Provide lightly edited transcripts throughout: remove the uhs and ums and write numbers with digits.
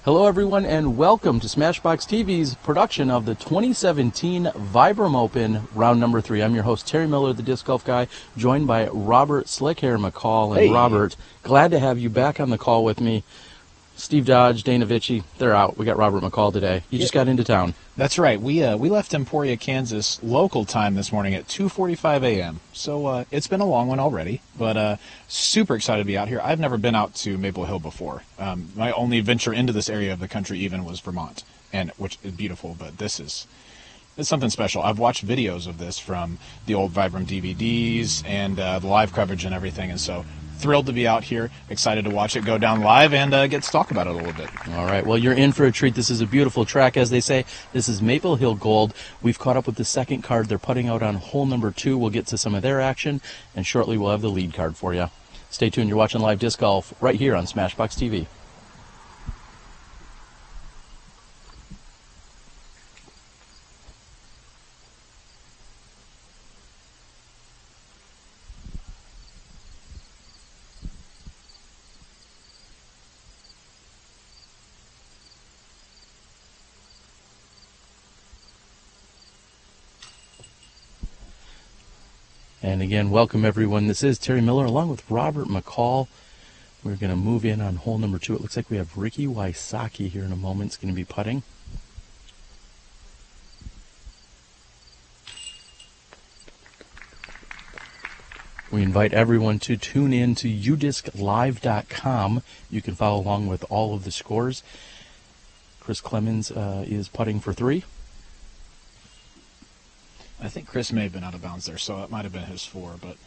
Hello everyone and welcome to SmashBoxxTV's production of the 2017 Vibram Open round number 3. I'm your host Terry Miller, the Disc Golf Guy, joined by Robert Slickhair McCall. And Hey. Robert, glad to have you back on the call with me. Steve Dodge, Dana Vici, they're out. We got Robert McCall today. He just got into town. That's right. We left Emporia, Kansas, local time this morning at 2:45 a.m. So it's been a long one already, but super excited to be out here. I've never been out to Maple Hill before. My only venture into this area of the country even was Vermont, and which is beautiful, but it's something special. I've watched videos of this from the old Vibram DVDs and the live coverage and everything, and so thrilled to be out here, excited to watch it go down live and get to talk about it a little bit. All right, well, you're in for a treat. This is a beautiful track, as they say. This is Maple Hill Gold. We've caught up with the second card. They're putting out on hole number 2. We'll get to some of their action, and shortly we'll have the lead card for you. Stay tuned. You're watching live disc golf right here on SmashBoxxTV. And again, welcome everyone. This is Terry Miller along with Robert McCall. We're going to move in on hole number 2. It looks like we have Ricky Wysocki here in a moment. It's going to be putting. We invite everyone to tune in to udisclive.com. You can follow along with all of the scores. Chris Clemens is putting for 3. I think Chris may have been out of bounds there, so it might have been his 4, but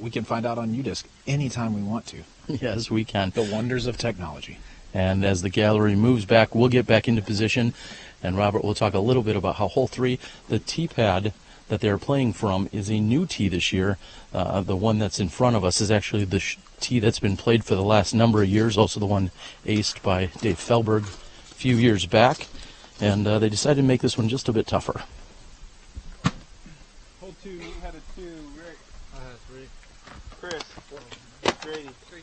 we can find out on UDisc anytime we want to. Yes, we can. The wonders of technology. And as the gallery moves back, we'll get back into position. And Robert will talk a little bit about how hole 3, the tee pad that they're playing from, is a new tee this year. The one that's in front of us is actually the tee that's been played for the last number of years, also the one aced by Dave Felberg a few years back. And they decided to make this one just a bit tougher. Hole 2, you had a 2, Rick. I had 3. Chris. Grady. 3.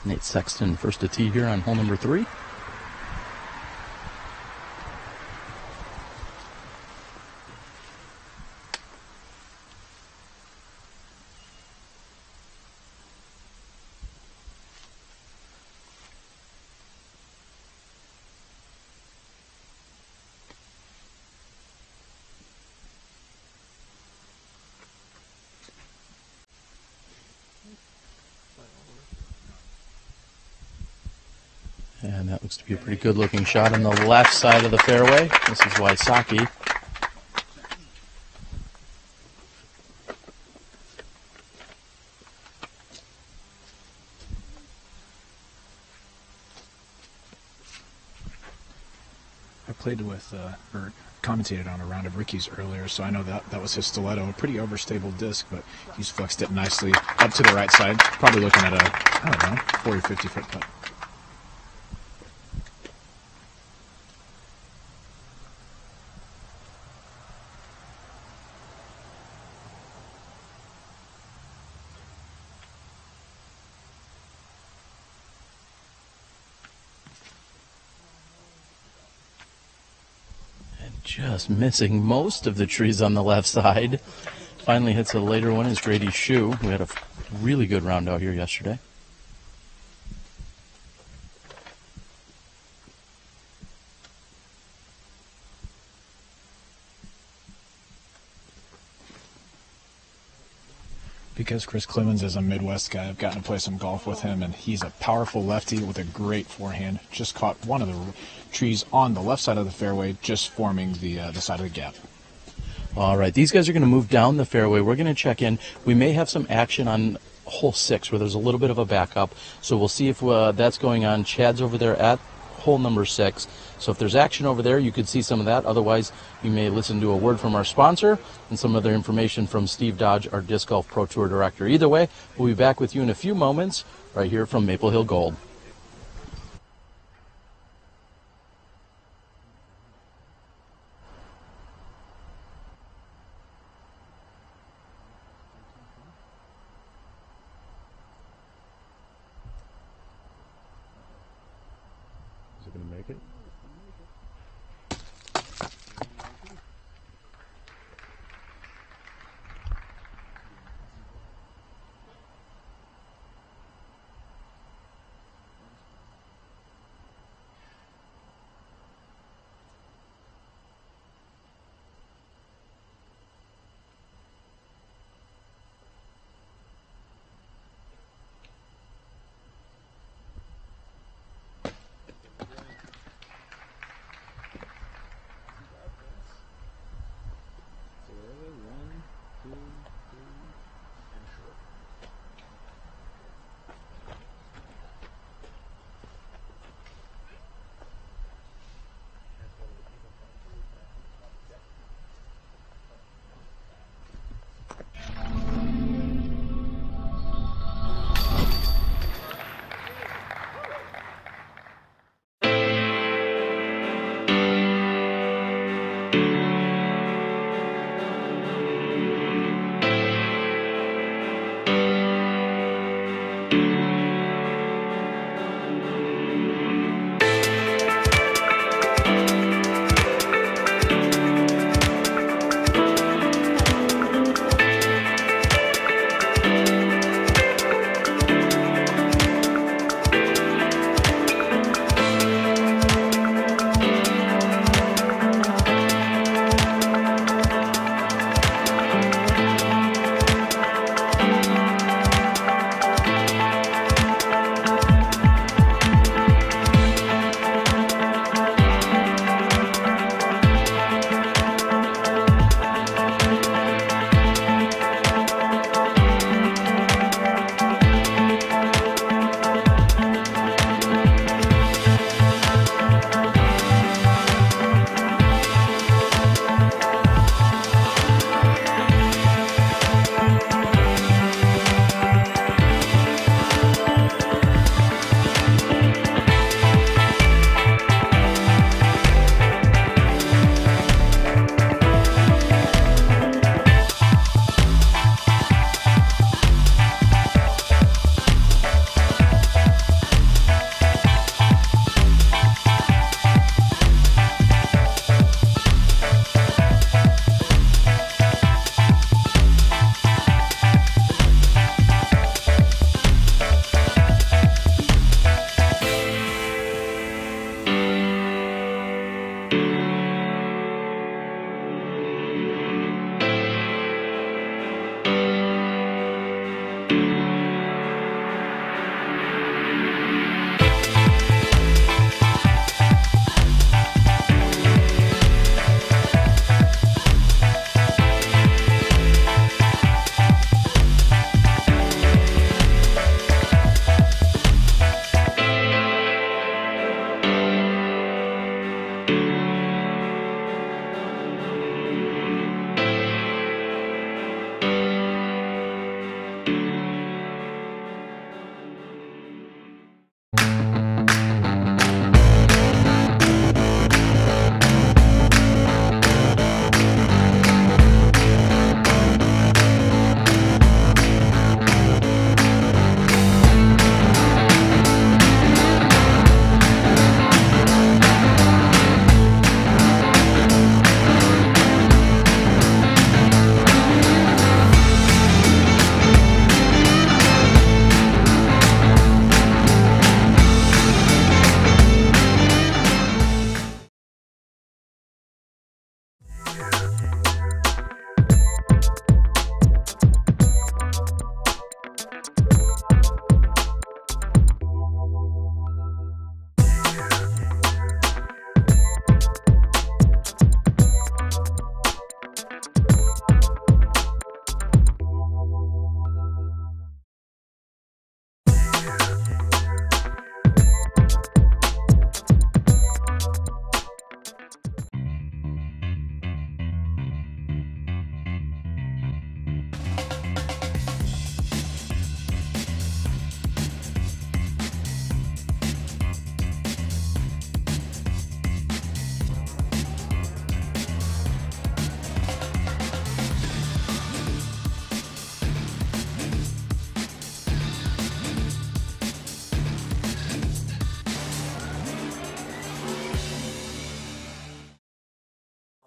Nate Sexton first to tee here on hole number 3. And that looks to be a pretty good-looking shot on the left side of the fairway. This is Wysocki. I played with, or commentated on a round of Ricky's earlier, so I know that was his stiletto. A pretty overstable disc, but he's flexed it nicely up to the right side. Probably looking at a, I don't know, 40, 50-foot putt. Just missing most of the trees on the left side. Finally hits a later one is Grady Shoe. We had a really good round out here yesterday. Because Chris Clemens is a Midwest guy, I've gotten to play some golf with him, and he's a powerful lefty with a great forehand. Just caught one of the trees on the left side of the fairway, just forming the side of the gap. All right, these guys are going to move down the fairway. We're going to check in. We may have some action on hole 6 where there's a little bit of a backup, so we'll see if that's going on. Chad's over there at hole number 6. So if there's action over there, you could see some of that. Otherwise, you may listen to a word from our sponsor and some other information from Steve Dodge, our Disc Golf Pro Tour Director. Either way, we'll be back with you in a few moments right here from Maple Hill Gold. going to make it.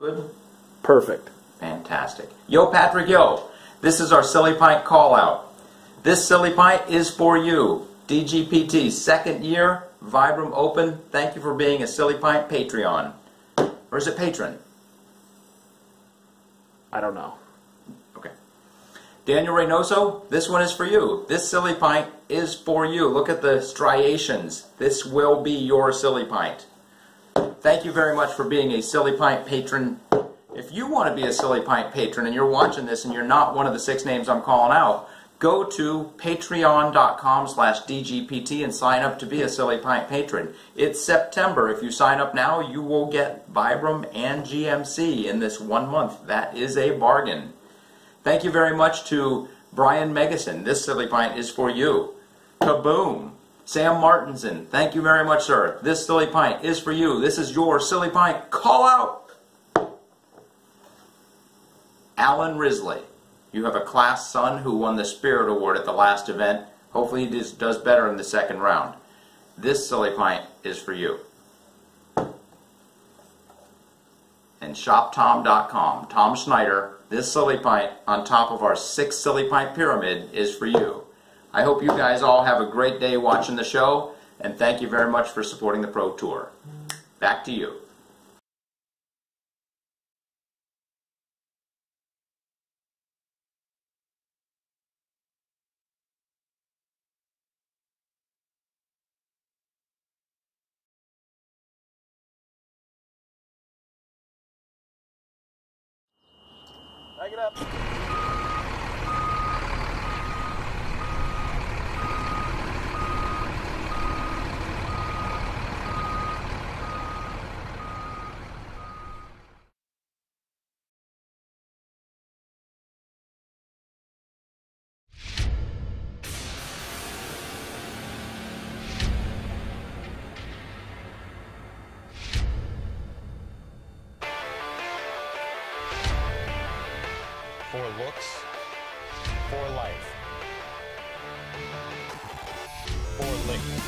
Good? Perfect. Fantastic. Yo, Patrick, yo. This is our Silly Pint call out. This Silly Pint is for you. DGPT, second year, Vibram Open. Thank you for being a Silly Pint Patreon. Or is it patron? I don't know. Okay. Daniel Reynoso, this one is for you. This Silly Pint is for you. Look at the striations. This will be your Silly Pint. Thank you very much for being a Silly Pint patron. If you want to be a Silly Pint patron and you're watching this and you're not one of the 6 names I'm calling out, go to patreon.com/DGPT and sign up to be a Silly Pint patron. It's September. If you sign up now, you will get Vibram and GMC in this 1 month. That is a bargain. Thank you very much to Brian Megason. This Silly Pint is for you. Kaboom! Sam Martinson, thank you very much, sir. This Silly Pint is for you. This is your Silly Pint call out. Alan Risley, you have a class son who won the Spirit Award at the last event. Hopefully he does better in the second round. This Silly Pint is for you. And ShopTom.com, Tom Schneider, this Silly Pint on top of our 6 Silly Pint pyramid is for you. I hope you guys all have a great day watching the show, and thank you very much for supporting the Pro Tour. Back to you. Back it up. For looks, for life, for liquor.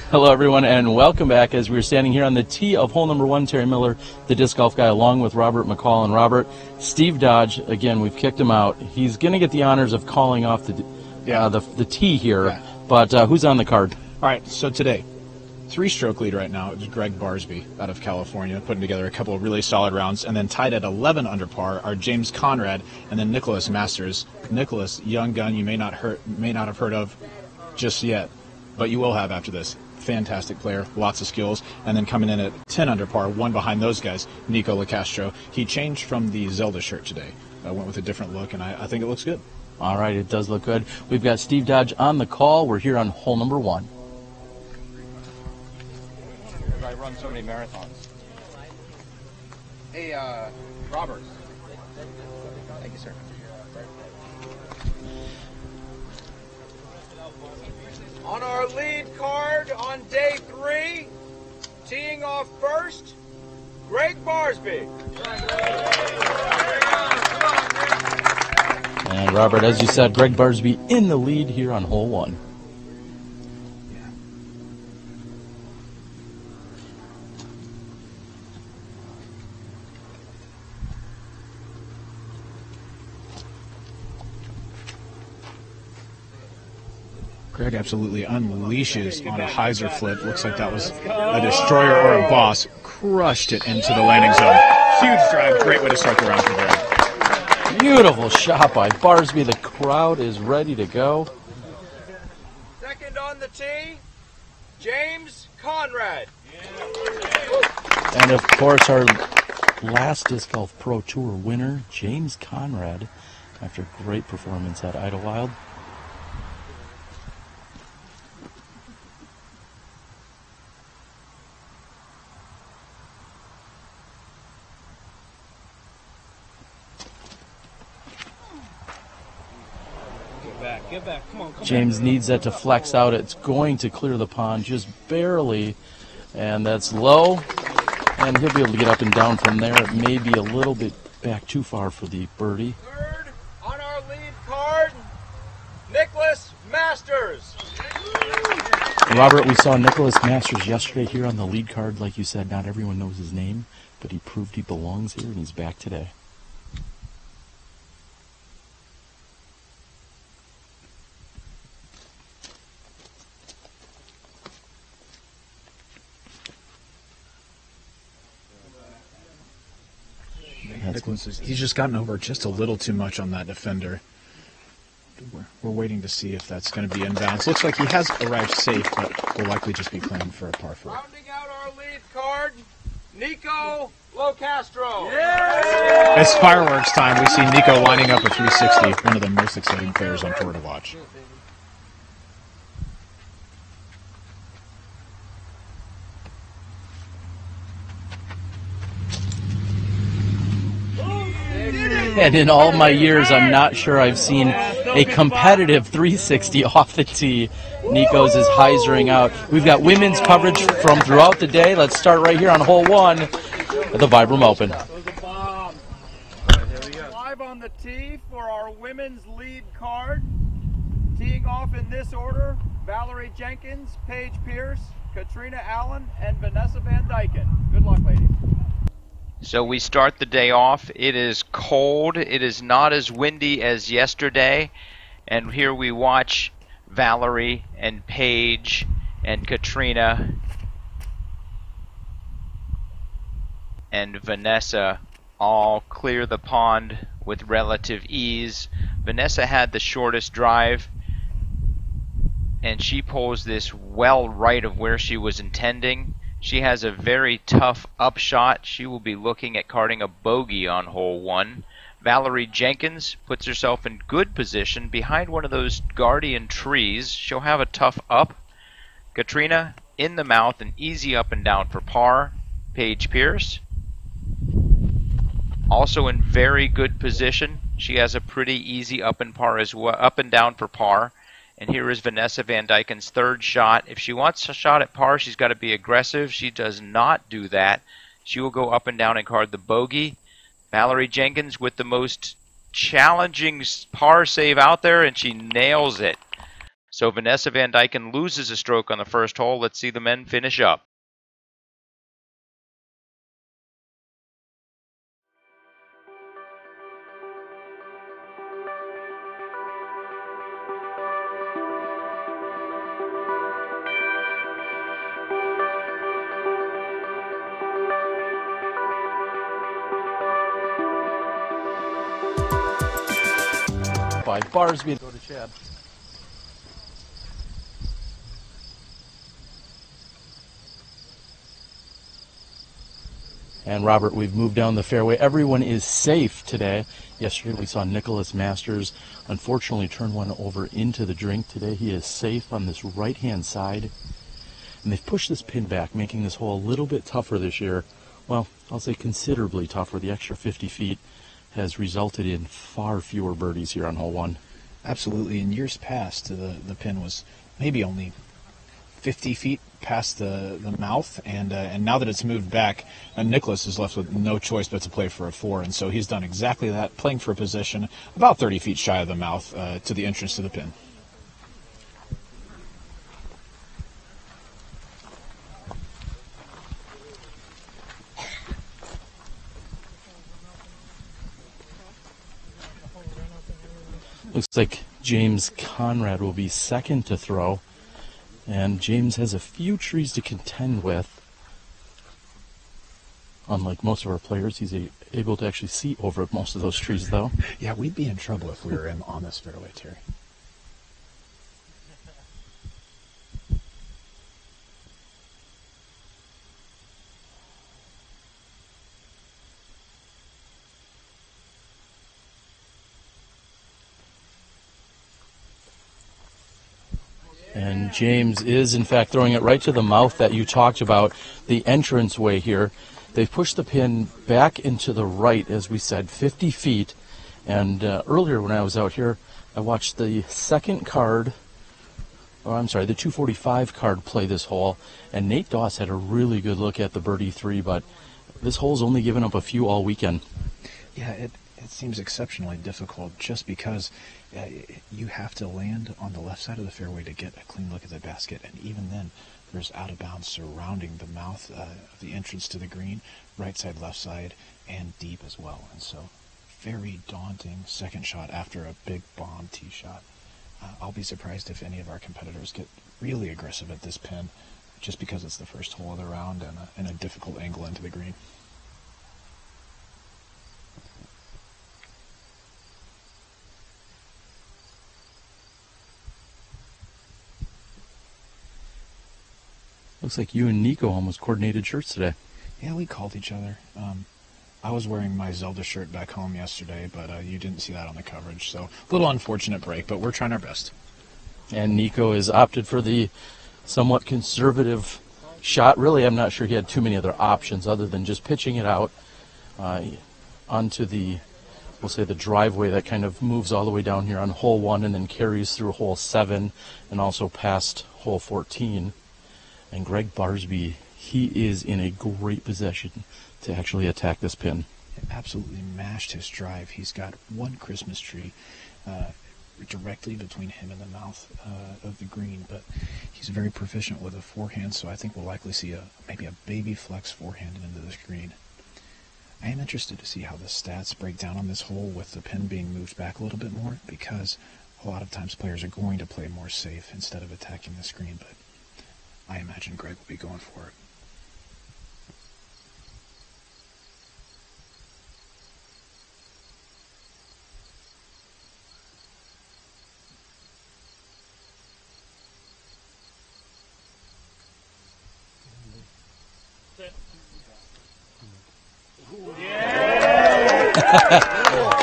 Hello, everyone, and welcome back as we're standing here on the tee of hole number 1. Terry Miller, the disc golf guy, along with Robert McCall. And Robert, Steve Dodge, again, we've kicked him out. He's going to get the honors of calling off the tee here, but who's on the card? All right, so today, 3-stroke lead right now. It's Gregg Barsby out of California, putting together a couple of really solid rounds. And then tied at 11 under par are James Conrad and then Nicholas Masters. Nicholas, young gun you may not have heard of just yet, but you will have after this. Fantastic player, lots of skills. And then coming in at 10 under par, one behind those guys, Nikko Locastro. He changed from the Zelda shirt today. Went with a different look, and I think it looks good. All right, it does look good. We've got Steve Dodge on the call. We're here on hole number 1. I run so many marathons. Hey, Robert. Thank you, sir. On our lead card on day 3, teeing off first, Gregg Barsby. And Robert, as you said, Gregg Barsby in the lead here on hole 1. Gregg absolutely unleashes on a hyzer flip. Looks like that was a destroyer or a boss. Crushed it into the landing zone. Huge drive. Great way to start the round for Gregg. Beautiful shot by Barsby. The crowd is ready to go. Second on the tee, James Conrad. And of course, our last Disc Golf Pro Tour winner, James Conrad, after a great performance at Idlewild. Get back. Come on. James needs that to flex out. It's going to clear the pond just barely, and that's low, and he'll be able to get up and down from there. It may be a little bit back too far for the birdie. Third on our lead card, Nicholas Masters. Robert, we saw Nicholas Masters yesterday here on the lead card. Like you said, not everyone knows his name, but he proved he belongs here, and he's back today. He's just gotten over just a little too much on that defender. We're waiting to see if that's going to be inbounds. Looks like he has arrived safe, but will likely just be playing for a par 4. Rounding out our lead card, Nikko Locastro. It's fireworks time. We see Nikko lining up a 360, one of the most exciting players on tour to watch. And in all my years, I'm not sure I've seen a competitive 360 off the tee. Nikko's is hyzering out. We've got women's coverage from throughout the day. Let's start right here on hole 1 at the Vibram Open. Live on the tee for our women's lead card. Teeing off in this order, Valerie Jenkins, Paige Pierce, Katrina Allen, and Vanessa Van Dyken. Good luck, ladies. So we start the day off. It is cold. It is not as windy as yesterday. And here we watch Valerie and Paige and Katrina and Vanessa all clear the pond with relative ease. Vanessa had the shortest drive, and she pulls this well right of where she was intending. She has a very tough upshot. She will be looking at carding a bogey on hole 1. Valerie Jenkins puts herself in good position behind one of those guardian trees. She'll have a tough up. Katrina in the mouth and easy up and down for par. Paige Pierce also in very good position. She has a pretty easy up and down for par. And here is Vanessa Van Dyken's third shot. If she wants a shot at par, she's got to be aggressive. She does not do that. She will go up and down and card the bogey. Valerie Jenkins with the most challenging par save out there, and she nails it. So Vanessa Van Dyken loses a stroke on the first hole. Let's see the men finish up. By Barsby. Go to Chad. And Robert, we've moved down the fairway. Everyone is safe today. Yesterday we saw Nicholas Masters unfortunately turn one over into the drink. Today he is safe on this right-hand side. And they've pushed this pin back, making this hole a little bit tougher this year. Well, I'll say considerably tougher. The extra 50 feet has resulted in far fewer birdies here on hole 1. Absolutely. In years past, the pin was maybe only 50 feet past the mouth, and now that it's moved back, Nicholas is left with no choice but to play for a 4, and so he's done exactly that, playing for a position about 30 feet shy of the mouth to the entrance to the pin. Looks like James Conrad will be second to throw, and James has a few trees to contend with. Unlike most of our players, he's able to actually see over most of those trees, though. Yeah, we'd be in trouble if we were on this fairway, Terry. And James is, in fact, throwing it right to the mouth that you talked about, the entranceway here. They've pushed the pin back into the right, as we said, 50 feet. And earlier when I was out here, I watched the second card, or I'm sorry, the 245 card play this hole. And Nate Doss had a really good look at the birdie 3, but this hole's only given up a few all weekend. Yeah, it seems exceptionally difficult just because you have to land on the left side of the fairway to get a clean look at the basket, and even then there's out of bounds surrounding the mouth of the entrance to the green, right side, left side, and deep as well. And so very daunting second shot after a big bomb tee shot. I'll be surprised if any of our competitors get really aggressive at this pin just because it's the first hole of the round and a difficult angle into the green. Looks like you and Nico almost coordinated shirts today. Yeah, we called each other. I was wearing my Zelda shirt back home yesterday, but you didn't see that on the coverage. So a little unfortunate break, but we're trying our best. And Nico has opted for the somewhat conservative shot. Really, I'm not sure he had too many other options other than just pitching it out onto the, we'll say, the driveway that kind of moves all the way down here on hole 1 and then carries through hole 7 and also past hole 14. And Gregg Barsby, he is in a great position to actually attack this pin. Absolutely mashed his drive. He's got one Christmas tree directly between him and the mouth of the green, but he's very proficient with a forehand, so I think we'll likely see maybe a baby flex forehand into this green. I am interested to see how the stats break down on this hole with the pin being moved back a little bit more, because a lot of times players are going to play more safe instead of attacking this green, but I imagine Gregg will be going for it.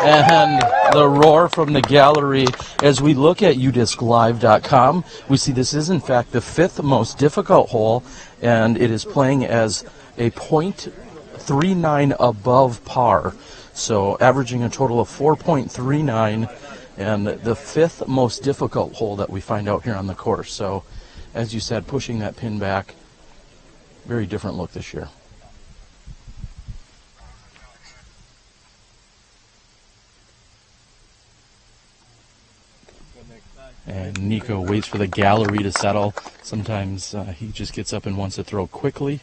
And the roar from the gallery as we look at udisclive.com. We see this is in fact the 5th most difficult hole, and it is playing as a .39 above par, so averaging a total of 4.39, and the 5th most difficult hole that we find out here on the course. So as you said, pushing that pin back, very different look this year. And Nikko waits for the gallery to settle. Sometimes he just gets up and wants to throw quickly.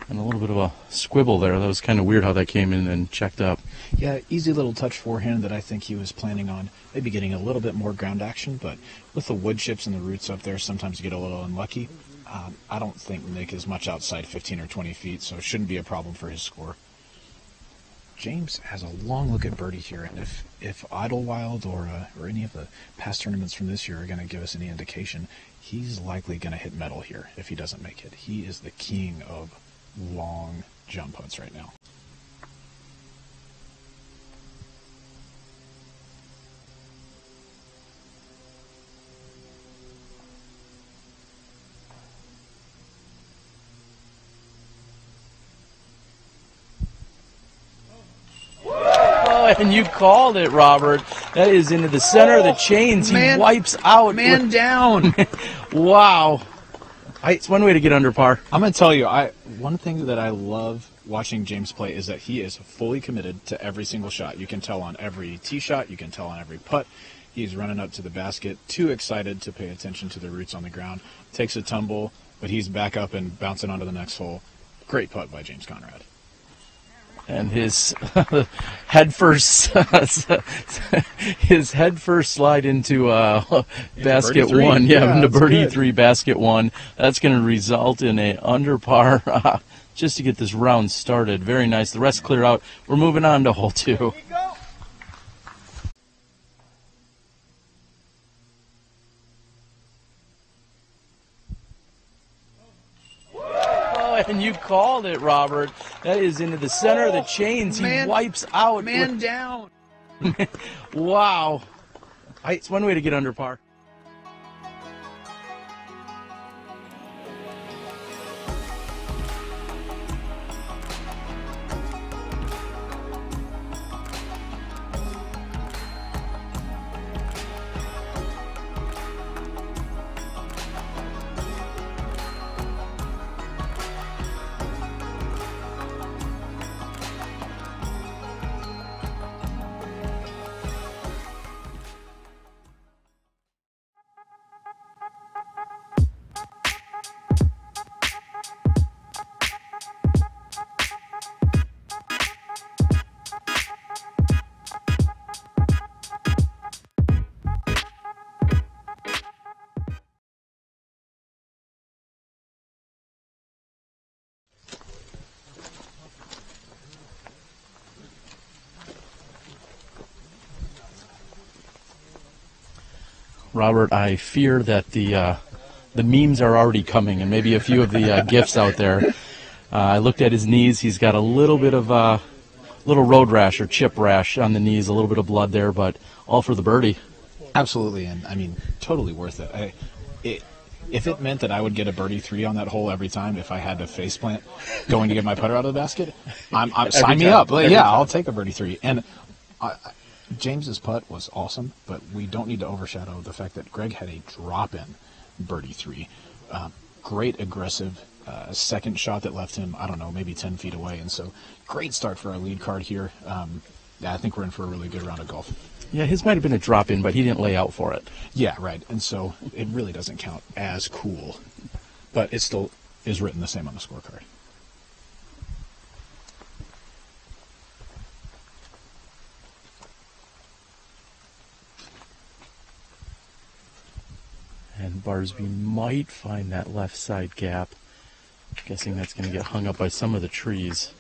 And a little bit of a squibble there. That was kind of weird how that came in and checked up. Yeah, easy little touch forehand that I think he was planning on maybe getting a little bit more ground action, but with the wood chips and the roots up there, sometimes you get a little unlucky. I don't think Nick is much outside 15 or 20 feet, so it shouldn't be a problem for his score. James has a long look at birdie here, and if Idlewild or any of the past tournaments from this year are going to give us any indication, he's likely going to hit metal here if he doesn't make it. He is the king of long jump putts right now. And you called it, Robert. That is into the center of the chains. He wipes out. Man down. Wow. It's one way to get under par. I'm going to tell you, one thing that I love watching James play is that he is fully committed to every single shot. You can tell on every tee shot. You can tell on every putt. He's running up to the basket, too excited to pay attention to the roots on the ground. Takes a tumble, but he's back up and bouncing onto the next hole. Great putt by James Conrad. And his head first slide into basket one, into birdie three, basket one. That's going to result in a under par just to get this round started. Very nice. The rest clear out. We're moving on to hole 2. And you called it, Robert. That is into the center of the chains. He wipes out. Man down. Wow. It's one way to get under par. Robert, I fear that the memes are already coming, and maybe a few of the GIFs out there. I looked at his knees. He's got a little bit of little road rash or chip rash on the knees, a little bit of blood there, but all for the birdie. Absolutely, and I mean, totally worth it. If it meant that I would get a birdie 3 on that hole every time if I had to faceplant going to get my putter out of the basket, sign me up. I'll take a birdie 3. And James's putt was awesome, but we don't need to overshadow the fact that Gregg had a drop-in birdie 3. Great aggressive second shot that left him, I don't know, maybe 10 feet away. And so great start for our lead card here. I think we're in for a really good round of golf. Yeah, his might have been a drop-in, but he didn't lay out for it. Yeah, right. And so it really doesn't count as cool, but it still is written the same on the scorecard. And Barsby might find that left side gap. I'm guessing that's going to get hung up by some of the trees.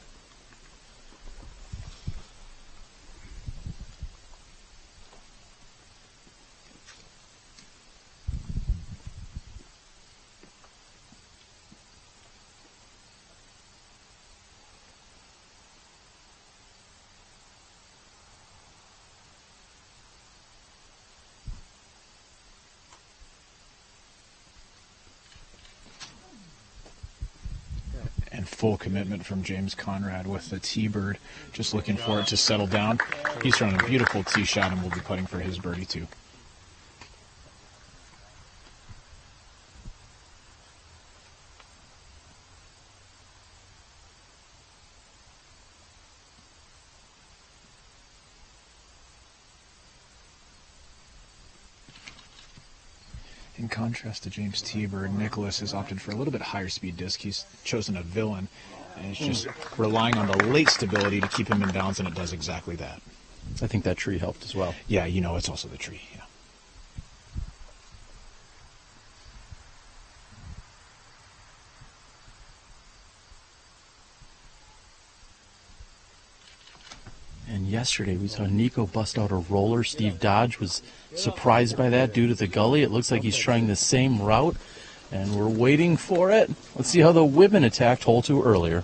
And full commitment from James Conrad with the T-bird, just looking for it to settle down. He's throwing a beautiful tee shot and will be putting for his birdie too. In contrast to James Tieber, Nicholas has opted for a little bit higher speed disc. He's chosen a villain, and he's just relying on the late stability to keep him in bounds, and it does exactly that. I think that tree helped as well. Yeah, you know, it's also the tree, yeah. And yesterday we saw Nikko bust out a roller. Steve Dodge was surprised by that due to the gully. It looks like he's trying the same route, and we're waiting for it. Let's see how the women attacked hole 2 earlier.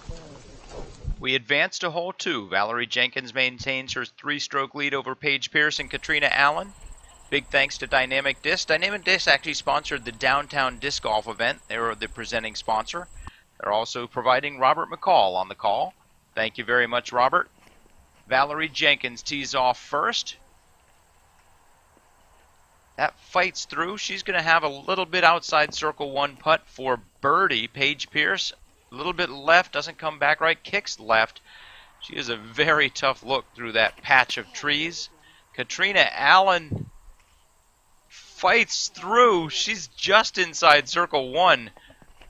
We advance to hole 2. Valerie Jenkins maintains her 3-stroke lead over Paige Pierce and Katrina Allen. Big thanks to Dynamic Disc. Dynamic Disc actually sponsored the Downtown Disc Golf event. They were the presenting sponsor. They're also providing Robert McCall on the call. Thank you very much, Robert. Valerie Jenkins tees off first. That fights through. She's going to have a little bit outside circle 1 putt for birdie. Paige Pierce, a little bit left, doesn't come back right, kicks left. She is a very tough look through that patch of trees. Katrina Allen fights through. She's just inside circle 1.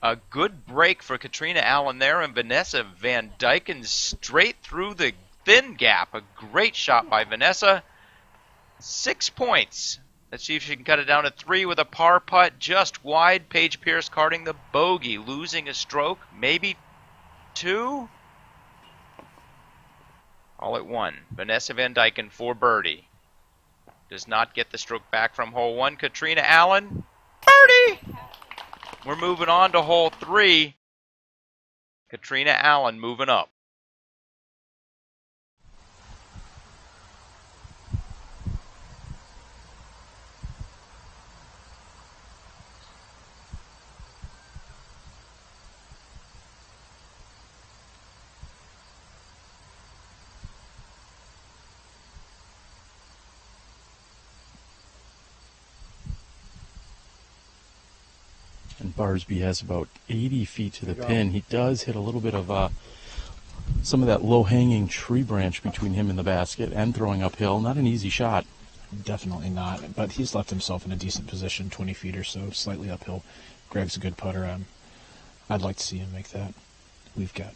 A good break for Katrina Allen there, and Vanessa Van Dyken straight through the thin gap. A great shot by Vanessa. 6 points. Let's see if she can cut it down to 3 with a par putt just wide. Paige Pierce carding the bogey, losing a stroke, maybe 2. All at 1. Vanessa Van Dyken for birdie. Does not get the stroke back from hole 1. Katrina Allen, birdie! We're moving on to hole 3. Katrina Allen moving up. And Barsby has about 80 feet to the pin. He does hit a little bit of some of that low-hanging tree branch between him and the basket and throwing uphill. Not an easy shot. Definitely not, but he's left himself in a decent position, 20 feet or so, slightly uphill. Gregg's a good putter. I'd like to see him make that. We've got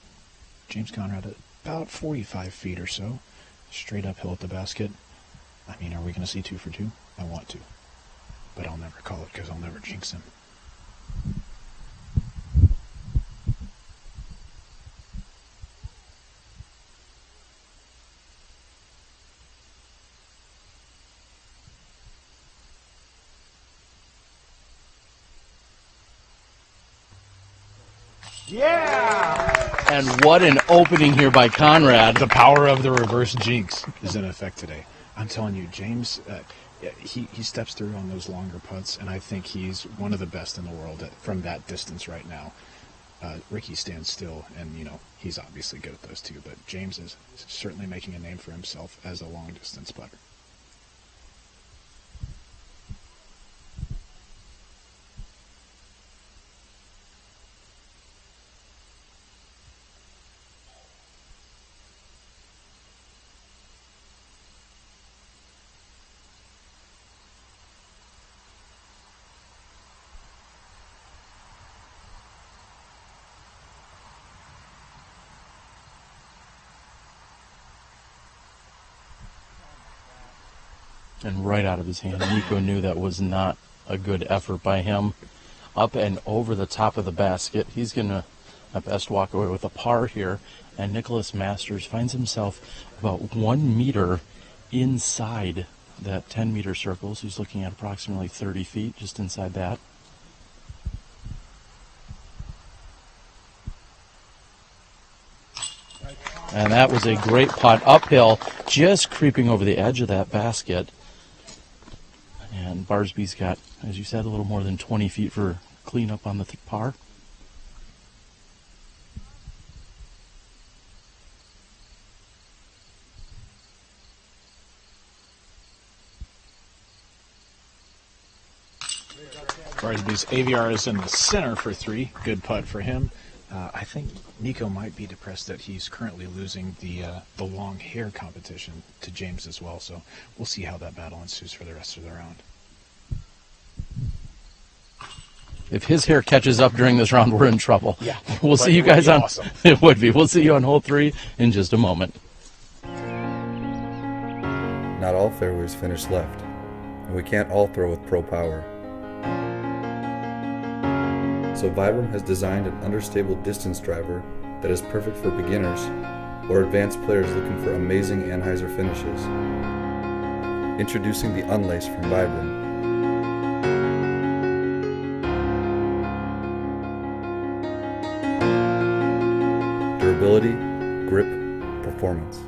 James Conrad at about 45 feet or so, straight uphill at the basket. I mean, are we going to see 2 for 2? I want to, but I'll never call it because I'll never jinx him. Yeah! And what an opening here by Conrad. The power of the reverse jinx is in effect today. I'm telling you, James, he steps through on those longer putts, and I think he's one of the best in the world from that distance right now. Ricky stands still, and, you know, he's obviously good at those too, but James is certainly making a name for himself as a long-distance putter. And right out of his hand, Nikko knew that was not a good effort by him. Up and over the top of the basket. He's going to, at best, walk away with a par here. And Nicholas Masters finds himself about 1 meter inside that 10-meter circle. So he's looking at approximately 30 feet, just inside that. And that was a great putt uphill, just creeping over the edge of that basket. And Barsby's got, as you said, a little more than 20 feet for cleanup on the par. Barsby's AVR is in the center for 3. Good putt for him. I think Nikko might be depressed that he's currently losing the long hair competition to James as well, so we'll see how that battle ensues for the rest of the round. If his hair catches up during this round, we're in trouble. Yeah. We'll see you guys on. Awesome. It would be. We'll see you on hole 3 in just a moment. Not all fairways finish left, and we can't all throw with pro power. So Vibram has designed an understable distance driver that is perfect for beginners or advanced players looking for amazing anhyzer finishes. Introducing the Unlace from Vibram. Durability, grip, performance.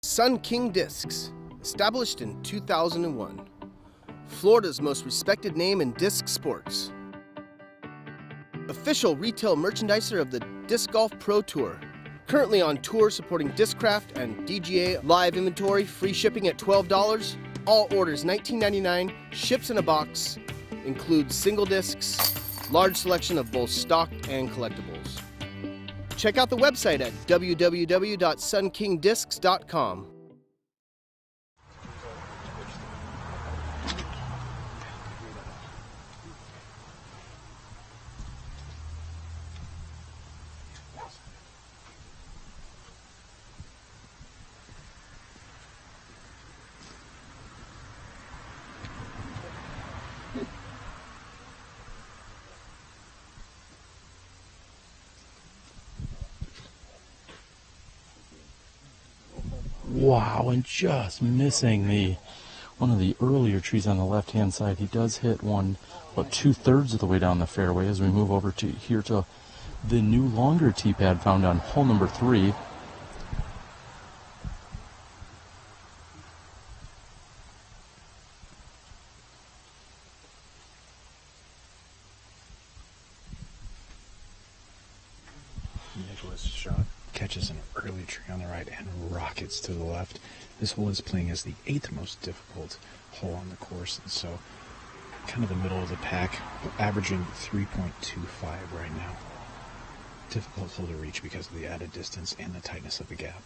Sun King Discs, established in 2001. Florida's most respected name in disc sports. Official retail merchandiser of the Disc Golf Pro Tour. Currently on tour supporting Discraft and DGA live inventory, free shipping at $12. All orders $19.99, ships in a box, includes single discs, large selection of both stock and collectibles. Check out the website at www.sunkingdiscs.com. Wow, and just missing one of the earlier trees on the left-hand side. He does hit one about 2/3 of the way down the fairway as we move over to here to the new longer tee pad found on hole number 3. Nicholas' shot catches an early tree on the right and rockets to the left. This hole is playing as the 8th most difficult hole on the course, and so kind of the middle of the pack, averaging 3.25 right now. Difficult hole to reach because of the added distance and the tightness of the gap.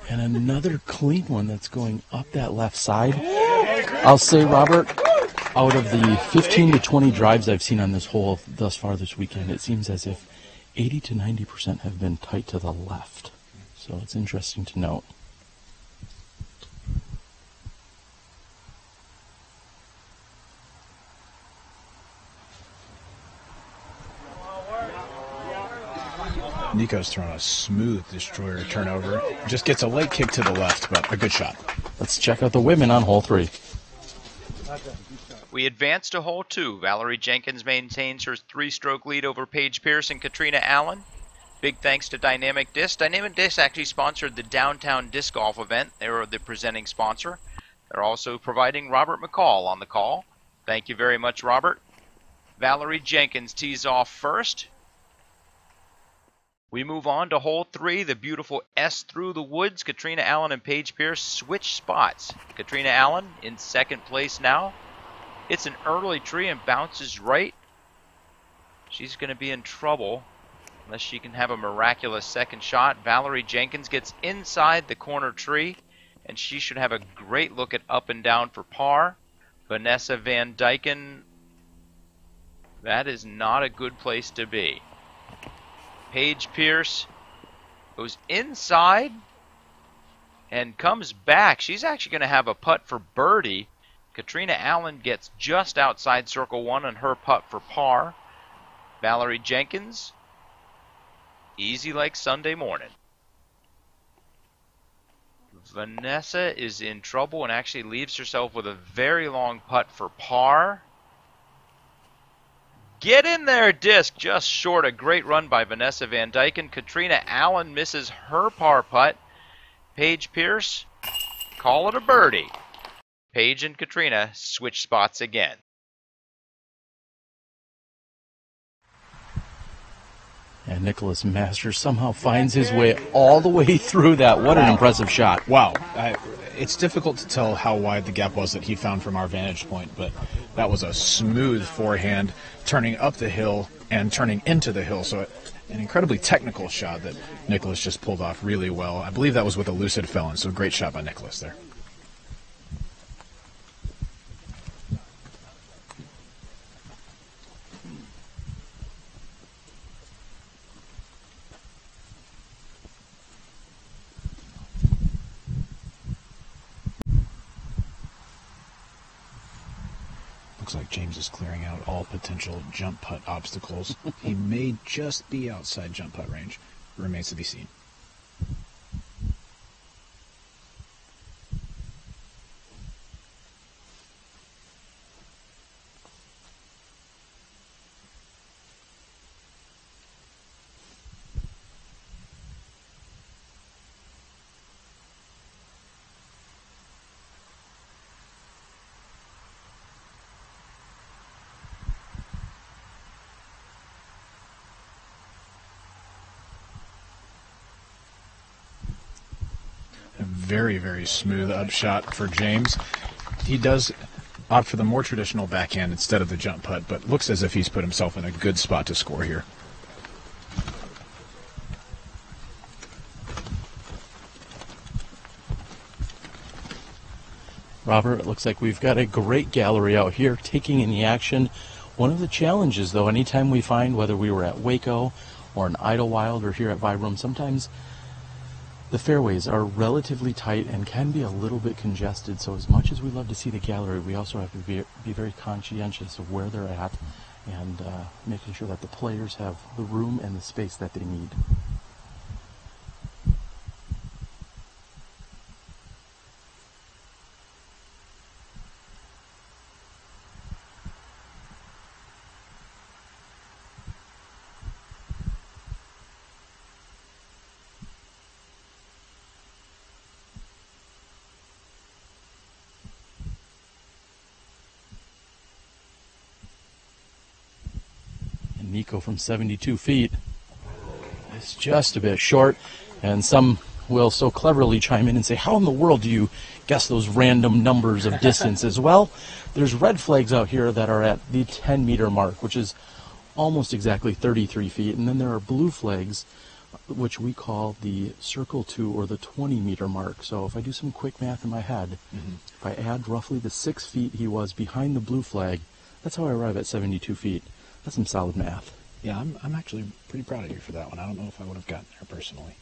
And another clean one that's going up that left side. I'll say, Robert, out of the 15 to 20 drives I've seen on this hole thus far this weekend, it seems as if 80 to 90% have been tight to the left. So it's interesting to note. Nico's throwing a smooth destroyer turnover. Just gets a late kick to the left, but a good shot. Let's check out the women on hole 3. We advance to hole 2. Valerie Jenkins maintains her 3-stroke lead over Paige Pierce and Katrina Allen. Big thanks to Dynamic Disc. Dynamic Disc actually sponsored the Downtown Disc Golf event. They were the presenting sponsor. They're also providing Robert McCall on the call. Thank you very much, Robert. Valerie Jenkins tees off first. We move on to hole 3, the beautiful S through the woods. Katrina Allen and Paige Pierce switch spots. Katrina Allen in second place now. It's an early tree and bounces right. She's going to be in trouble unless she can have a miraculous second shot. Valerie Jenkins gets inside the corner tree, and she should have a great look at up and down for par. Vanessa Van Dyken, that is not a good place to be. Paige Pierce goes inside and comes back. She's actually going to have a putt for birdie. Katrina Allen gets just outside circle 1 on her putt for par. Valerie Jenkins, easy like Sunday morning. Vanessa is in trouble and actually leaves herself with a very long putt for par. Get in there, disc, just short. A great run by Vanessa Van Dyken. Katrina Allen misses her par putt. Paige Pierce, call it a birdie. Paige and Katrina switch spots again. And Nicholas Masters somehow finds his way all the way through that. What an impressive shot. Wow. It's difficult to tell how wide the gap was that he found from our vantage point, but that was a smooth forehand, turning up the hill and turning into the hill. So an incredibly technical shot that Nicholas just pulled off really well. I believe that was with a lucid felon, so great shot by Nicholas there. Looks like James is clearing out all potential jump putt obstacles. He may just be outside jump putt range. Remains to be seen. A very, very smooth upshot for James. He does opt for the more traditional backhand instead of the jump putt, but looks as if he's put himself in a good spot to score here. Robert, it looks like we've got a great gallery out here taking in the action. One of the challenges, though, anytime we find, whether we were at Waco or in Idlewild or here at Vibram, sometimes the fairways are relatively tight and can be a little bit congested. So as much as we love to see the gallery, we also have to be very conscientious of where they're at and making sure that the players have the room and the space that they need. Nikko from 72 feet is just a bit short, and some will so cleverly chime in and say, how in the world do you guess those random numbers of distances? Well, there's red flags out here that are at the 10-meter mark, which is almost exactly 33 feet, and then there are blue flags, which we call the circle 2 or the 20-meter mark. So if I do some quick math in my head, if I add roughly the 6 feet he was behind the blue flag, that's how I arrive at 72 feet. That's some solid math. Yeah, I'm actually pretty proud of you for that one. I don't know if I would have gotten there personally.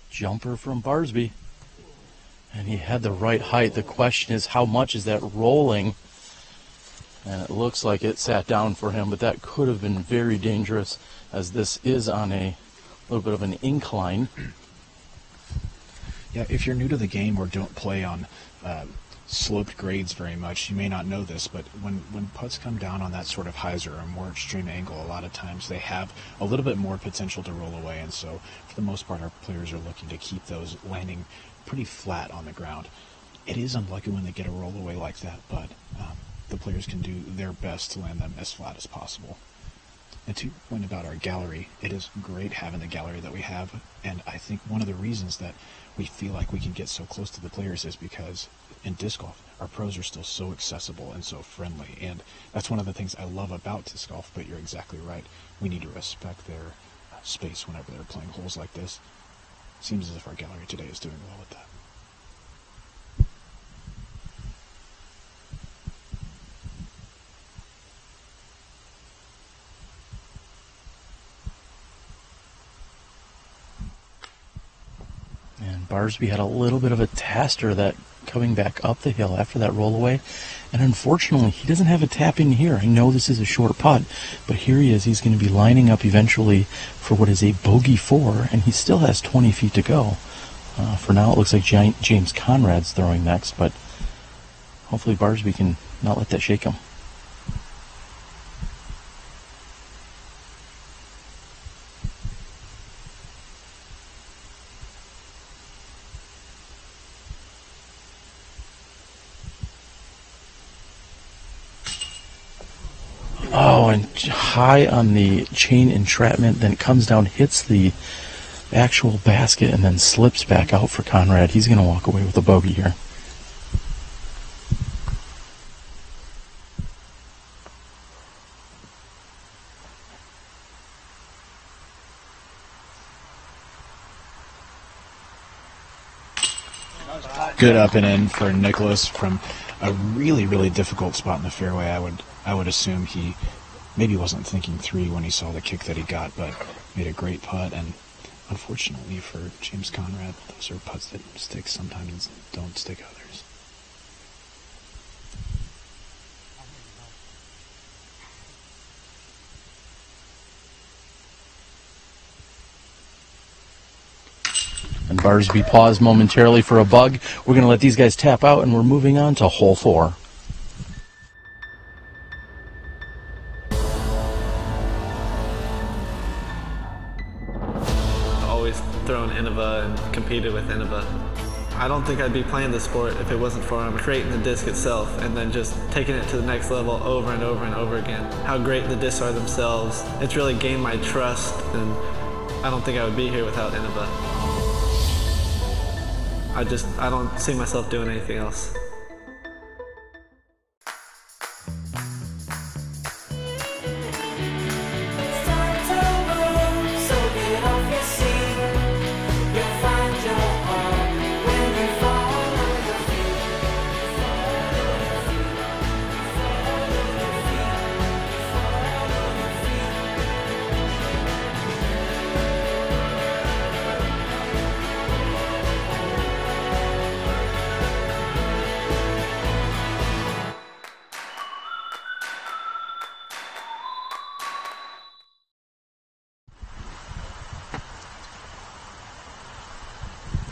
Jumper from Barsby. And he had the right height. The question is, how much is that rolling? And it looks like it sat down for him, but that could have been very dangerous, as this is on a little bit of an incline. Yeah, if you're new to the game or don't play on sloped grades very much, you may not know this, but when putts come down on that sort of hyzer or more extreme angle, a lot of times they have a little bit more potential to roll away, and so for the most part our players are looking to keep those landing pretty flat on the ground. It is unlucky when they get a roll away like that, but the players can do their best to land them as flat as possible. And to your point about our gallery, it is great having the gallery that we have, and I think one of the reasons that we feel like we can get so close to the players is because in disc golf, our pros are still so accessible and so friendly, and that's one of the things I love about disc golf, but you're exactly right. We need to respect their space whenever they're playing holes like this. Seems as if our gallery today is doing well with that. And Barsby had a little bit of a taster that coming back up the hill after that roll away, and unfortunately he doesn't have a tap in here. I know this is a short putt, but here he is. He's going to be lining up eventually for what is a bogey 4, and he still has 20 feet to go. For now it looks like James Conrad's throwing next, but hopefully Barsby can not let that shake him. Oh, and high on the chain entrapment, then it comes down, hits the actual basket, and then slips back out for Conrad. He's going to walk away with a bogey here. Good up and in for Nicholas from a really, really difficult spot in the fairway. I would assume he maybe wasn't thinking three when he saw the kick that he got, but made a great putt. And unfortunately for James Conrad, those are putts that stick sometimes, don't stick others. And Barsby paused momentarily for a bug. We're going to let these guys tap out, and we're moving on to hole 4. Always thrown Innova and competed with Innova. I don't think I'd be playing this sport if it wasn't for creating the disc itself and then just taking it to the next level over and over and over again. How great the discs are themselves. It's really gained my trust, and I don't think I would be here without Innova. I don't see myself doing anything else.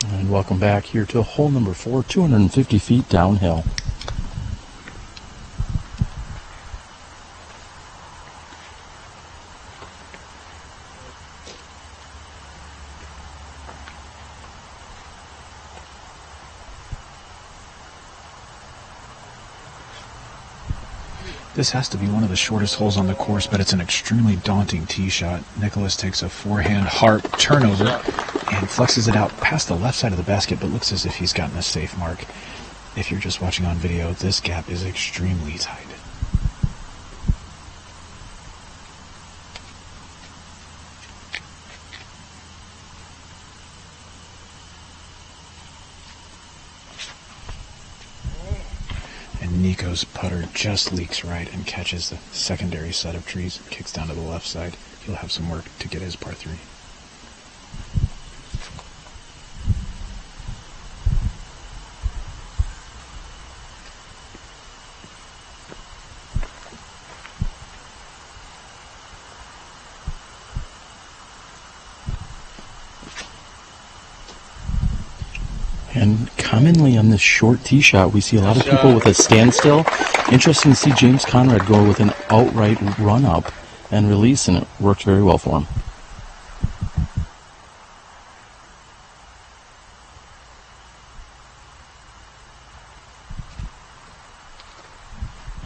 And welcome back here to hole number 4, 250 feet downhill. This has to be one of the shortest holes on the course, but it's an extremely daunting tee shot. Nicholas takes a forehand heart turnover and flexes it out past the left side of the basket, but looks as if he's gotten a safe mark. If you're just watching on video, this gap is extremely tight. And Nikko's putter just leaks right and catches the secondary set of trees and kicks down to the left side. He'll have some work to get his par 3. And commonly on this short tee shot, we see a lot of people with a standstill. Interesting to see James Conrad go with an outright run-up and release, and it worked very well for him.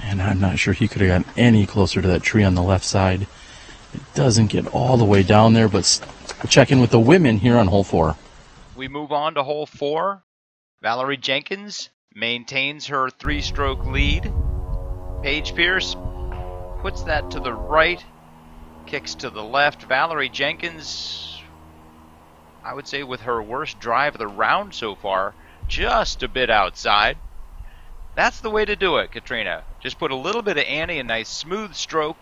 And I'm not sure he could have gotten any closer to that tree on the left side. It doesn't get all the way down there, but we'll check in with the women here on hole 4. We move on to hole 4. Valerie Jenkins maintains her 3-stroke lead. Paige Pierce puts that to the right, kicks to the left. Valerie Jenkins, I would say with her worst drive of the round so far, just a bit outside. That's the way to do it, Katrina. Just put a little bit of ante, a nice smooth stroke.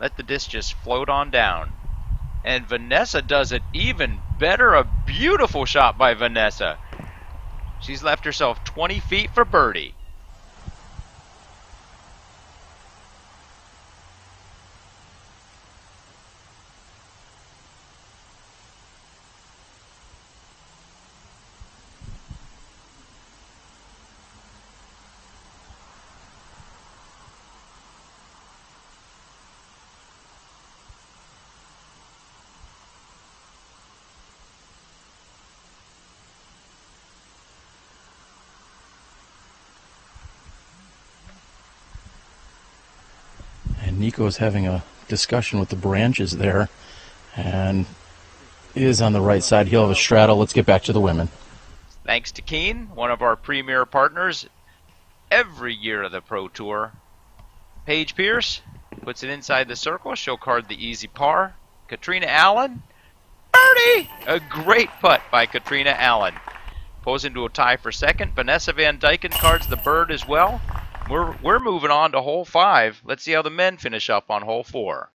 Let the disc just float on down. And Vanessa does it even better. A beautiful shot by Vanessa. She's left herself 20 feet for birdie. Nikko's having a discussion with the branches there, and is on the right side. He'll have a straddle. Let's get back to the women. Thanks to Keen, one of our premier partners every year of the Pro Tour. Paige Pierce puts it inside the circle. She'll card the easy par. Katrina Allen, birdie! A great putt by Katrina Allen. Posing to a tie for second. Vanessa Van Dyken cards the bird as well. We're moving on to hole 5. Let's see how the men finish up on hole 4.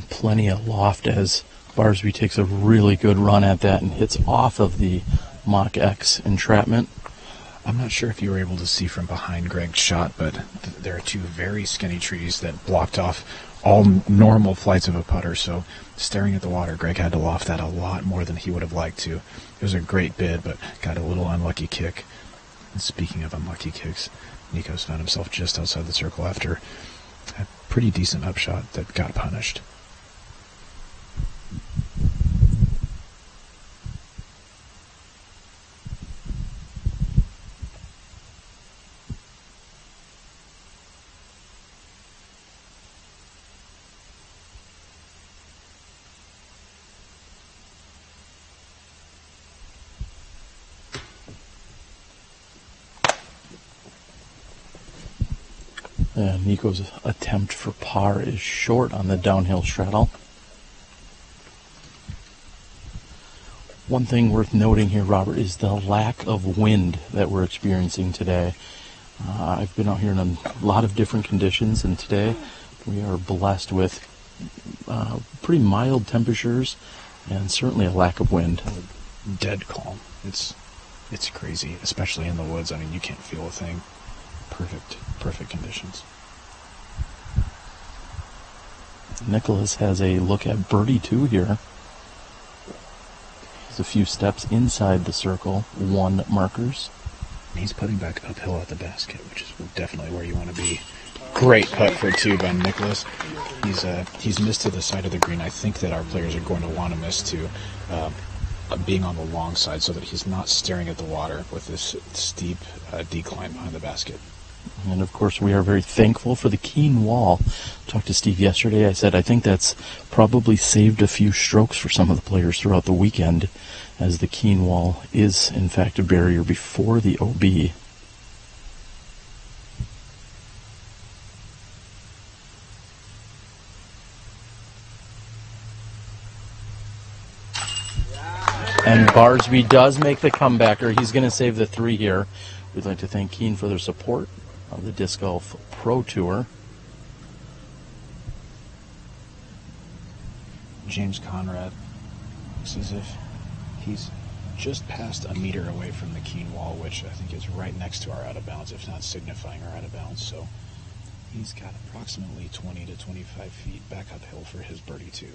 Plenty of loft as Barsby takes a really good run at that and hits off of the Mach X entrapment. I'm not sure if you were able to see from behind Gregg's shot, but there are two very skinny trees that blocked off all normal flights of a putter, so staring at the water, Gregg had to loft that a lot more than he would have liked to. It was a great bid, but got a little unlucky kick. And speaking of unlucky kicks, Nikko's found himself just outside the circle after a pretty decent upshot that got punished. Nikko's attempt for par is short on the downhill straddle. One thing worth noting here, Robert, is the lack of wind that we're experiencing today. I've been out here in a lot of different conditions, and today we are blessed with pretty mild temperatures and certainly a lack of wind. Dead calm. It's crazy, especially in the woods. I mean, you can't feel a thing. Perfect conditions. Nicholas has a look at birdie 2 here. He's a few steps inside the circle, 1 markers. He's putting back uphill at the basket, which is definitely where you want to be. Great putt for 2 by Nicholas. He's missed to the side of the green. I think that our players are going to want to miss to being on the long side so that he's not staring at the water with this steep decline behind the basket. And of course, we are very thankful for the Keen wall. Talked to Steve yesterday. I said I think that's probably saved a few strokes for some of the players throughout the weekend, as the Keen wall is in fact a barrier before the OB. And Barsby does make the comebacker. He's going to save the 3 here. We'd like to thank Keen for their support of the Disc Golf Pro Tour. James Conrad looks as if he's just past a meter away from the Keen wall, which I think is right next to our out of bounds, if not signifying our out of bounds. So he's got approximately 20 to 25 feet back uphill for his birdie 2.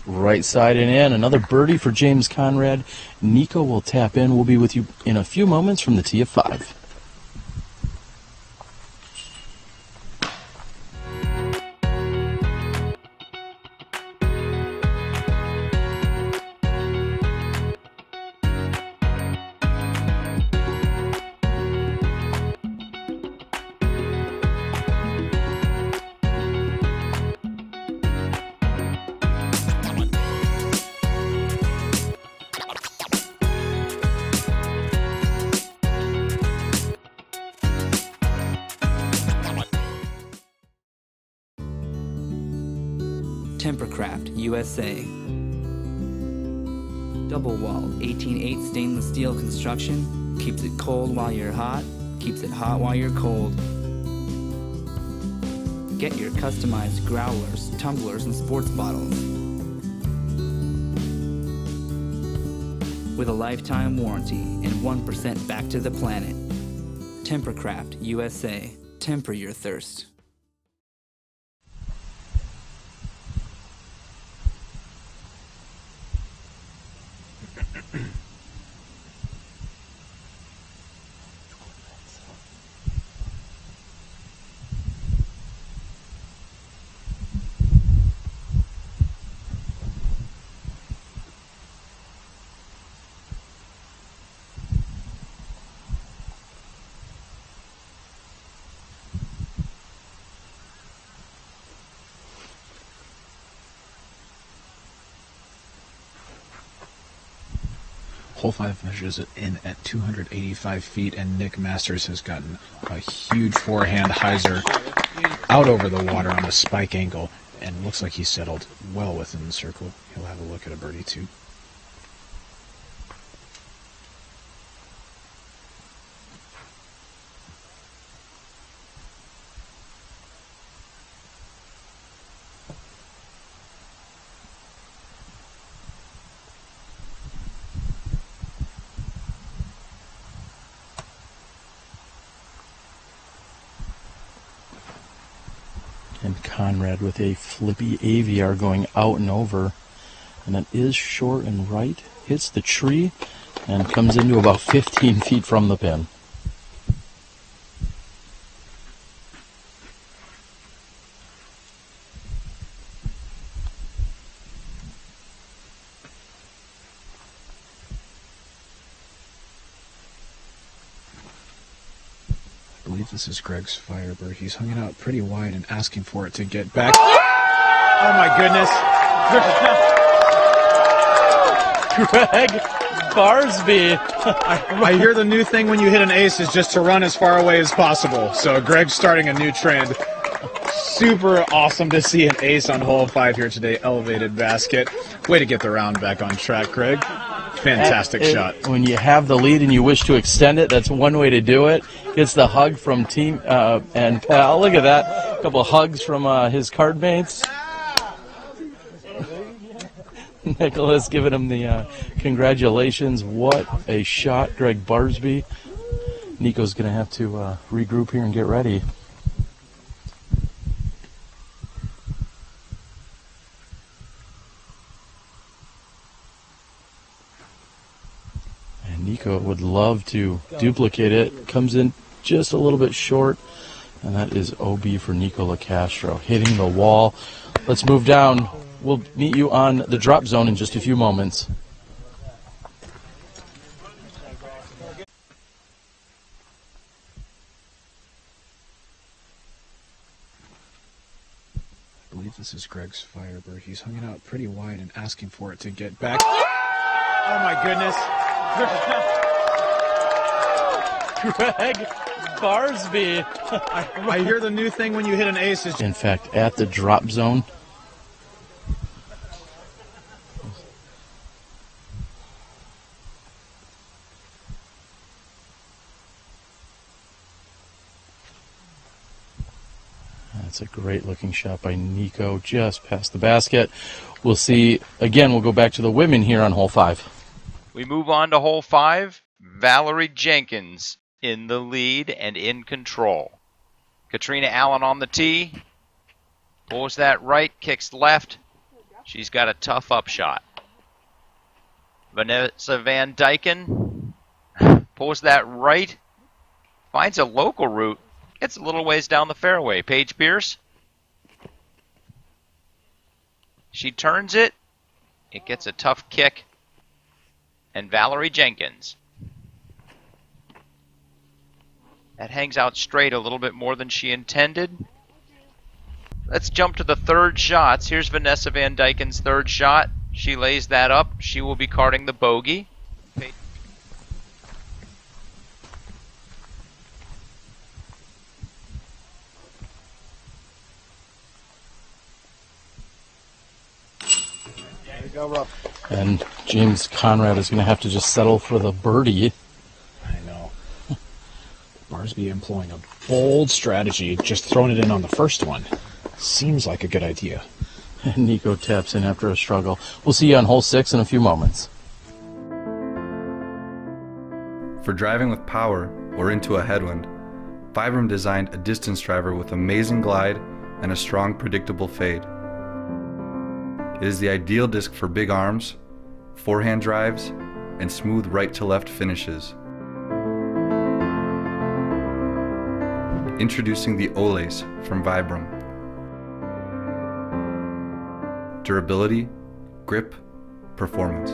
Right side and in. Another birdie for James Conrad. Nikko will tap in. We'll be with you in a few moments from the tee of 5. Tempercraft, USA. Double wall, 18/8 stainless steel construction. Keeps it cold while you're hot, keeps it hot while you're cold. Get your customized growlers, tumblers, and sports bottles. With a lifetime warranty and 1% back to the planet. Tempercraft, USA. Temper your thirst. Hole 5 measures it in at 285 feet, and Nick Masters has gotten a huge forehand hyzer out over the water on the spike angle, and looks like he's settled well within the circle. He'll have a look at a birdie too. And Conrad with a flippy AVR going out and over. And it is short and right. Hits the tree and comes into about 15 feet from the pin. I believe this is Gregg's Firebird. He's hung it out pretty wide and asking for it to get back. Oh my goodness. Gregg Barsby. I hear the new thing when you hit an ace is just to run as far away as possible. So Gregg's starting a new trend. Super awesome to see an ace on hole 5 here today. Elevated basket. Way to get the round back on track, Gregg. Fantastic shot. When you have the lead and you wish to extend it, that's one way to do it. Gets the hug from team and pal. Look at that. A couple of hugs from his card mates. Nicholas giving him the congratulations. What a shot, Gregg Barsby. Nico's going to have to regroup here and get ready. Nico would love to duplicate it. Comes in just a little bit short, and that is OB for Nikko Locastro. Hitting the wall. Let's move down. We'll meet you on the drop zone in just a few moments. I believe this is Gregg's Firebird. He's hung it out pretty wide and asking for it to get back. Oh my goodness. Gregg Barsby. I hear the new thing when you hit an ace is... In fact, at the drop zone. That's a great looking shot by Nico, just past the basket. We'll see, again, we'll go back to the women here on hole 5. We move on to hole 5. Valerie Jenkins in the lead and in control. Katrina Allen on the tee. Pulls that right, kicks left. She's got a tough upshot. Vanessa Van Dyken pulls that right. Finds a local route. Gets a little ways down the fairway. Paige Pierce. She turns it. It gets a tough kick. And Valerie Jenkins. That hangs out straight a little bit more than she intended. Let's jump to the third shots. Here's Vanessa Van Dyken's third shot. She lays that up. She will be carding the bogey. go, Rob. And James Conrad is going to have to just settle for the birdie. I know. Barsby employing a bold strategy, just throwing it in on the first one. Seems like a good idea. And Nikko taps in after a struggle. We'll see you on hole 6 in a few moments. For driving with power or into a headwind, Vibram designed a distance driver with amazing glide and a strong, predictable fade. It is the ideal disc for big arms, forehand drives, and smooth right-to-left finishes. Introducing the O-Lace from Vibram. Durability, grip, performance.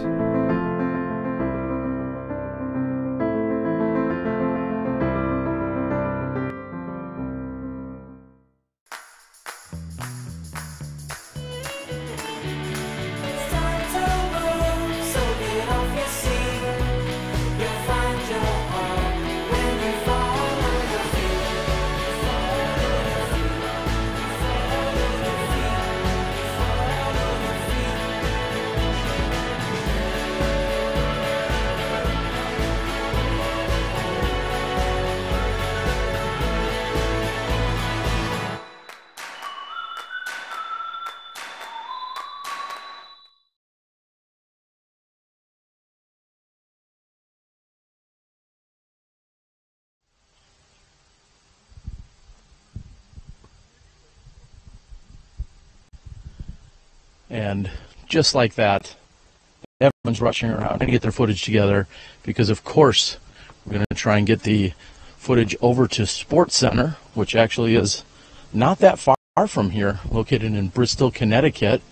And just like that, everyone's rushing around to get their footage together because, of course, we're going to try and get the footage over to Sports Center, which actually is not that far from here, located in Bristol, Connecticut.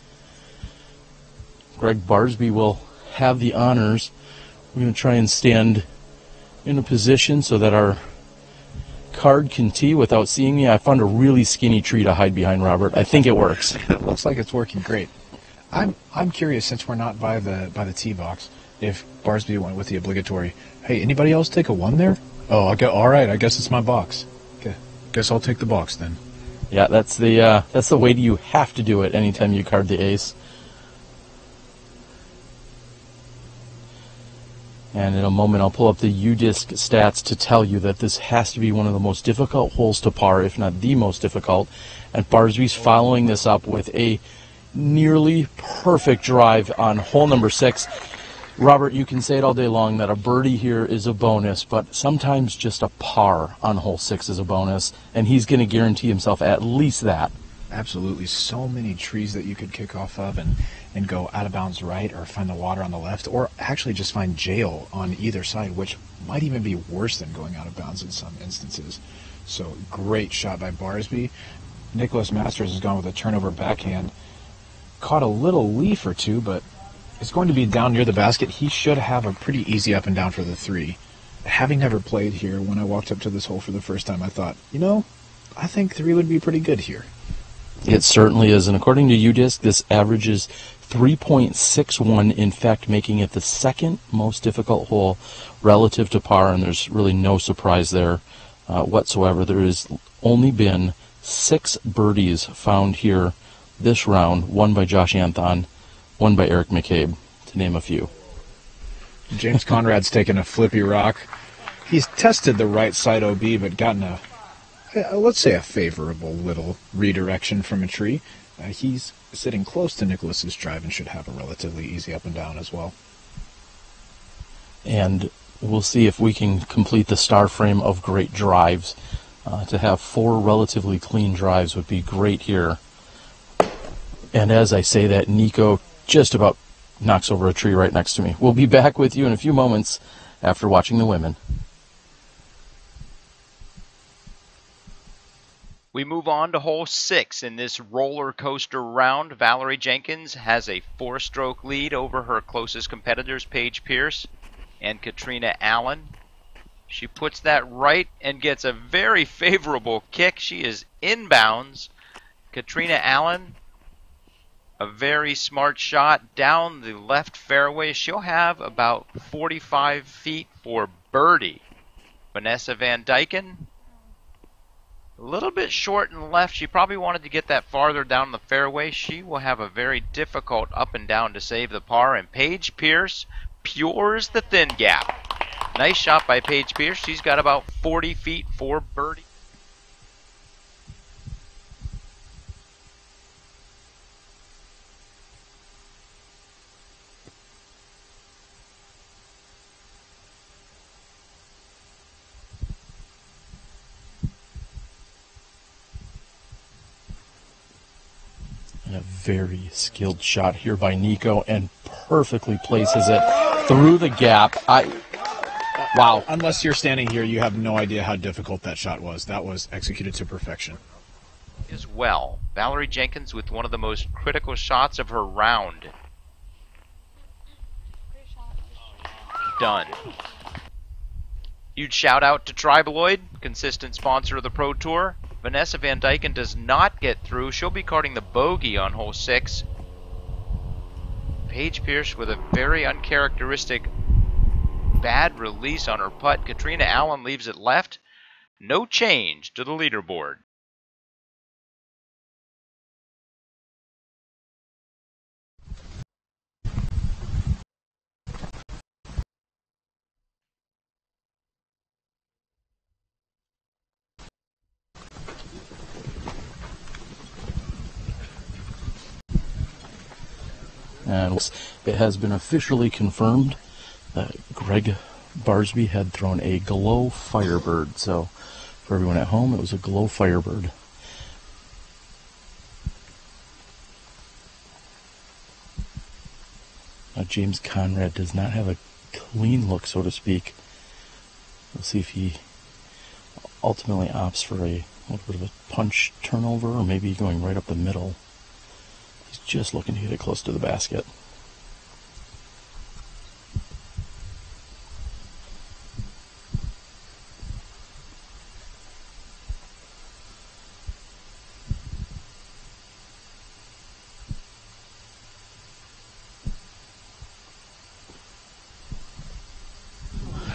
Gregg Barsby will have the honors. We're going to try and stand in a position so that our card can tee without seeing me. I found a really skinny tree to hide behind, Robert. I think it works. It looks like it's working great. I'm curious, since we're not by the tee box, if Barsby went with the obligatory, hey, anybody else take a 1 there? Oh, all right, I guess it's my box. Okay, guess I'll take the box then. Yeah, that's the way you have to do it anytime you card the ace. And in a moment, I'll pull up the UDisc stats to tell you that this has to be one of the most difficult holes to par, if not the most difficult. And Barsby's following this up with a nearly perfect drive on hole number 6. Robert, you can say it all day long that a birdie here is a bonus, but sometimes just a par on hole 6 is a bonus, and he's going to guarantee himself at least that. Absolutely. So many trees that you could kick off of and go out of bounds right, or find the water on the left, or actually just find jail on either side, which might even be worse than going out of bounds in some instances. So great shot by Barsby. Nicholas Masters has gone with a turnover backhand. Caught a little leaf or two, but it's going to be down near the basket. He should have a pretty easy up and down for the 3. Having never played here, when I walked up to this hole for the first time, I thought, I think 3 would be pretty good here. It certainly is, and according to UDisc, this averages 3.61, in fact making it the second most difficult hole relative to par, and there's really no surprise there whatsoever. There has only been 6 birdies found here this round, one by Josh Anthon, one by Eric McCabe, to name a few. James Conrad's taken a flippy rock. He's tested the right side OB, but gotten let's say a favorable little redirection from a tree. He's sitting close to Nicholas's drive and should have a relatively easy up and down as well. And we'll see if we can complete the star frame of great drives. To have 4 relatively clean drives would be great here. And as I say that, Nikko just about knocks over a tree right next to me. We'll be back with you in a few moments after watching the women. We move on to hole 6 in this roller coaster round. Valerie Jenkins has a 4-stroke lead over her closest competitors, Paige Pierce and Katrina Allen. She puts that right and gets a very favorable kick. She is inbounds. Katrina Allen, a very smart shot down the left fairway. She'll have about 45 feet for birdie. Vanessa Van Dyken A little bit short and left. She probably wanted to get that farther down the fairway. She will have a very difficult up and down to save the par, and Paige Pierce pures the thin gap. Nice shot by Paige Pierce. She's got about 40 feet for birdie. And a very skilled shot here by Nikko, and perfectly places it through the gap. Wow. Unless you're standing here, you have no idea how difficult that shot was. That was executed to perfection. As well, Valerie Jenkins with one of the most critical shots of her round. Done. Huge shout out to Tribaloid, consistent sponsor of the Pro Tour. Vanessa Van Dyken does not get through. She'll be carding the bogey on hole 6. Paige Pierce with a very uncharacteristic bad release on her putt. Katrina Allen leaves it left. No change to the leaderboard. And it has been officially confirmed that Gregg Barsby had thrown a glow Firebird. So for everyone at home, it was a glow Firebird. Now James Conrad does not have a clean look, so to speak. We'll see if he ultimately opts for a little bit of a punch turnover, or maybe going right up the middle. He's just looking to get it close to the basket.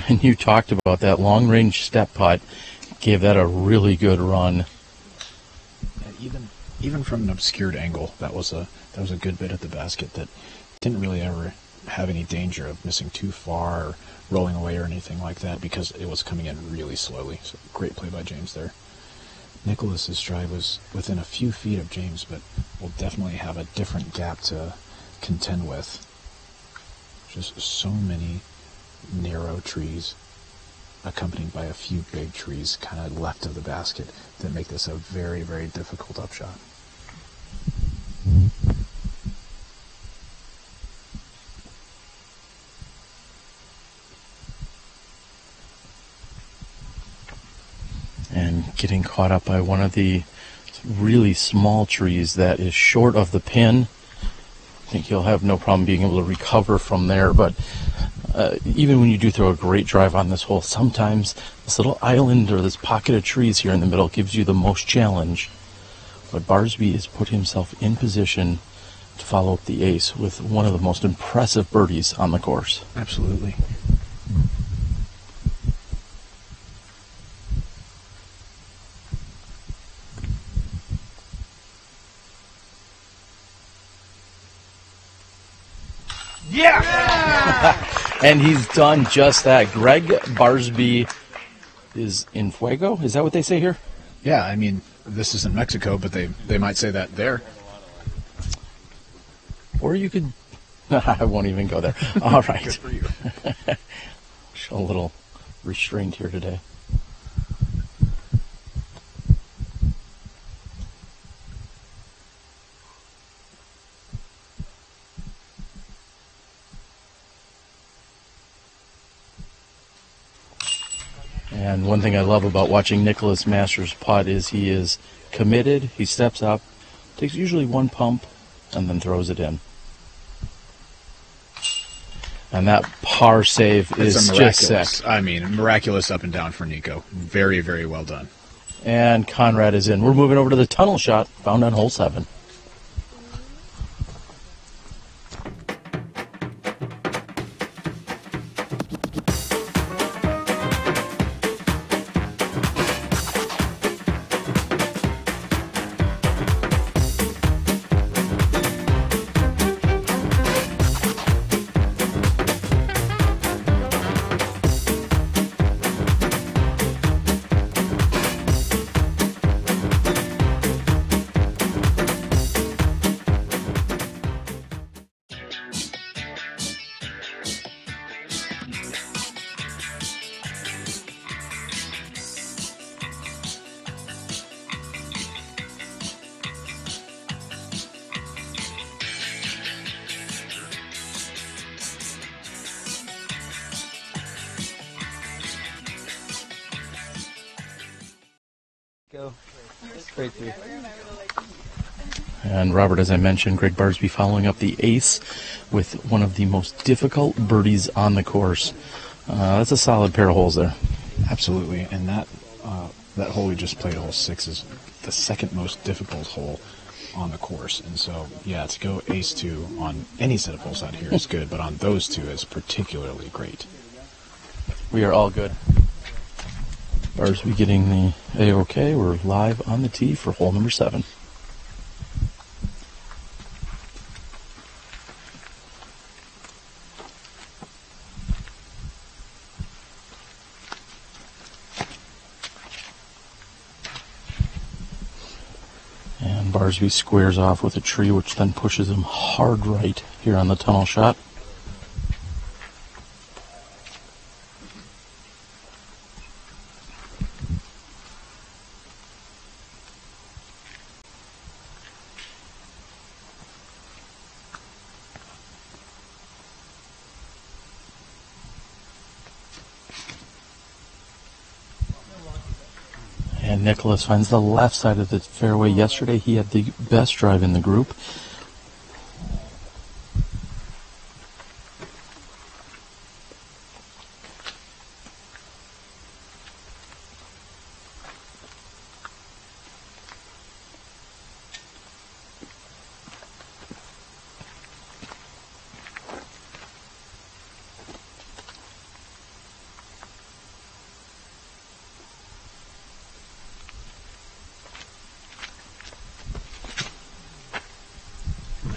And you talked about that long-range step putt, gave that a really good run. Even from an obscured angle, that was a good bit at the basket that didn't really ever have any danger of missing too far or rolling away or anything like that, because it was coming in really slowly. So great play by James there. Nicholas's drive was within a few feet of James, but will definitely have a different gap to contend with. Just so many narrow trees accompanied by a few big trees kind of left of the basket that make this a very, very difficult upshot. And getting caught up by one of the really small trees that is short of the pin. I think he'll have no problem being able to recover from there, but even when you do throw a great drive on this hole, sometimes this little island or this pocket of trees here in the middle gives you the most challenge. But Barsby has put himself in position to follow up the ace with one of the most impressive birdies on the course. Absolutely. Yeah! And he's done just that. Gregg Barsby is in fuego. Is that what they say here? Yeah, I mean, this isn't Mexico, but they might say that there. Or you could... I won't even go there. All right. Good for you. A little restrained here today. And one thing I love about watching Nicholas Masters putt is he is committed. He steps up, takes usually one pump, and then throws it in. And that par save is just sick. I mean, miraculous up and down for Nikko. Very, very well done. And Conrad is in. We're moving over to the tunnel shot found on hole 7. straight through. And Robert, as I mentioned, Greg Barsby following up the ace with one of the most difficult birdies on the course. That's a solid pair of holes there. Absolutely, and that hole we just played, hole 6, is the second most difficult hole on the course. And so, yeah, to go ace 2 on any set of holes out here is good, but on those two is particularly great. We are all good. Barsby getting the A-OK. We're live on the tee for hole number 7. And Barsby squares off with a tree, which then pushes him hard right here on the tunnel shot. And Nicholas finds the left side of the fairway. Yesterday he had the best drive in the group.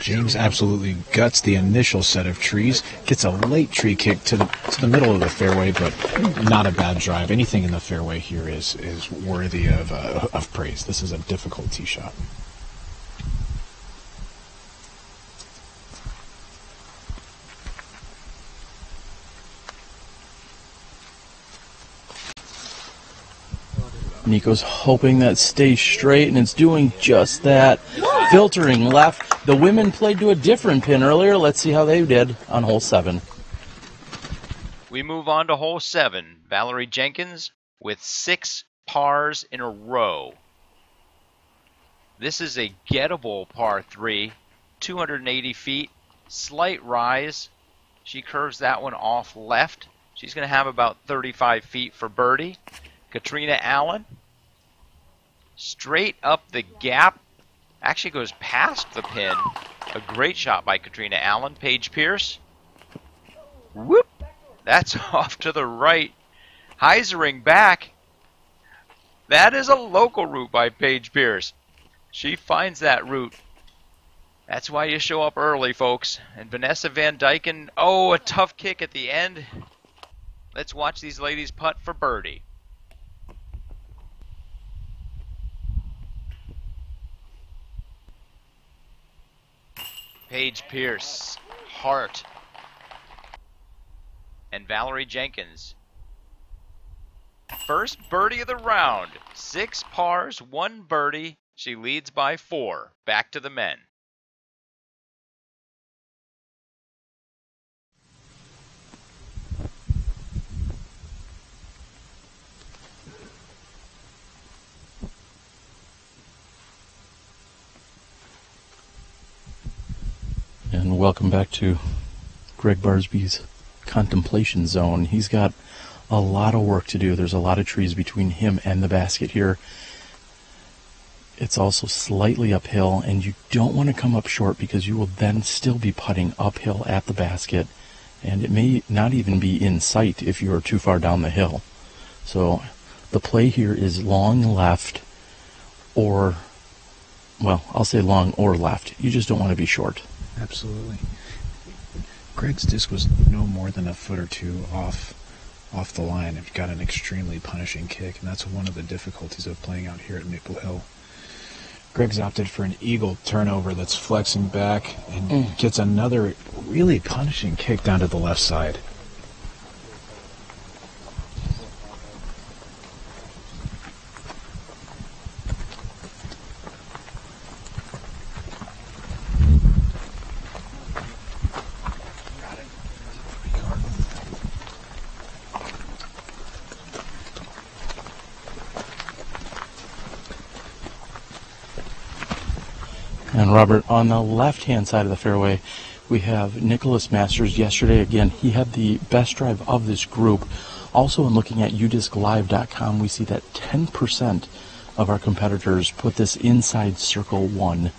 James absolutely guts the initial set of trees, gets a late tree kick to the middle of the fairway, but not a bad drive. Anything in the fairway here is worthy of praise. This is a difficult tee shot. Nikko's hoping that stays straight, and it's doing just that. Filtering left. The women played to a different pin earlier. Let's see how they did on hole 7. We move on to hole 7. Valerie Jenkins with 6 pars in a row. This is a gettable par 3, 280 feet, slight rise. She curves that one off left. She's going to have about 35 feet for birdie. Katrina Allen, straight up the gap, actually goes past the pin. A great shot by Katrina Allen. Paige Pierce, whoop, that's off to the right. Heisering back. That is a local route by Paige Pierce. She finds that route. That's why you show up early, folks. And Vanessa Van Dyken, oh, a tough kick at the end. Let's watch these ladies putt for birdie. Paige Pierce, Hart, and Valerie Jenkins. First birdie of the round. 6 pars, 1 birdie. She leads by 4. Back to the men. And welcome back to Greg Barsby's contemplation zone. He's got a lot of work to do. There's a lot of trees between him and the basket here. It's also slightly uphill, and you don't want to come up short because you will then still be putting uphill at the basket, and it may not even be in sight if you are too far down the hill. So the play here is long left, or, well, I'll say long or left. You just don't want to be short. Absolutely. Gregg's disc was no more than a foot or two off the line. It got an extremely punishing kick, and that's one of the difficulties of playing out here at Maple Hill. Gregg's opted for an eagle turnover that's flexing back and gets another really punishing kick down to the left side. And Robert, on the left-hand side of the fairway, we have Nicholas Masters. Yesterday, again, he had the best drive of this group. Also, in looking at udisclive.com, we see that 10% of our competitors put this inside circle 1,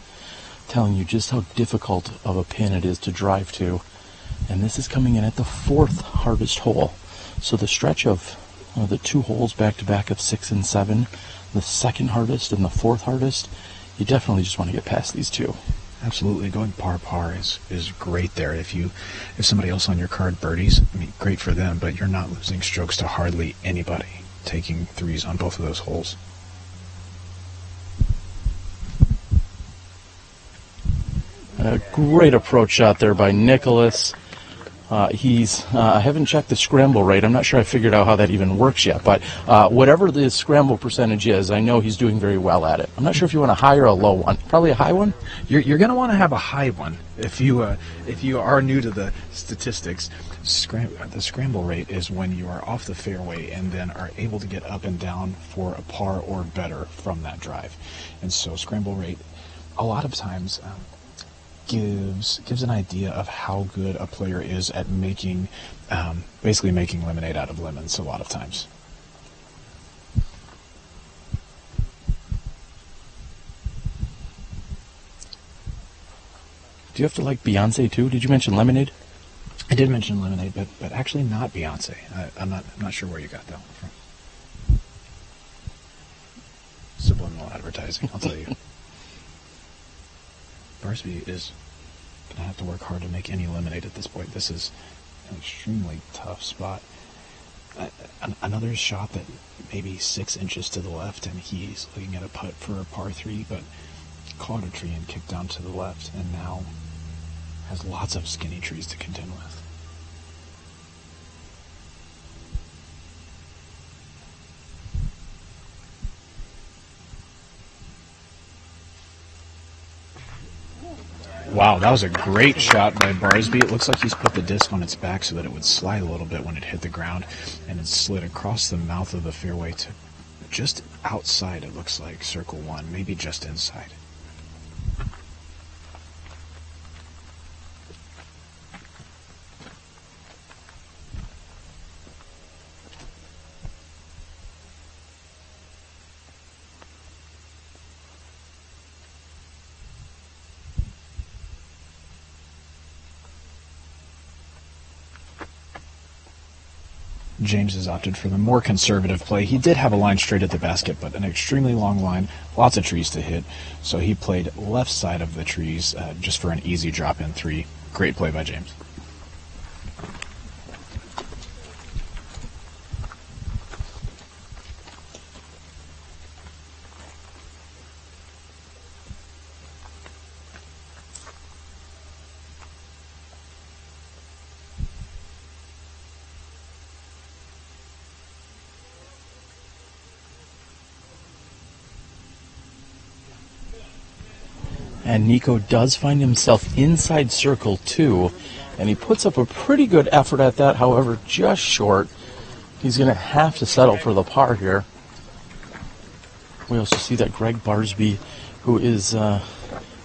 telling you just how difficult of a pin it is to drive to. And this is coming in at the 4th hardest hole. So the stretch of the 2 holes back-to-back of 6 and 7, the 2nd hardest and the 4th hardest, you definitely just want to get past these 2. Absolutely, going par is great there. If somebody else on your card birdies, I mean, great for them, but you're not losing strokes to hardly anybody taking 3s on both of those holes. A great approach shot there by Nicholas. I haven't checked the scramble rate. I'm not sure I figured out how that even works yet, but whatever the scramble percentage is, I know he's doing very well at it. I'm not sure if you want a high or a low one. Probably a high one? You're going to want to have a high one. If you are new to the statistics, the scramble rate is when you are off the fairway and then are able to get up and down for a par or better from that drive. And so scramble rate, a lot of times, gives an idea of how good a player is at making, basically making lemonade out of lemons a lot of times. Do you have to like Beyonce too? Did you mention lemonade? I did mention lemonade, but actually not Beyonce. I'm not sure where you got that one from. Subliminal advertising, I'll tell you. Barsby is going to have to work hard to make any lemonade at this point. This is an extremely tough spot. Another shot that maybe 6 inches to the left, and he's looking at a putt for a par 3, but caught a tree and kicked down to the left, and now has lots of skinny trees to contend with. Wow, that was a great shot by Barsby. It looks like he's put the disc on its back so that it would slide a little bit when it hit the ground, and it slid across the mouth of the fairway to just outside, it looks like, circle 1, maybe just inside. James has opted for the more conservative play. He did have a line straight at the basket, but an extremely long line, lots of trees to hit. So he played left side of the trees just for an easy drop-in 3. Great play by James. And Nikko does find himself inside circle 2, and he puts up a pretty good effort at that, however, just short. He's going to have to settle for the par here. We also see that Gregg Barsby, who is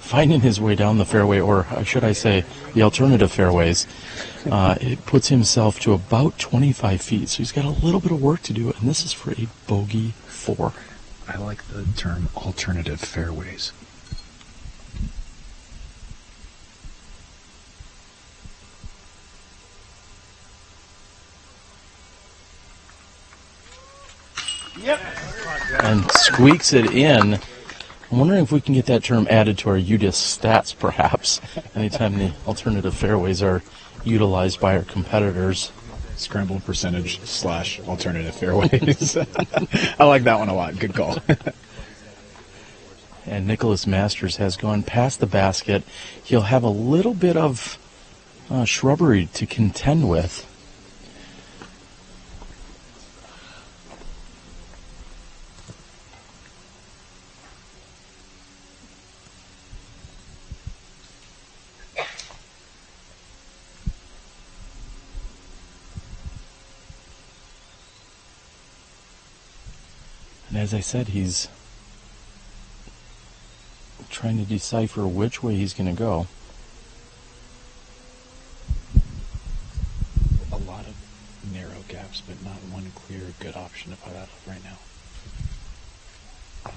finding his way down the fairway, or should I say the alternative fairways, it puts himself to about 25 feet. So he's got a little bit of work to do, and this is for a bogey 4. I like the term alternative fairways. And squeaks it in. I'm wondering if we can get that term added to our UDIS stats, perhaps, anytime the alternative fairways are utilized by our competitors. Scramble percentage / alternative fairways. I like that one a lot. Good call. And Nicholas Masters has gone past the basket. He'll have a little bit of shrubbery to contend with. And as I said, he's trying to decipher which way he's going to go. A lot of narrow gaps, but not one clear good option to put out of right now.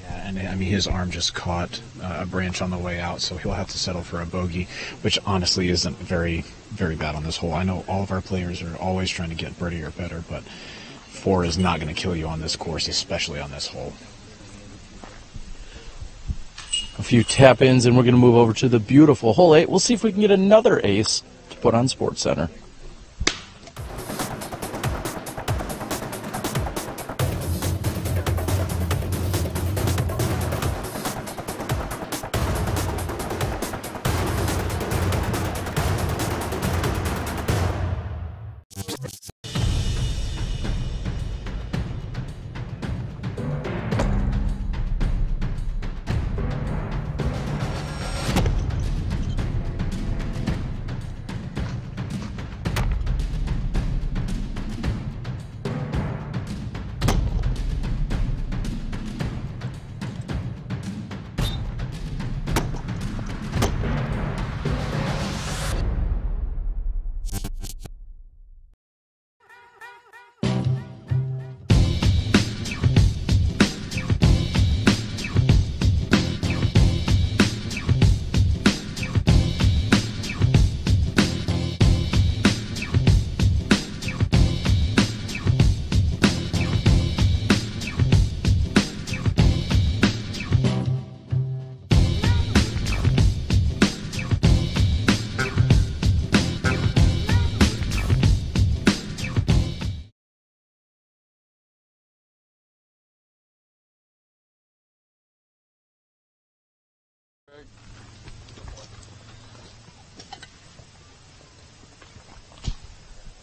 Yeah, and I mean, his arm just caught a branch on the way out, so he'll have to settle for a bogey, which honestly isn't very, very bad on this hole. I know all of our players are always trying to get birdie or better, but 4 is not going to kill you on this course, especially on this hole. A few tap-ins, and we're going to move over to the beautiful hole 8. We'll see if we can get another ace to put on SportsCenter.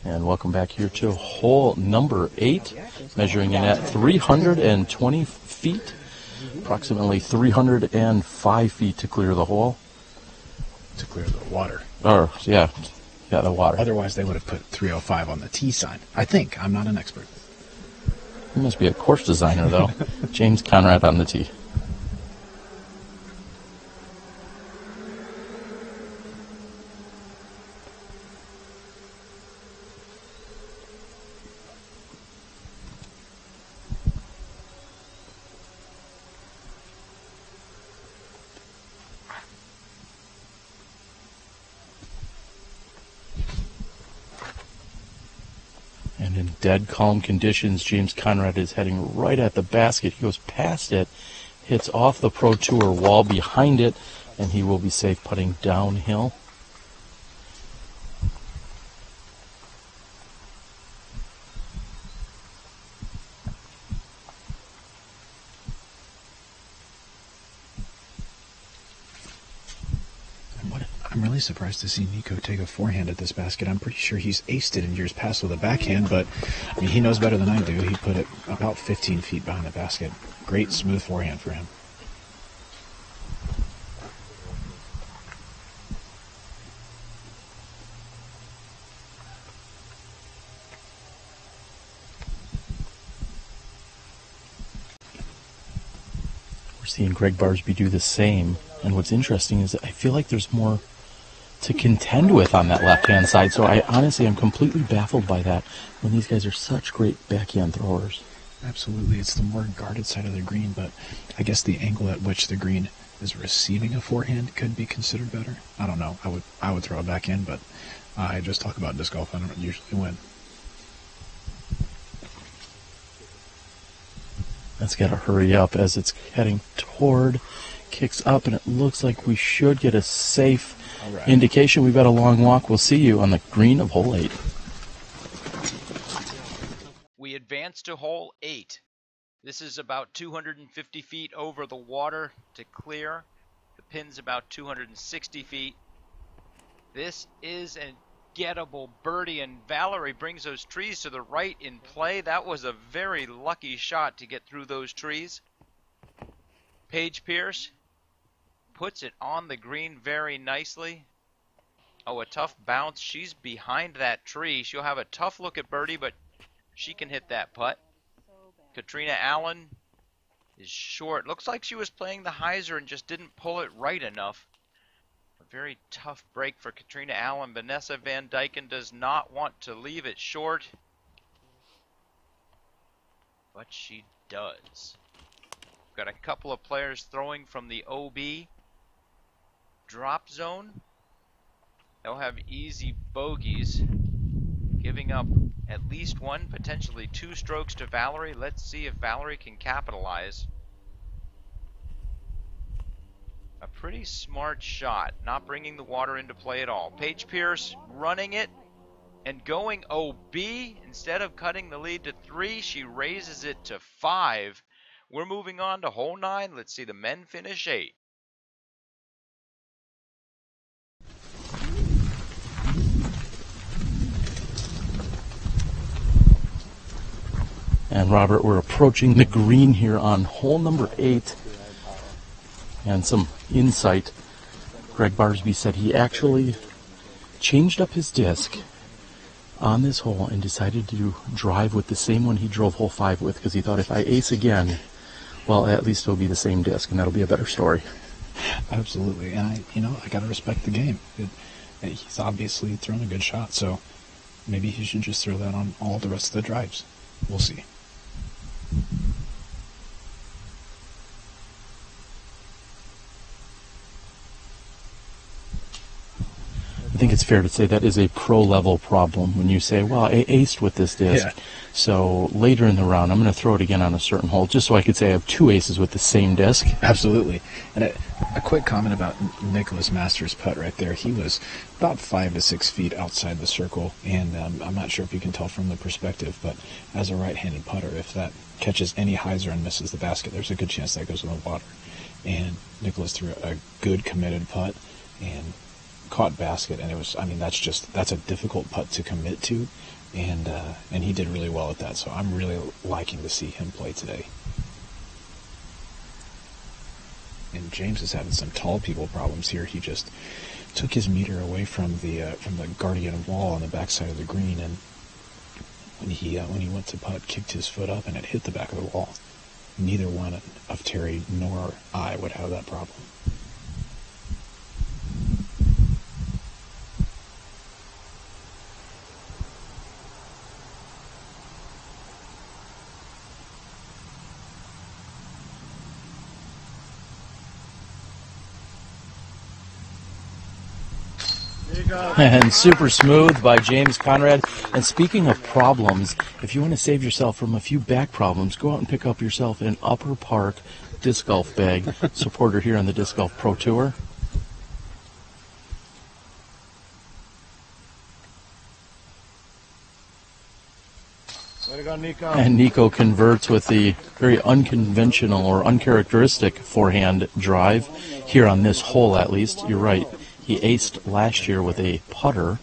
And welcome back here to hole number 8, measuring in at 320 feet, approximately 305 feet to clear the hole. To clear the water. Or, yeah, the water. Otherwise, they would have put 305 on the T sign. I think. I'm not an expert. He must be a course designer, though. James Conrad on the tee. And in dead calm conditions, James Conrad is heading right at the basket. He goes past it, hits off the Pro Tour wall behind it, and he will be safe putting downhill. I'm really surprised to see Nikko take a forehand at this basket. I'm pretty sure he's aced it in years past with a backhand, but I mean, he knows better than I do. He put it about 15 feet behind the basket. Great smooth forehand for him. We're seeing Gregg Barsby do the same, and what's interesting is that I feel like there's more to contend with on that left-hand side, so I honestly am completely baffled by that when these guys are such great backhand throwers. Absolutely, it's the more guarded side of the green, but I guess the angle at which the green is receiving a forehand could be considered better. I don't know. I would throw a backhand, but I just talk about disc golf. I don't usually win. That's got to hurry up as it's heading toward, kicks up, and it looks like we should get a safe indication. We've got a long walk. We'll see you on the green of hole 8. We advance to hole 8. This is about 250 feet over the water to clear. The pin's about 260 feet. This is a gettable birdie, and Valerie brings those trees to the right in play. That was a very lucky shot to get through those trees. Paige Pierce puts it on the green very nicely. Oh, a tough bounce. She's behind that tree. She'll have a tough look at birdie, but she can hit that putt. Katrina Allen is short. Looks like she was playing the hyzer and just didn't pull it right enough. A very tough break for Katrina Allen. Vanessa Van Dyken does not want to leave it short, but she does. Got a couple of players throwing from the OB drop zone. They'll have easy bogeys, giving up at least one, potentially two strokes to Valerie. Let's see if Valerie can capitalize. A pretty smart shot, not bringing the water into play at all. Paige Pierce running it and going OB. Instead of cutting the lead to 3, she raises it to 5. We're moving on to hole 9. Let's see the men finish 8. And Robert, we're approaching the green here on hole number 8. And some insight. Gregg Barsby said he actually changed up his disc on this hole and decided to drive with the same one he drove hole 5 with, because he thought if I ace again, well, at least it'll be the same disc, and that'll be a better story. Absolutely, and I gotta respect the game. He's obviously thrown a good shot, so maybe he should just throw that on all the rest of the drives. We'll see. I think it's fair to say that is a pro-level problem when you say, well, I aced with this disc. Yeah. So later in the round, I'm going to throw it again on a certain hole, just so I could say I have 2 aces with the same disc. Absolutely. And a quick comment about Nicholas Masters' putt right there. He was about 5 to 6 feet outside the circle, and I'm not sure if you can tell from the perspective, but as a right-handed putter, if that catches any hyzer and misses the basket, there's a good chance that goes in the water. And Nicholas threw a good committed putt and caught basket, and it was, that's a difficult putt to commit to, and he did really well at that, so I'm really liking to see him play today. And James is having some tall people problems here. He just took his meter away from the guardian wall on the backside of the green, and when he went to putt, kicked his foot up and it hit the back of the wall. Neither one of Terry nor I would have that problem. And super smooth by James Conrad. And speaking of problems, if you want to save yourself from a few back problems, go out and pick up yourself an Upper Park disc golf bag. Supporter here on the Disc Golf Pro Tour. Way to go, Nikko. And Nikko converts with the very unconventional or uncharacteristic forehand drive here on this hole, at least. You're right. He aced last year with a putter.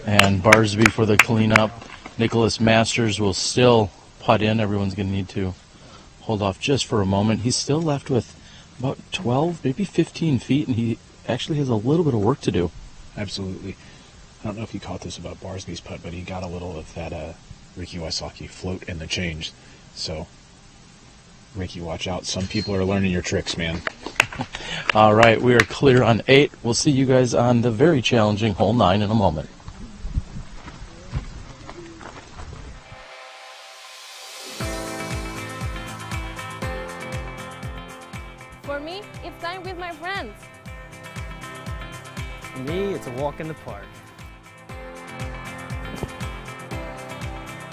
And Barsby for the cleanup. Nicholas Masters will still putt in. Everyone's going to need to hold off just for a moment. He's still left with about 12, maybe 15 feet, and he actually has a little bit of work to do. Absolutely. I don't know if you caught this about Barsby's putt, but he got a little of that Ricky Wysocki float in the change. So, Ricky, watch out. Some people are learning your tricks, man. All right, we are clear on 8. We'll see you guys on the very challenging hole 9 in a moment. For me, it's time with my friends. For me, it's a walk in the park.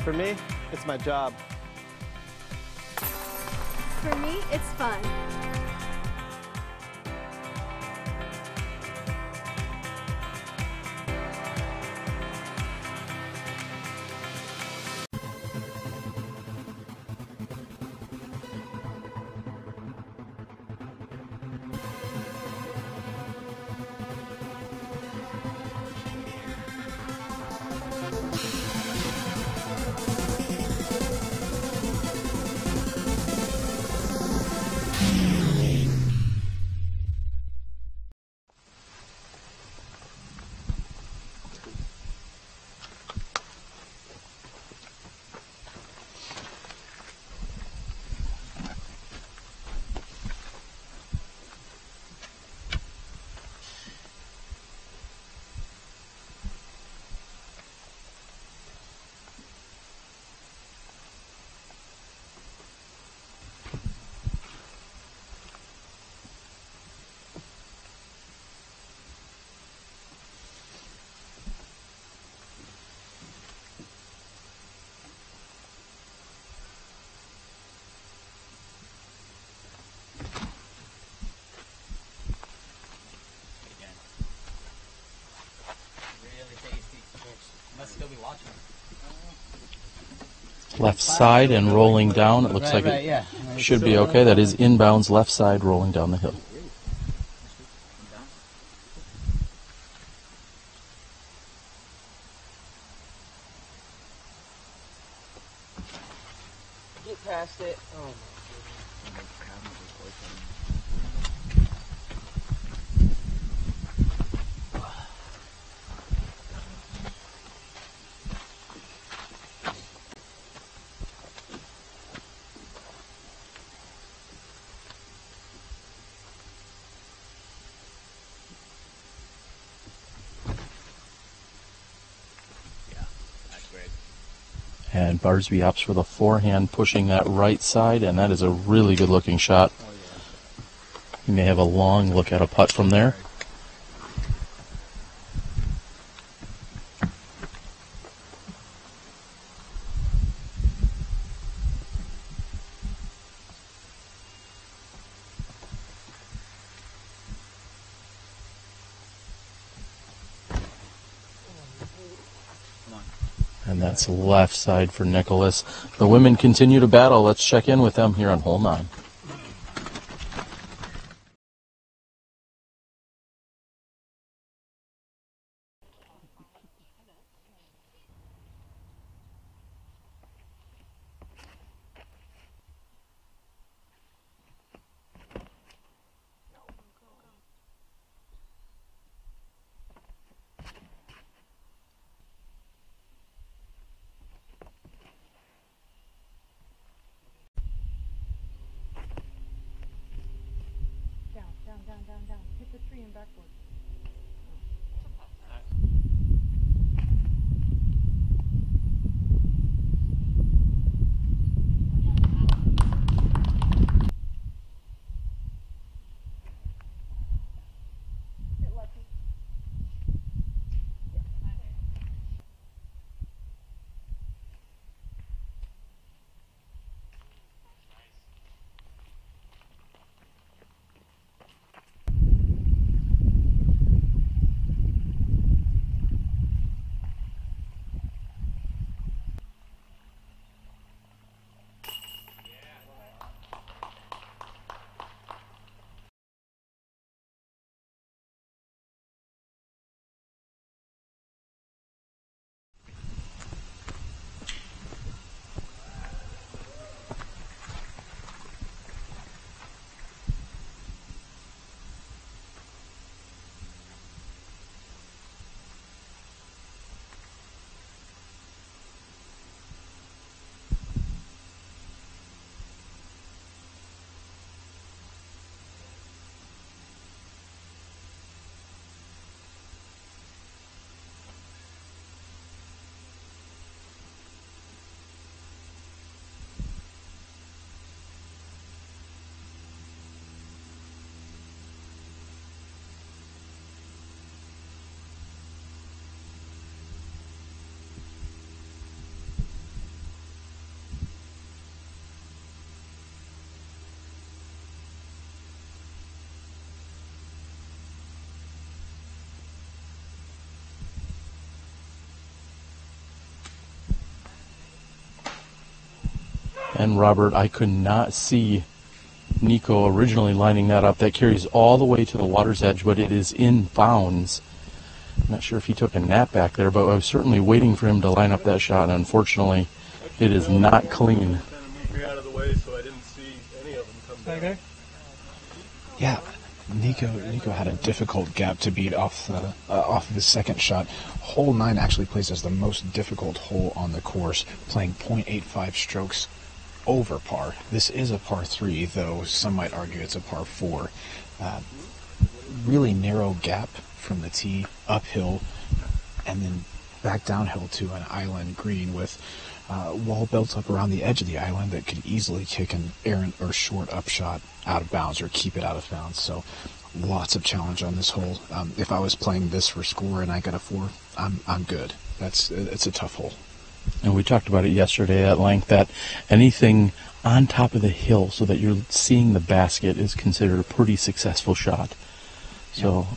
For me, it's my job. For me, it's fun. left side and rolling down. It looks like it should be okay. That is inbounds, left side, rolling down the hill. Get past it. Oh. And Barsby opts for the forehand, pushing that right side, and that is a really good looking shot. You may have a long look at a putt from there. And that's left side for Nicholas. The women continue to battle. Let's check in with them here on hole 9. Down. Hit the tree and backboard. And Robert, I could not see Nikko originally lining that up. That carries all the way to the water's edge, but it is in bounds. I'm not sure if he took a nap back there, but I was certainly waiting for him to line up that shot, and unfortunately, it is not clean. Yeah, Nikko had a difficult gap to beat off of his second shot. Hole 9 actually plays as the most difficult hole on the course, playing .85 strokes over par. This is a par 3, though some might argue it's a par 4. Really narrow gap from the tee uphill and then back downhill to an island green with wall built up around the edge of the island that could easily kick an errant or short upshot out of bounds or keep it out of bounds. So lots of challenge on this hole. If I was playing this for score and I got a 4, I'm good. It's a tough hole. And we talked about it yesterday at length, that anything on top of the hill so that you're seeing the basket is considered a pretty successful shot. So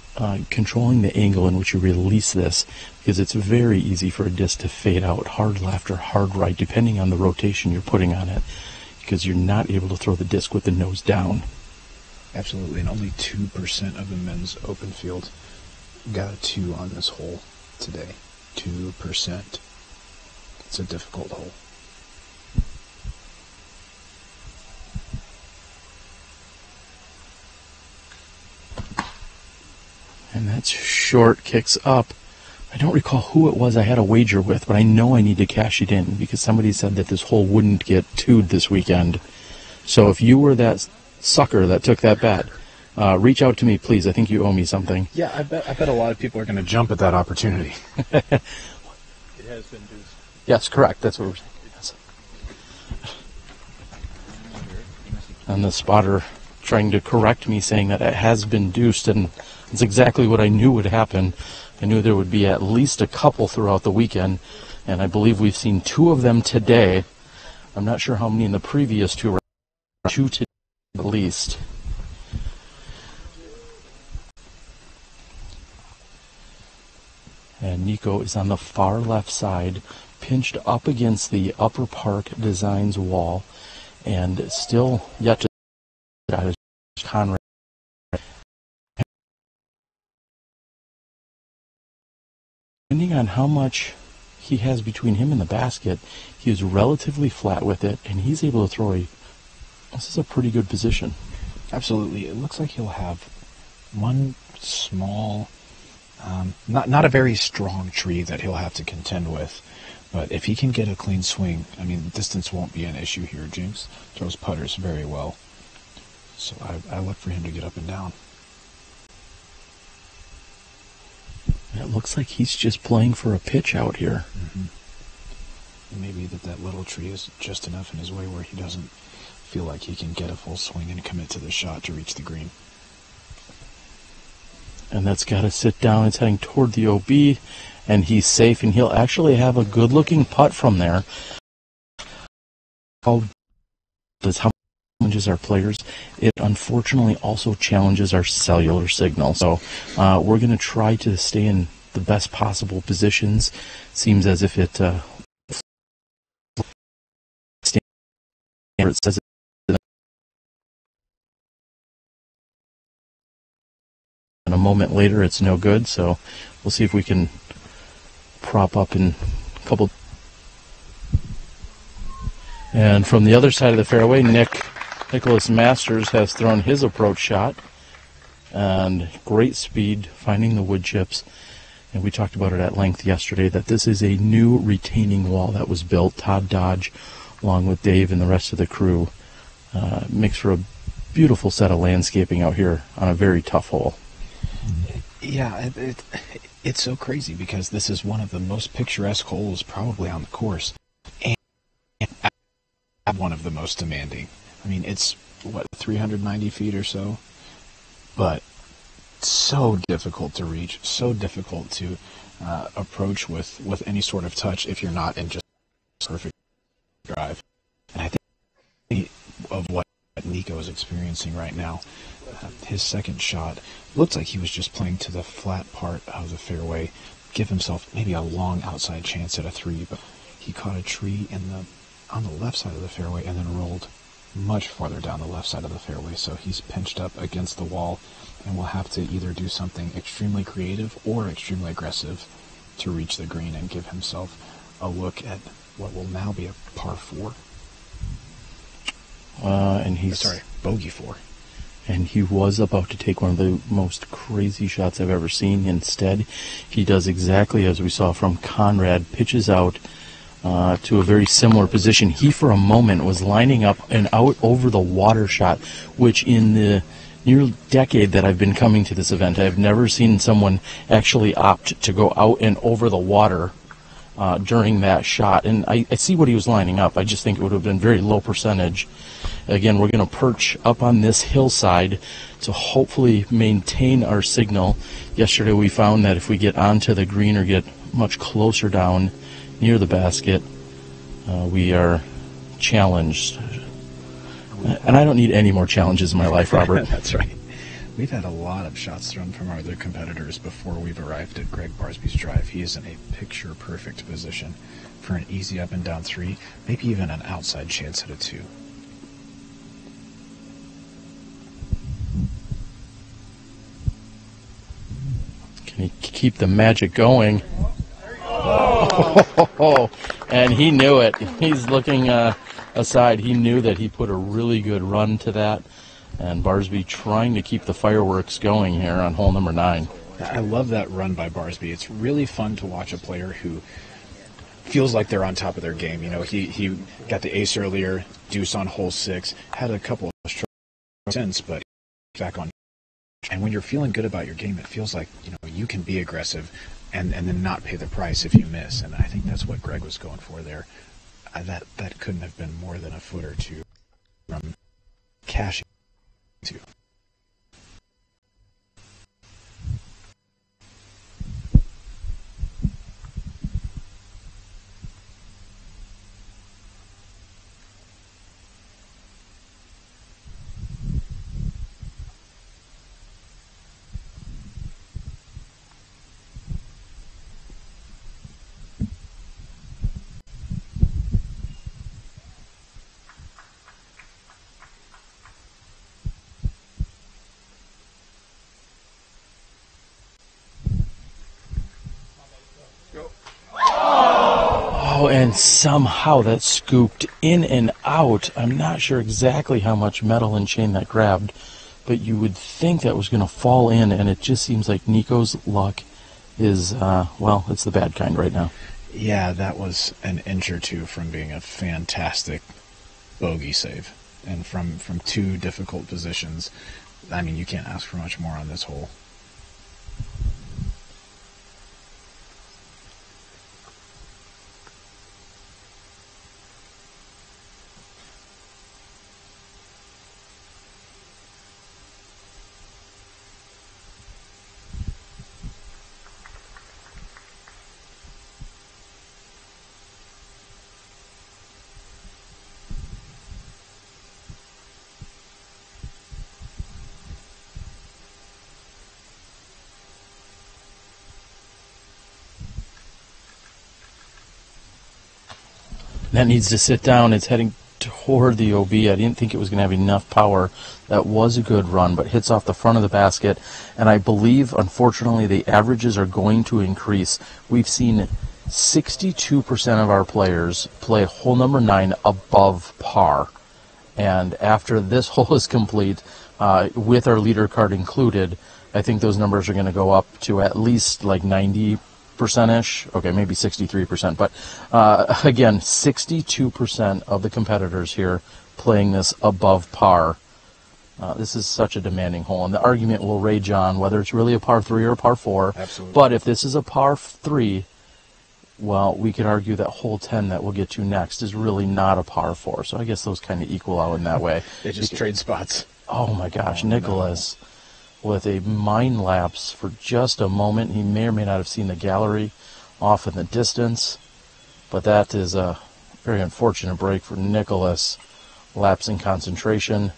controlling the angle in which you release this, because it's very easy for a disc to fade out hard left or hard right, depending on the rotation you're putting on it, because you're not able to throw the disc with the nose down. Absolutely, and only 2% of the men's open field got a 2 on this hole today. 2%. It's a difficult hole. And that's short, kicks up. I don't recall who it was I had a wager with, but I know I need to cash it in because somebody said that this hole wouldn't get 2'd this weekend. So if you were that sucker that took that bet, reach out to me, please. I think you owe me something. Yeah, I bet a lot of people are going to jump at that opportunity. It has been deuced. Yes, correct. That's what we're saying. Yes. And the spotter trying to correct me, saying that it has been deuced, and it's exactly what I knew would happen. I knew there would be at least a couple throughout the weekend, and I believe we've seen 2 of them today. I'm not sure how many in the previous 2 rounds. 2 today at least. And Nikko is on the far left side, pinched up against the Upper Park Designs wall, and still yet to out is Conrad. Depending on how much he has between him and the basket, he is relatively flat with it, and he's able to throw this is a pretty good position. Absolutely. It looks like he'll have one small, not a very strong tree that he'll have to contend with. But if he can get a clean swing, I mean, distance won't be an issue here. James throws putters very well. So I look for him to get up and down. It looks like he's just playing for a pitch out here. Mm-hmm. Maybe that little tree is just enough in his way where he doesn't feel like he can get a full swing and commit to the shot to reach the green. And that's got to sit down. It's heading toward the OB, and he's safe, and he'll actually have a good-looking putt from there. How challenges our players, it unfortunately also challenges our cellular signal. So we're going to try to stay in the best possible positions. Seems as if it says and a moment later it's no good, so we'll see if we can prop up in a couple. And from the other side of the fairway, Nicholas Masters has thrown his approach shot, and great speed finding the wood chips. And we talked about it at length yesterday, that this is a new retaining wall that was built. Todd Dodge, along with Dave and the rest of the crew, makes for a beautiful set of landscaping out here on a very tough hole. Yeah, it's so crazy because this is one of the most picturesque holes probably on the course, and one of the most demanding. I mean, it's, what, 390 feet or so? But so difficult to reach, so difficult to approach with any sort of touch if you're not in just perfect drive. And I think of what Nikko is experiencing right now, his second shot looked like he was just playing to the flat part of the fairway, give himself maybe a long outside chance at a 3, but he caught a tree on the left side of the fairway and then rolled much farther down the left side of the fairway. So he's pinched up against the wall and will have to either do something extremely creative or extremely aggressive to reach the green and give himself a look at what will now be a par 4. And he's bogey 4. And he was about to take one of the most crazy shots I've ever seen. Instead, he does exactly as we saw from Conrad, pitches out to a very similar position. He, for a moment, was lining up and out over the water shot, which in the near decade that I've been coming to this event, I've never seen someone actually opt to go out and over the water during that shot. And I see what he was lining up. I just think it would have been very low percentage. Again, we're going to perch up on this hillside to hopefully maintain our signal. Yesterday we found that if we get onto the green or get much closer down near the basket, we are challenged. And I don't need any more challenges in my life, Robert. That's right. We've had a lot of shots thrown from our other competitors before we've arrived at Gregg Barsby's drive. He is in a picture-perfect position for an easy up and down 3, maybe even an outside chance at a 2. Can he keep the magic going? Oh, and he knew it. He's looking aside. He knew that he put a really good run to that. And Barsby trying to keep the fireworks going here on hole number 9. I love that run by Barsby. It's really fun to watch a player who feels like they're on top of their game. You know, he got the ace earlier, deuce on hole 6, had a couple of strokes since, but back on. And when you're feeling good about your game, it feels like, you know, you can be aggressive and then not pay the price if you miss. And I think that's what Gregg was going for there. That couldn't have been more than a foot or two from cashing to. Oh, and somehow that scooped in and out. I'm not sure exactly how much metal and chain that grabbed, but you would think that was going to fall in, and it just seems like Nikko's luck is, well, it's the bad kind right now. Yeah, that was an inch or two from being a fantastic bogey save. And from 2 difficult positions, I mean, you can't ask for much more on this hole. That needs to sit down. It's heading toward the OB. I didn't think it was going to have enough power. That was a good run, but hits off the front of the basket. And I believe, unfortunately, the averages are going to increase. We've seen 62% of our players play hole number 9 above par. And after this hole is complete, with our leader card included, I think those numbers are going to go up to at least like 90%-ish. Okay, maybe 63%. But again, 62% of the competitors here playing this above par. This is such a demanding hole, and the argument will rage on whether it's really a par 3 or a par 4. Absolutely. But if this is a par 3, well, we could argue that hole 10 that we'll get to next is really not a par 4. So I guess those kind of equal out in that way. They just trade spots. Oh my gosh, Nicholas with a mind lapse for just a moment. He may or may not have seen the gallery off in the distance, but that is a very unfortunate break for Nicholas. Lapsing concentration.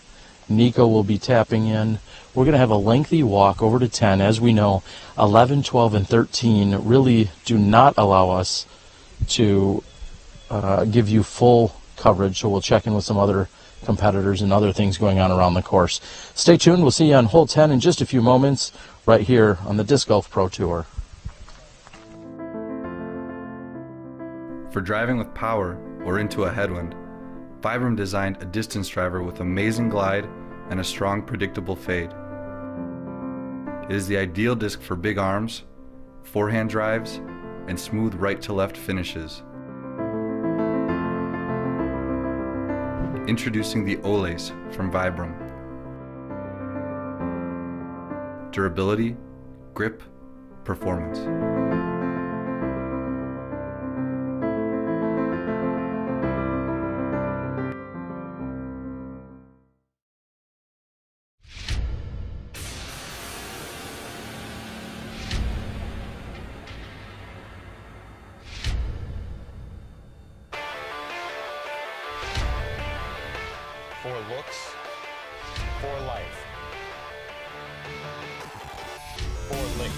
Nikko will be tapping in. We're going to have a lengthy walk over to 10. As we know, 11, 12, and 13 really do not allow us to give you full coverage, so we'll check in with some other competitors and other things going on around the course. Stay tuned. We'll see you on hole 10 in just a few moments right here on the Disc Golf Pro Tour. For driving with power or into a headwind, Vibram designed a distance driver with amazing glide and a strong, predictable fade. It is the ideal disc for big arms, forehand drives, and smooth right-to-left finishes. Introducing the O-Lace from Vibram. Durability, grip, performance. For looks, for life. Forward link.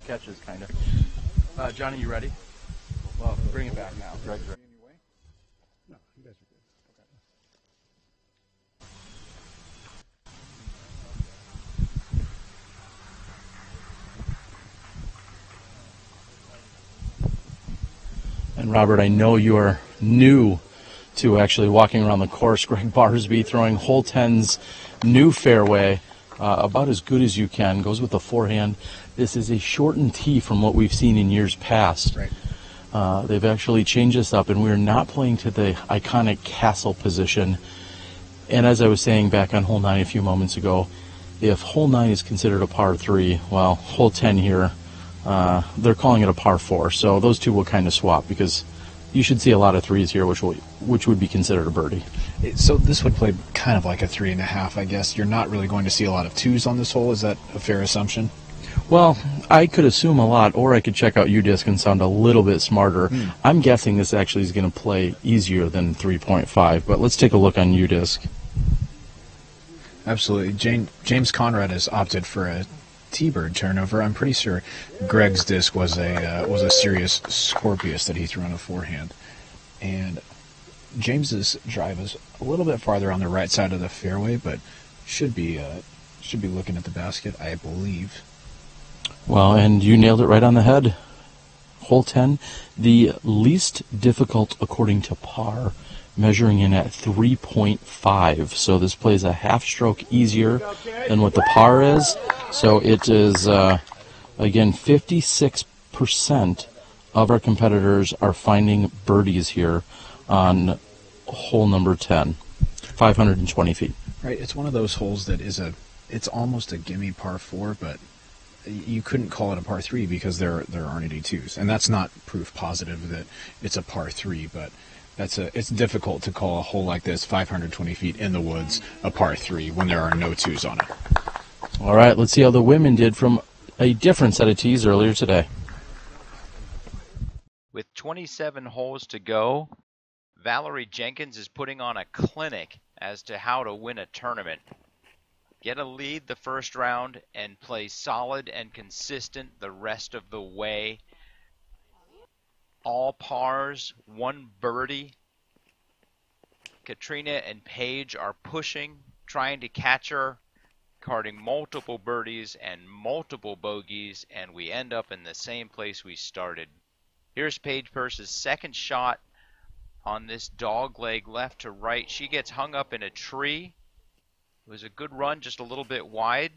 Catches, kind of. Johnny, you ready? Well, bring it back now. Gregg's ready. No, you guys are good. And Robert, I know you are new to actually walking around the course. Gregg Barsby throwing hole 10's new fairway, about as good as you can. Goes with the forehand. This is a shortened tee from what we've seen in years past. Right. They've actually changed this up, and we're not playing to the iconic castle position. And as I was saying back on hole 9 a few moments ago, if hole 9 is considered a par 3, well, hole 10 here, they're calling it a par 4. So those two will kind of swap, because you should see a lot of threes here, which would be considered a birdie. So this would play kind of like a 3.5, I guess. You're not really going to see a lot of twos on this hole. Is that a fair assumption? Well, I could assume a lot, or I could check out UDisc and sound a little bit smarter. I'm guessing this actually is going to play easier than 3.5, but let's take a look on UDisc. Absolutely. James Conrad has opted for a T-bird turnover. I'm pretty sure Gregg's disc was a serious Scorpius that he threw on a forehand. And James's drive is a little bit farther on the right side of the fairway, but should be looking at the basket, I believe. Well, and you nailed it right on the head. Hole 10, the least difficult according to par, measuring in at 3.5. So this plays a half stroke easier than what the par is. So it is, again, 56% of our competitors are finding birdies here on hole number 10, 520 feet. Right, it's one of those holes that it's almost a gimme par 4, but you couldn't call it a par 3 because there aren't any twos, and that's not proof positive that it's a par 3. But it's difficult to call a hole like this, 520 feet in the woods, a par 3 when there are no twos on it. All right, let's see how the women did from a different set of tees earlier today. With 27 holes to go, Valerie Jenkins is putting on a clinic as to how to win a tournament. Get a lead the first round and play solid and consistent the rest of the way. All pars, one birdie. Katrina and Paige are pushing, trying to catch her, carding multiple birdies and multiple bogeys, and we end up in the same place we started. Here's Paige Purse's second shot on this dog leg left to right. She gets hung up in a tree. It was a good run, just a little bit wide.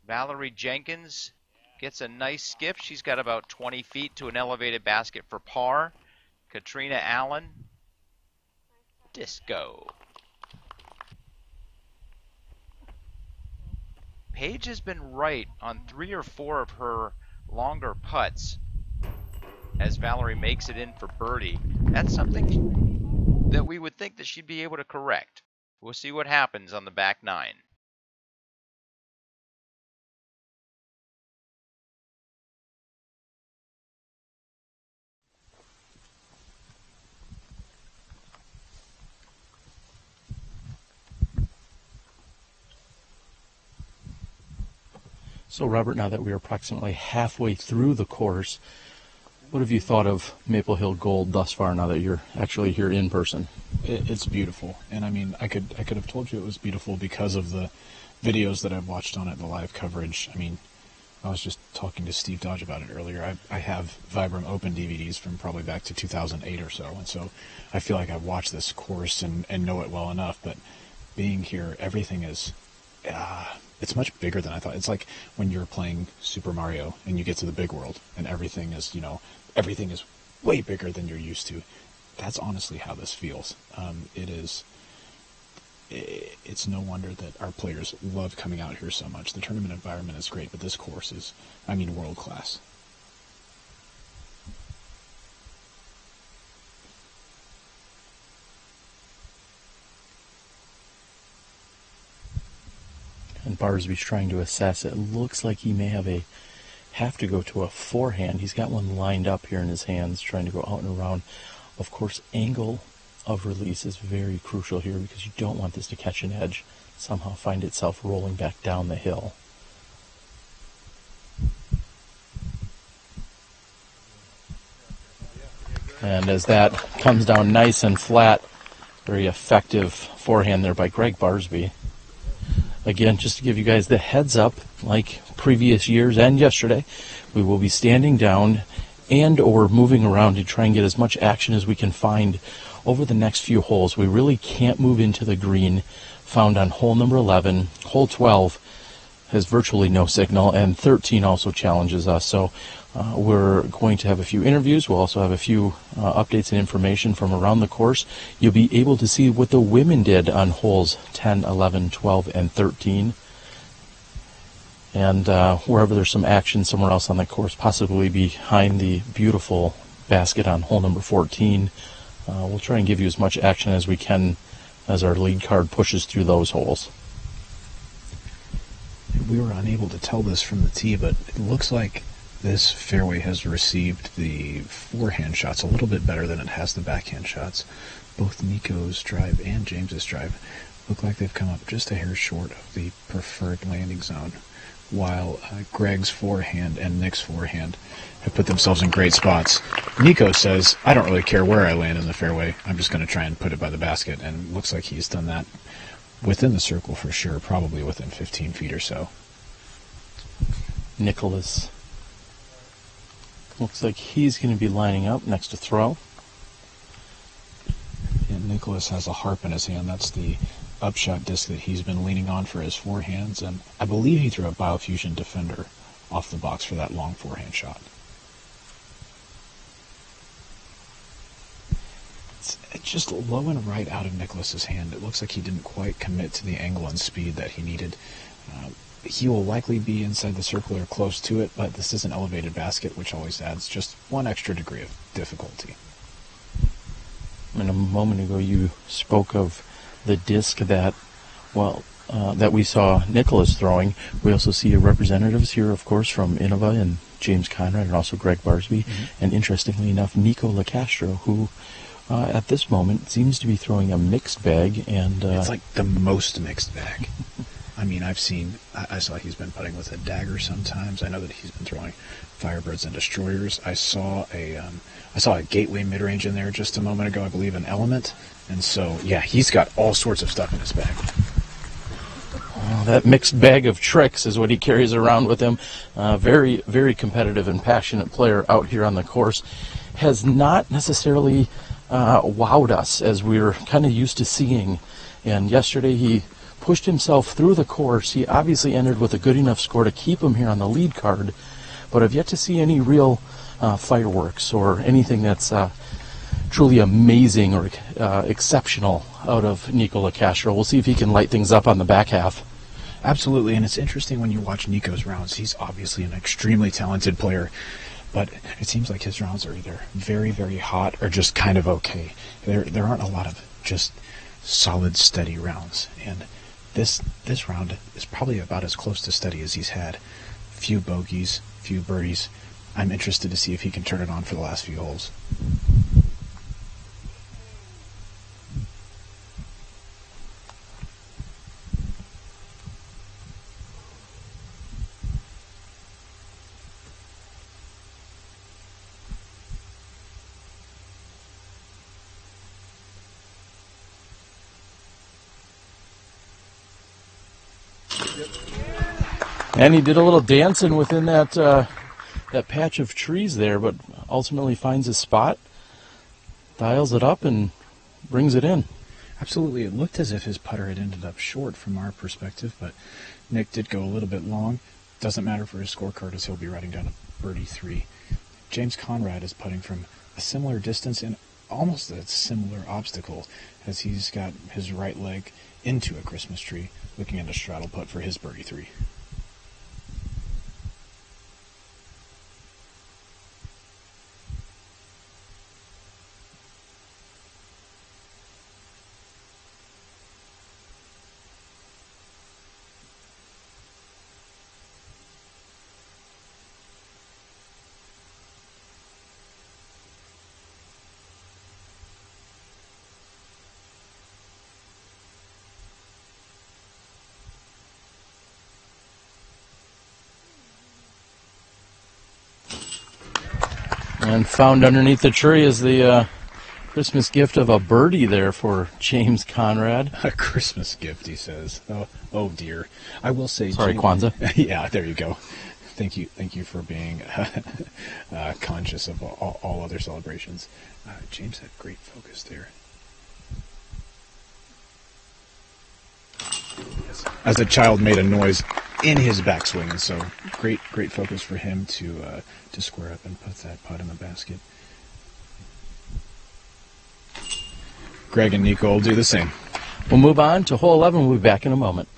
Valerie Jenkins gets a nice skip. She's got about 20 feet to an elevated basket for par. Katrina Allen, disco. Paige has been right on 3 or 4 of her longer putts as Valerie makes it in for birdie. That's something that we would think that she'd be able to correct. We'll see what happens on the back 9. So, Robert, now that we are approximately halfway through the course, what have you thought of Maple Hill Gold thus far, now that you're actually here in person? It's beautiful, and I mean, I could have told you it was beautiful because of the videos that I've watched on it, the live coverage. I mean, I was just talking to Steve Dodge about it earlier. I have Vibram Open DVDs from probably back to 2008 or so, and so I feel like I've watched this course and know it well enough. But being here, everything is it's much bigger than I thought. It's like when you're playing Super Mario and you get to the big world and everything is way bigger than you're used to. that's honestly how this feels. It's no wonder that our players love coming out here so much. The tournament environment is great, but this course is, world class. And Barsby's trying to assess. It looks like he may have to go to a forehand. He's got one lined up here in his hands, trying to go out and around. Of course, angle of release is very crucial here because you don't want this to catch an edge, somehow find itself rolling back down the hill. And as that comes down nice and flat, very effective forehand there by Gregg Barsby. Again, just to give you guys the heads up, like previous years and yesterday, we will be standing down and or moving around to try and get as much action as we can find over the next few holes. We really can't move into the green found on hole number 11. Hole 12 has virtually no signal, and 13 also challenges us. So we're going to have a few interviews. We'll also have a few updates and information from around the course. You'll be able to see what the women did on holes 10, 11, 12, and 13. And wherever there's some action somewhere else on the course, possibly behind the beautiful basket on hole number 14, we'll try and give you as much action as we can as our lead card pushes through those holes. We were unable to tell this from the tee, but it looks like this fairway has received the forehand shots a little bit better than it has the backhand shots. Both Nikko's drive and James's drive look like they've come up just a hair short of the preferred landing zone, while Gregg's forehand and Nick's forehand have put themselves in great spots. Nikko says, I don't really care where I land in the fairway, I'm just going to try and put it by the basket, and looks like he's done that within the circle for sure, probably within 15 feet or so. Nicholas looks like he's going to be lining up next to throw. And Nicholas has a harp in his hand. That's the upshot disc that he's been leaning on for his forehands, and I believe he threw a Biofusion Defender off the box for that long forehand shot. It's just low and right out of Nicholas's hand. It looks like he didn't quite commit to the angle and speed that he needed. He will likely be inside the circle or close to it, but this is an elevated basket, which always adds just one extra degree of difficulty. And a moment ago you spoke of the disc that, that we saw Nicholas throwing. We also see representatives here, of course, from Innova and James Conrad and also Gregg Barsby. And interestingly enough, Nikko Locastro, who at this moment seems to be throwing a mixed bag. And it's like the most mixed bag. I saw he's been putting with a dagger sometimes. I know that he's been throwing Firebirds and Destroyers. I saw a Gateway mid-range in there just a moment ago, I believe an Element. And so, yeah, he's got all sorts of stuff in his bag. That mixed bag of tricks is what he carries around with him. Very, very competitive and passionate player out here on the course. Has not necessarily wowed us as we're kind of used to seeing. And yesterday he pushed himself through the course. He obviously entered with a good enough score to keep him here on the lead card, but I've yet to see any real fireworks or anything that's truly amazing or exceptional out of Nikko Locastro. We'll see if he can light things up on the back half. Absolutely, and it's interesting when you watch Nikko's rounds. He's obviously an extremely talented player, but it seems like his rounds are either very, very hot or just kind of okay. There aren't a lot of just solid, steady rounds, and this round is probably about as close to steady as he's had. Few bogeys, few birdies. I'm interested to see if he can turn it on for the last few holes. And he did a little dancing within that that patch of trees there, but ultimately finds his spot, dials it up, and brings it in. Absolutely. It looked as if his putter had ended up short from our perspective, but Nick did go a little bit long. Doesn't matter for his scorecard as he'll be riding down a birdie 3. James Conrad is putting from a similar distance and almost a similar obstacle as he's got his right leg into a Christmas tree, looking at a straddle putt for his birdie 3. And found underneath the tree is the Christmas gift of a birdie there for James Conrad. A Christmas gift, he says. Oh dear. I will say... Sorry, James, Kwanzaa. Yeah, there you go. Thank you for being conscious of all other celebrations. James had great focus there. As a child made a noise in his backswing, so great focus for him to square up and put that putt in the basket. Gregg and Nikko will do the same. We'll move on to hole 11. We'll be back in a moment.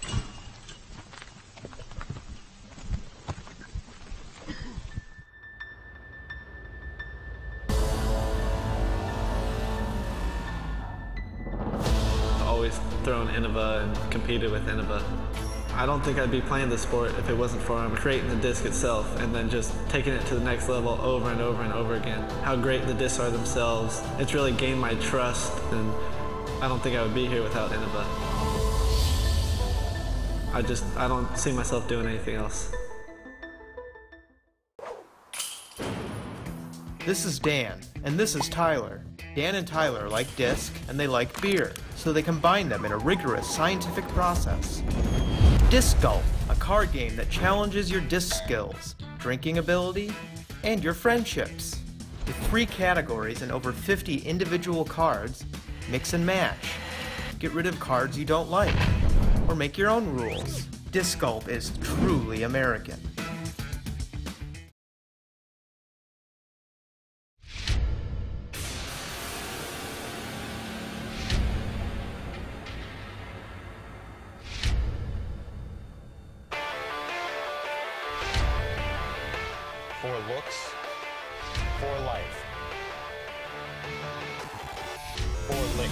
Always thrown Innova and competed with Innova. I don't think I'd be playing the sport if it wasn't for creating the disc itself and then just taking it to the next level over and over and over again. How great the discs are themselves. It's really gained my trust, and I don't think I would be here without Innova. I don't see myself doing anything else. This is Dan, and this is Tyler. Dan and Tyler like disc, and they like beer, so they combine them in a rigorous scientific process. Disc Golf, a card game that challenges your disc skills, drinking ability, and your friendships. With 3 categories and over 50 individual cards, mix and match. Get rid of cards you don't like, or make your own rules. Disc Golf is truly American. For looks, for life, for link.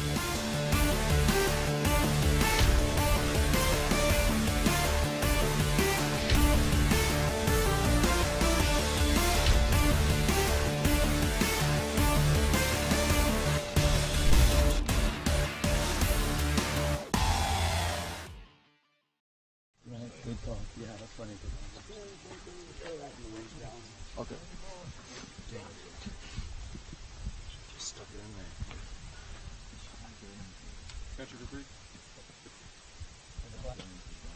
Good call. Yeah, that's funny. Okay. Just stuck it in there. Catch it for free?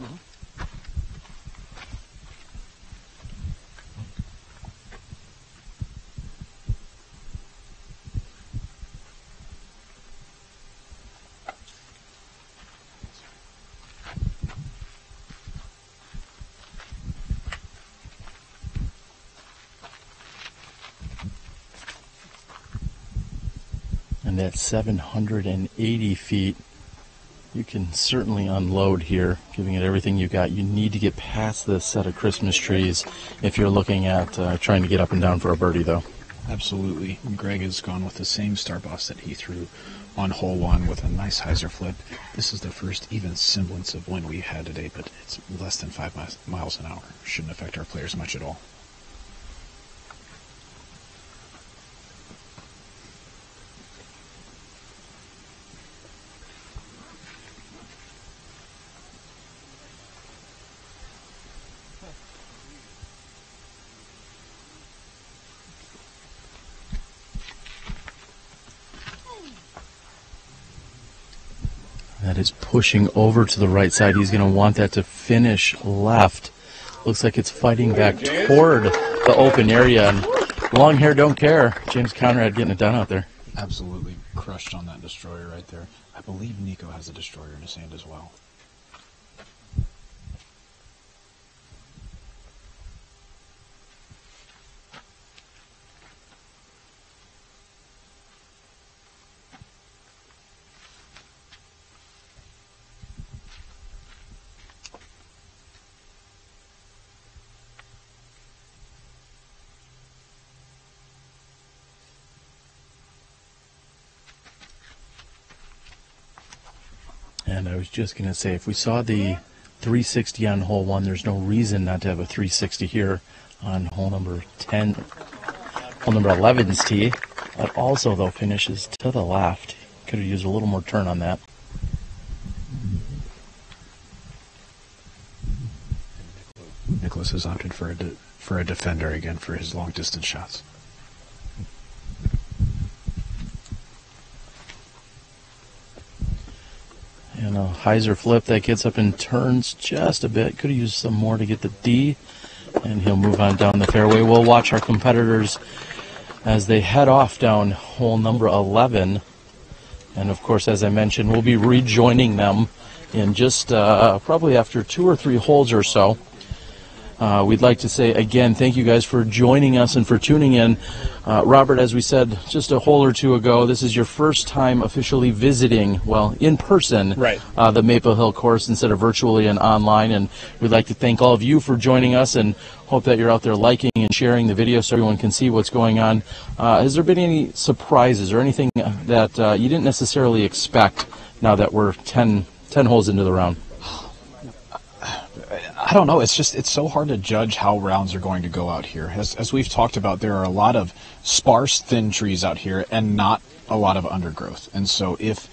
Mm-hmm. And at 780 feet, you can certainly unload here, giving it everything you got. You need to get past this set of Christmas trees if you're looking at trying to get up and down for a birdie, though. Absolutely. Gregg has gone with the same star boss that he threw on hole 1 with a nice hyzer flip. This is the first even semblance of wind we've had today, but it's less than 5 miles an hour. Shouldn't affect our players much at all. That is pushing over to the right side. He's going to want that to finish left. Looks like it's fighting back toward the open area. And long hair don't care. James Conrad getting it done out there. Absolutely crushed on that destroyer right there. I believe Nikko has a destroyer in his hand as well. And I was just going to say, if we saw the 360 on hole 1, there's no reason not to have a 360 here on hole number 10. Hole number 11's tee. That also, though, finishes to the left. Could have used a little more turn on that. Nicholas has opted for a defender again for his long distance shots. And a hyzer flip that gets up and turns just a bit. Could have used some more to get the D. And he'll move on down the fairway. We'll watch our competitors as they head off down hole number 11. And of course, as I mentioned, we'll be rejoining them in just probably after 2 or 3 holes or so. We'd like to say again, thank you guys for joining us and for tuning in. Robert, as we said just a hole or two ago, this is your first time officially visiting, well, in person, right, the Maple Hill course instead of virtually and online. And we'd like to thank all of you for joining us and hope that you're out there liking and sharing the video so everyone can see what's going on. Has there been any surprises or anything that you didn't necessarily expect now that we're 10 holes into the round? I don't know. It's so hard to judge how rounds are going to go out here. As we've talked about, there are a lot of sparse, thin trees out here and not a lot of undergrowth. And so if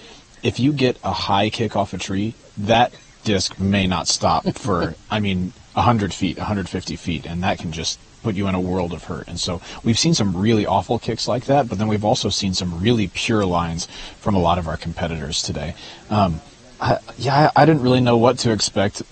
you get a high kick off a tree, that disc may not stop for, 100 feet, 150 feet, and that can just put you in a world of hurt. And so we've seen some really awful kicks like that, but then we've also seen some really pure lines from a lot of our competitors today. I didn't really know what to expect.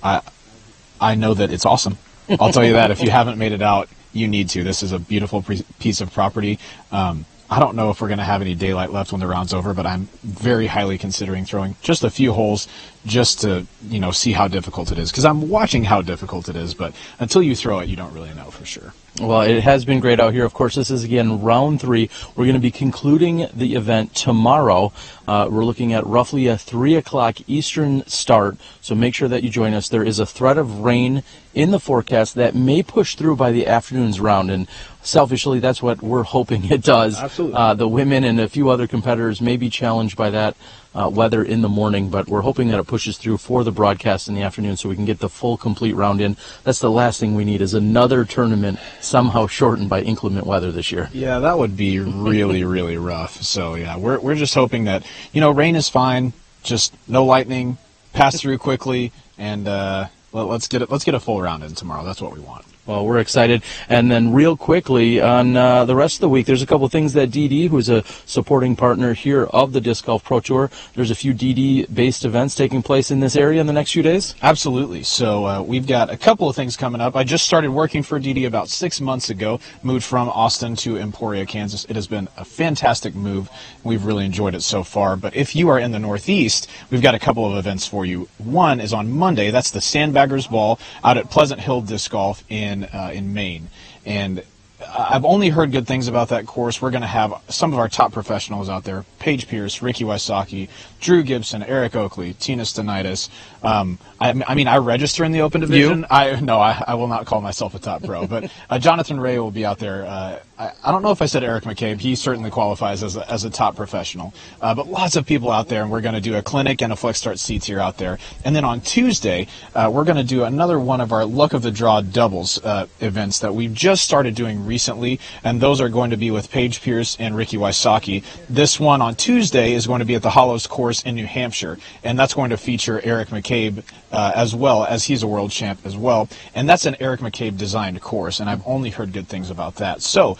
I know that it's awesome. I'll tell you that. If you haven't made it out, you need to. This is a beautiful piece of property. I don't know if we're going to have any daylight left when the round's over, but I'm very highly considering throwing just a few holes just to, see how difficult it is. Because I'm watching how difficult it is, but until you throw it, you don't really know for sure. Well, it has been great out here. Of course, this is, again, round 3. We're going to be concluding the event tomorrow. We're looking at roughly a 3 o'clock Eastern start, so make sure that you join us. There is a threat of rain in the forecast that may push through by the afternoon's round, and selfishly, that's what we're hoping it does. Absolutely. The women and a few other competitors may be challenged by that weather in the morning, but we're hoping that it pushes through for the broadcast in the afternoon so we can get the full, complete round in. That's the last thing we need, is another tournament somehow shortened by inclement weather this year. Yeah, that would be really, really rough. So, yeah, we're just hoping that, rain is fine, just no lightning, pass through quickly, and let's get a full round in tomorrow. That's what we want. Well, we're excited. And then real quickly, on the rest of the week, there's a couple things that DD, who is a supporting partner here of the Disc Golf Pro Tour, there's a few DD-based events taking place in this area in the next few days? Absolutely. So we've got a couple of things coming up. I just started working for DD about 6 months ago, moved from Austin to Emporia, Kansas. It has been a fantastic move. We've really enjoyed it so far. But if you are in the Northeast, we've got a couple of events for you. One is on Monday. That's the Sandbaggers Ball out at Pleasant Hill Disc Golf in Maine, and I've only heard good things about that course. We're going to have some of our top professionals out there: Paige Pierce, Ricky Wysocki, Drew Gibson, Eric Oakley, Tina Stenitis. I register in the Open Division. You? I will not call myself a top pro, but Jonathan Ray will be out there. I don't know if I said Eric McCabe. He certainly qualifies as a top professional. But lots of people out there, and we're going to do a clinic and a Flex Start seats here out there. And then on Tuesday, we're going to do another one of our Luck of the Draw doubles events that we've just started doing recently, and those are going to be with Paige Pierce and Ricky Wysocki. This one on Tuesday is going to be at the Hollows course in New Hampshire, and that's going to feature Eric McCabe as well, as he's a world champ as well. And that's an Eric McCabe designed course, and I've only heard good things about that. So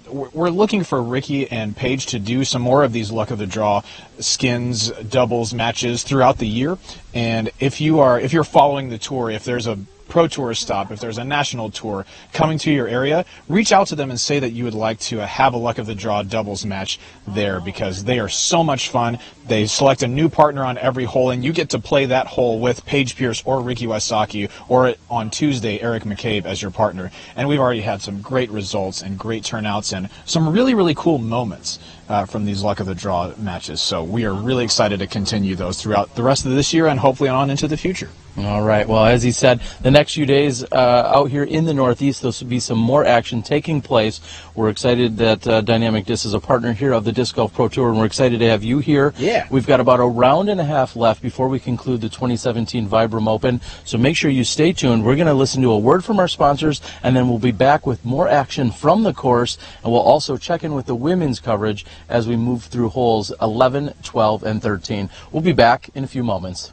we're looking for Ricky and Paige to do some more of these Luck of the Draw skins doubles matches throughout the year. And if you're following the tour, if there's a Pro Tour stop, if there's a national tour coming to your area, reach out to them and say that you would like to have a Luck of the Draw doubles match there, because they are so much fun. They select a new partner on every hole, and you get to play that hole with Paige Pierce or Ricky Wysocki, or on Tuesday, Eric McCabe as your partner. And we've already had some great results and great turnouts and some really, really cool moments from these Luck of the Draw matches. So we are really excited to continue those throughout the rest of this year and hopefully on into the future. All right. Well, as he said, the next few days out here in the Northeast, there'll be some more action taking place. We're excited that Dynamic Disc is a partner here of the Disc Golf Pro Tour, and we're excited to have you here. Yeah. We've got about a round and a half left before we conclude the 2017 Vibram Open, so make sure you stay tuned. We're going to listen to a word from our sponsors, and then we'll be back with more action from the course, and we'll also check in with the women's coverage as we move through holes 11, 12, and 13. We'll be back in a few moments.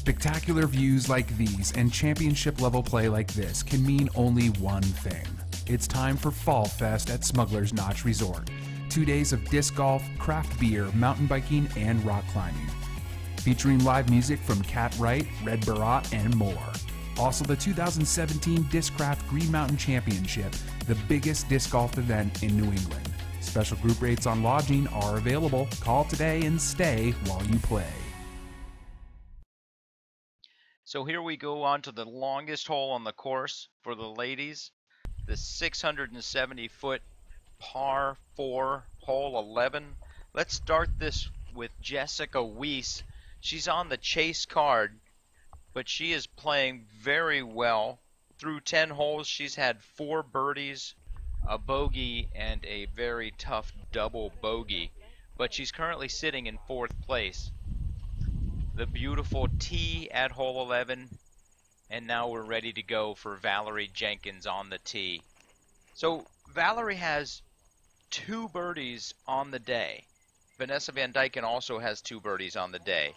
Spectacular views like these and championship-level play like this can mean only one thing. It's time for Fall Fest at Smuggler's Notch Resort. 2 days of disc golf, craft beer, mountain biking, and rock climbing. Featuring live music from Cat Wright, Red Barat, and more. Also the 2017 Discraft Green Mountain Championship, the biggest disc golf event in New England. Special group rates on lodging are available. Call today and stay while you play. So here we go on to the longest hole on the course for the ladies. The 670-foot par 4 hole 11. Let's start this with Jessica Weiss. She's on the chase card, but she is playing very well. Through 10 holes, she's had 4 birdies, a bogey, and a very tough double bogey. But she's currently sitting in 4th place. The beautiful tee at hole 11, and now we're ready to go for Valerie Jenkins on the tee. So Valerie has 2 birdies on the day. Vanessa Van Dyken also has 2 birdies on the day.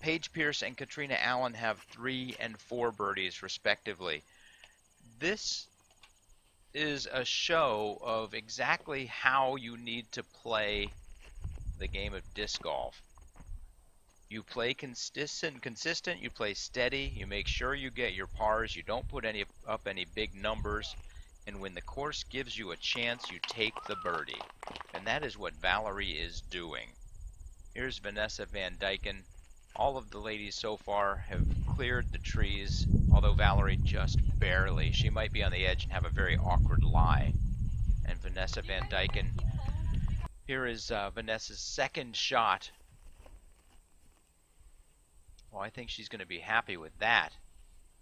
Paige Pierce and Katrina Allen have 3 and 4 birdies respectively. This is a show of exactly how you need to play the game of disc golf. You play consistent, you play steady, you make sure you get your pars, you don't put up any big numbers, and when the course gives you a chance, you take the birdie. And that is what Valerie is doing. Here's Vanessa Van Dyken. All of the ladies so far have cleared the trees, although Valerie just barely. She might be on the edge and have a very awkward lie. And Vanessa Van Dyken. Here is Vanessa's second shot. Well, I think she's going to be happy with that.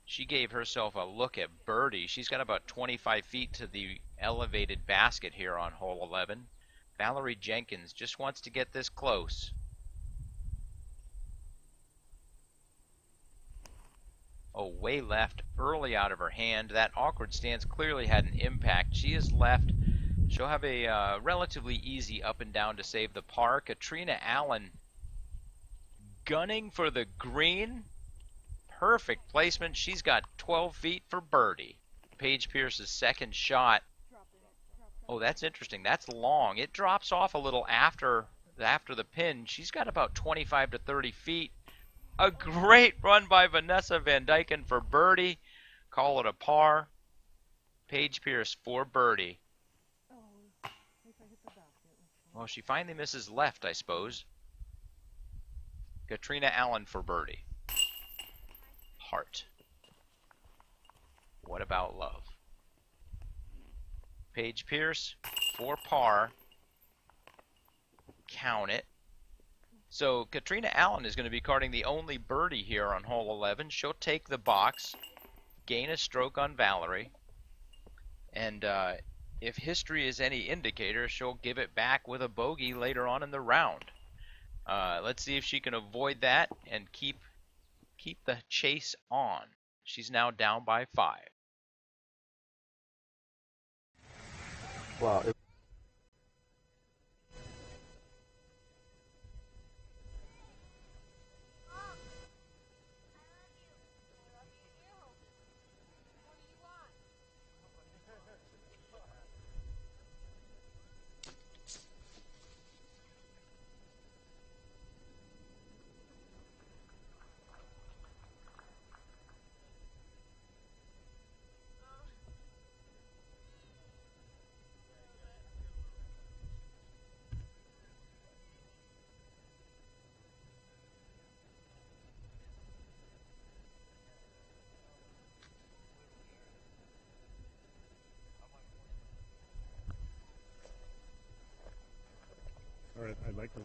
She gave herself a look at birdie. She's got about 25 feet to the elevated basket here on hole 11. Valerie Jenkins just wants to get this close. Oh, way left, early out of her hand. That awkward stance clearly had an impact. She is left. She'll have a relatively easy up and down to save the par. Katrina Allen gunning for the green. Perfect placement. She's got 12 feet for birdie. Paige Pierce's second shot. Oh, that's interesting. That's long. It drops off a little after the pin. She's got about 25 to 30 feet. A great run by Vanessa Van Dyken for birdie. Call it a par. Paige Pierce for birdie. Well, she finally misses left, I suppose. Katrina Allen for birdie. Heart. What about love? Paige Pierce for par. Count it. So Katrina Allen is going to be carding the only birdie here on hole 11. She'll take the box, gain a stroke on Valerie, and if history is any indicator, she'll give it back with a bogey later on in the round. Let's see if she can avoid that and keep the chase on. She's now down by 5. Wow. All right, I'd like to.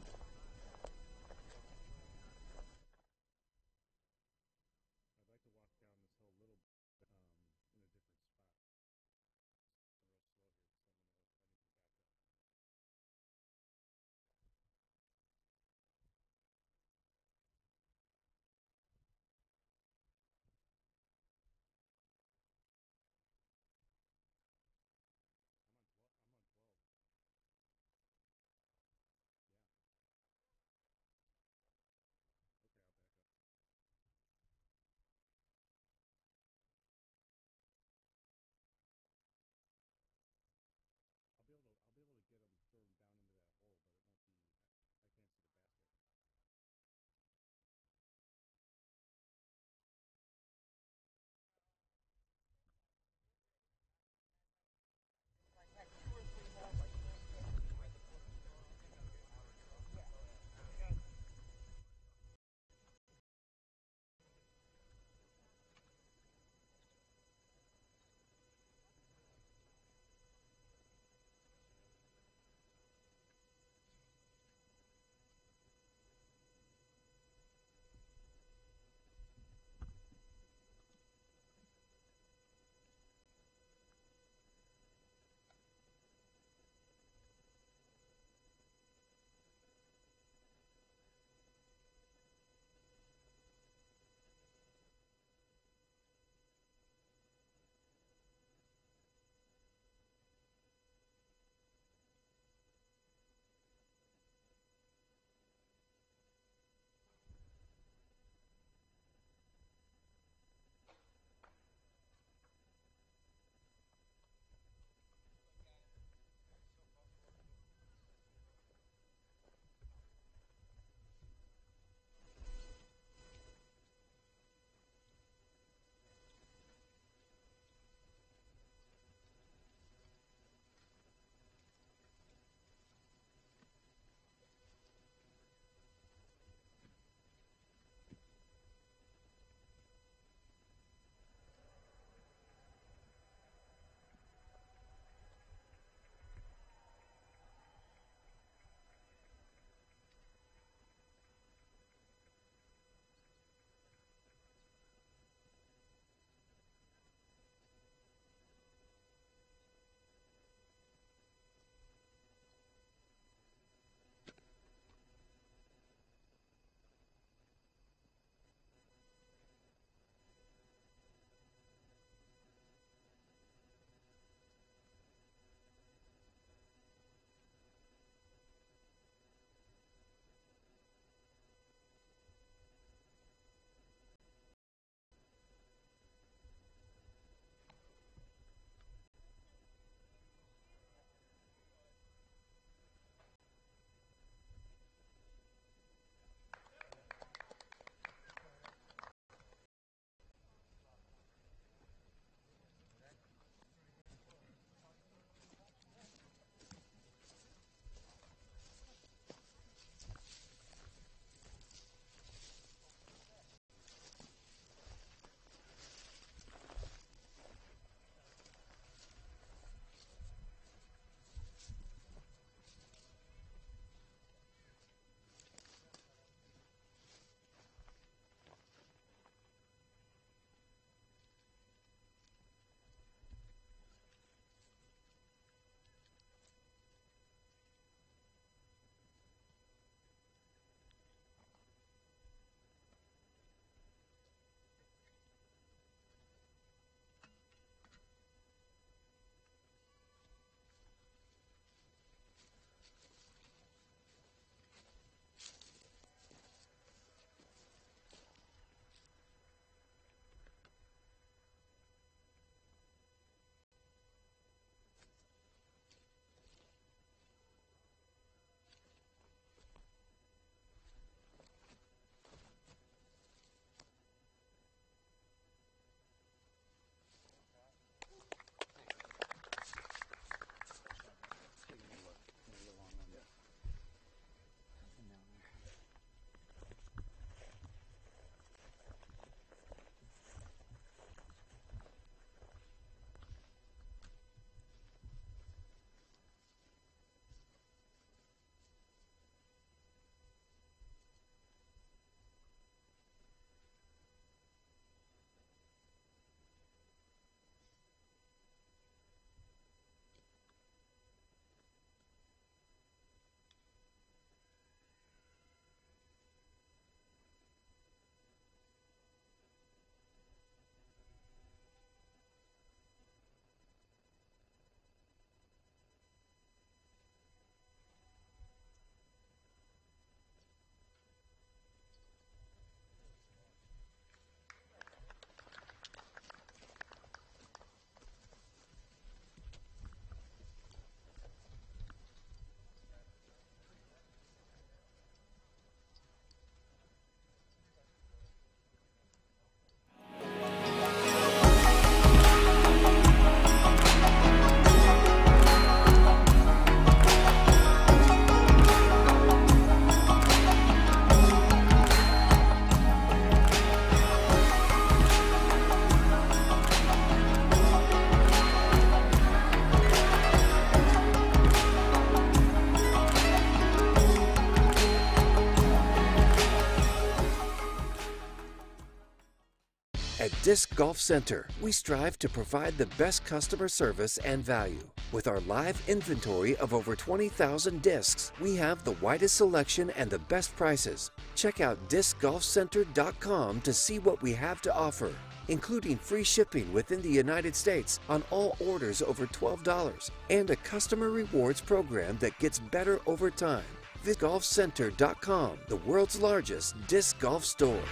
At Disc Golf Center, we strive to provide the best customer service and value. With our live inventory of over 20,000 discs, we have the widest selection and the best prices. Check out discgolfcenter.com to see what we have to offer, including free shipping within the United States on all orders over $12 and a customer rewards program that gets better over time. discgolfcenter.com, the world's largest disc golf store.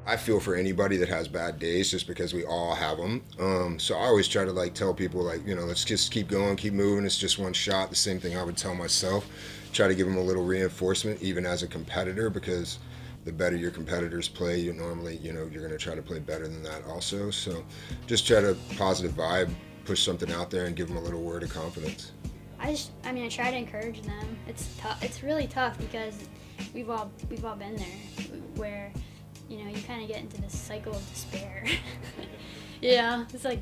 I feel for anybody that has bad days just because we all have them. So I always try to like tell people like, you know, let's just keep going, keep moving. It's just one shot. The same thing I would tell myself. Try to give them a little reinforcement even as a competitor, because the better your competitors play, you normally, you know, you're going to try to play better than that also. So just try to positive vibe, push something out there and give them a little word of confidence. I try to encourage them. It's tough. It's really tough because we've all been there where, you know, you kind of get into this cycle of despair. You know, it's like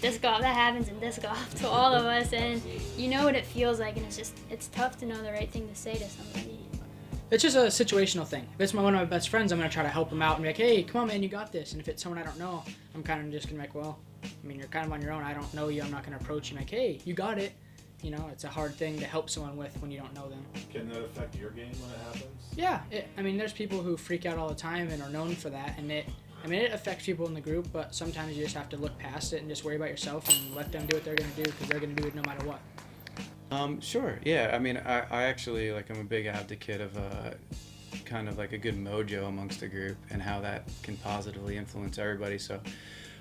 disc golf, that happens in disc golf to all of us, and you know what it feels like, and it's tough to know the right thing to say to somebody. It's just a situational thing. If it's one of my best friends, I'm going to try to help him out and be like, hey, come on, man, you got this. And if it's someone I don't know, I'm kind of just going to be like, well, I mean, you're kind of on your own. I don't know you. I'm not going to approach you like, hey, you got it. You know, it's a hard thing to help someone with when you don't know them. Can that affect your game when it happens? Yeah, I mean, there's people who freak out all the time and are known for that, and it affects people in the group, but sometimes you just have to look past it and just worry about yourself and let them do what they're going to do, because they're going to do it no matter what. Sure, yeah. I mean, I actually, like, I'm a big advocate of kind of like a good mojo amongst the group and how that can positively influence everybody. So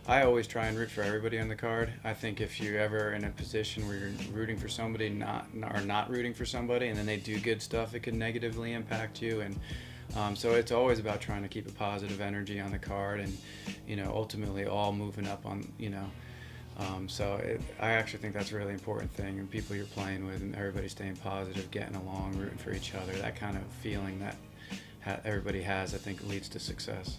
I always try and root for everybody on the card. I think if you're ever in a position where you're rooting for somebody or not rooting for somebody, and then they do good stuff, it can negatively impact you. And so it's always about trying to keep a positive energy on the card, and, you know, ultimately all moving up on, you know. I actually think that's a really important thing, and people you're playing with and everybody staying positive, getting along, rooting for each other, that kind of feeling that everybody has, I think, leads to success.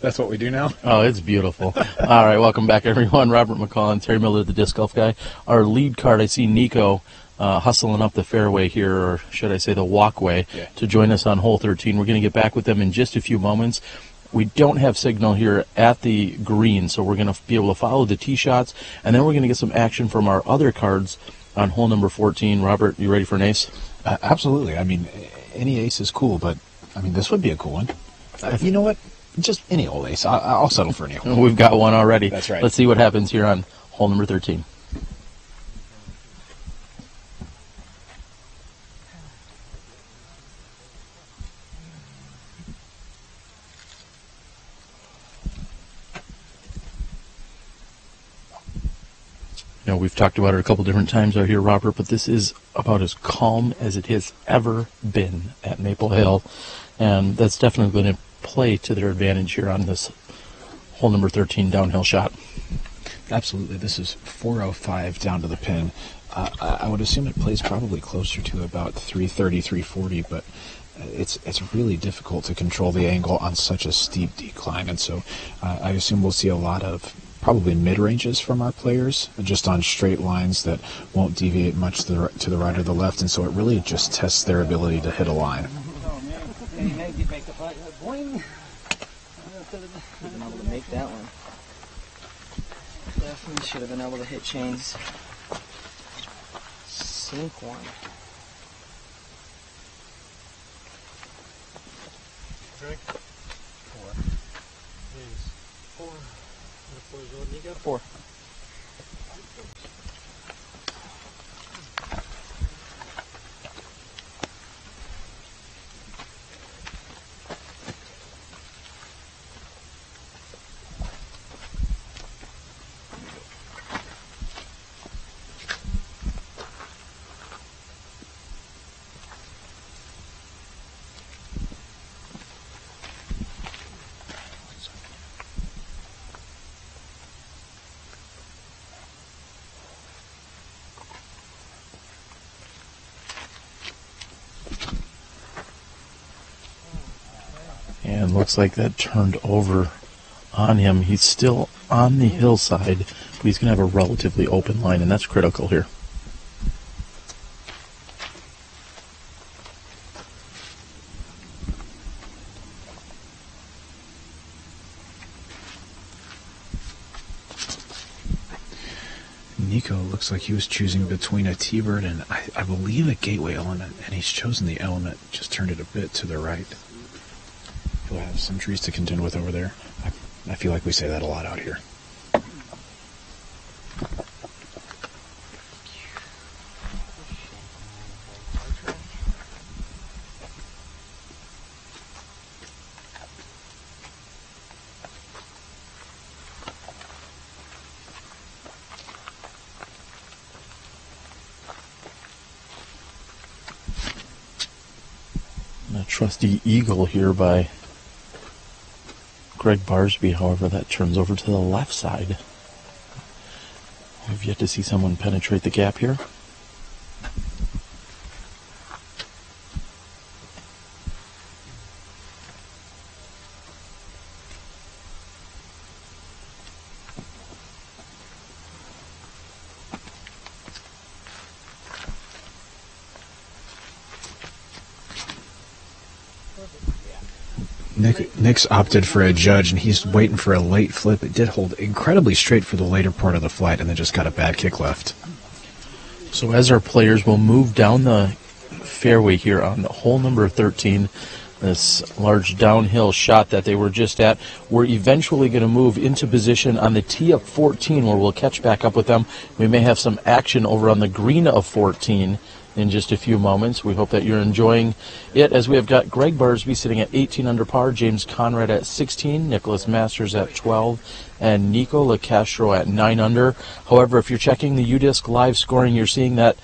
That's what we do now? Oh, it's beautiful. All right, welcome back, everyone. Robert McCall and Terry Miller, the Disc Golf Guy. Our lead card, I see Nikko hustling up the fairway here, or should I say the walkway, to join us on hole 13. We're going to get back with them in just a few moments. We don't have signal here at the green, so we're going to be able to follow the tee shots, and then we're going to get some action from our other cards on hole number 14. Robert, you ready for an ace? Absolutely. I mean, any ace is cool, but, I mean, this would be a cool one. You know what? Just any old ace. I'll settle for any old. We've got one already. That's right. Let's see what happens here on hole number 13. You know, we've talked about it a couple different times out here, Robert, but this is about as calm as it has ever been at Maple Hill, and that's definitely going to play to their advantage here on this hole number 13 downhill shot. Absolutely. This is 405 down to the pin. I would assume it plays probably closer to about 330, 340, but it's really difficult to control the angle on such a steep decline, and so I assume we'll see a lot of probably mid-ranges from our players, just on straight lines that won't deviate much to the right or the left, and so it really just tests their ability to hit a line. Been able to make that one. Definitely should have been able to hit chains. Sink one. Greg? 4. Is 4. What 4 is what, Nikko? 4. And looks like that turned over on him. He's still on the hillside, but he's going to have a relatively open line, and that's critical here. Nikko looks like he was choosing between a T-bird and I believe a gateway element, and he's chosen the element, just turned it a bit to the right. He'll have some trees to contend with over there. I feel like we say that a lot out here. A trusty eagle here by Gregg Barsby, however, that turns over to the left side. We've yet to see someone penetrate the gap here. Nick's opted for a judge, and he's waiting for a late flip. It did hold incredibly straight for the later part of the flight, and then just got a bad kick left. So as our players will move down the fairway here on hole number 13, this large downhill shot that they were just at, we're eventually going to move into position on the tee of 14, where we'll catch back up with them. We may have some action over on the green of 14 in just a few moments. We hope that you're enjoying it, as we have got Gregg Barsby sitting at 18 under par, James Conrad at 16, Nicholas Masters at 12, and Nikko Locastro at 9 under. However, if you're checking the UDisc live scoring, you're seeing that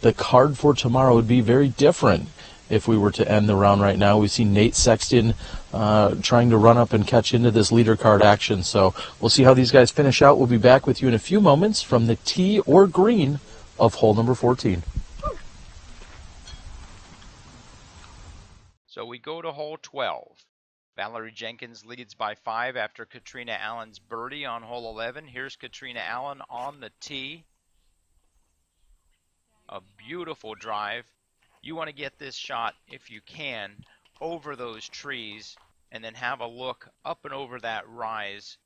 the card for tomorrow would be very different if we were to end the round right now. We see Nate Sexton trying to run up and catch into this leader card action. So we'll see how these guys finish out. We'll be back with you in a few moments from the tee or green of hole number 14. So we go to hole 12. Valerie Jenkins leads by 5 after Katrina Allen's birdie on hole 11. Here's Katrina Allen on the tee. A beautiful drive. You want to get this shot, if you can, over those trees and then have a look up and over that rise.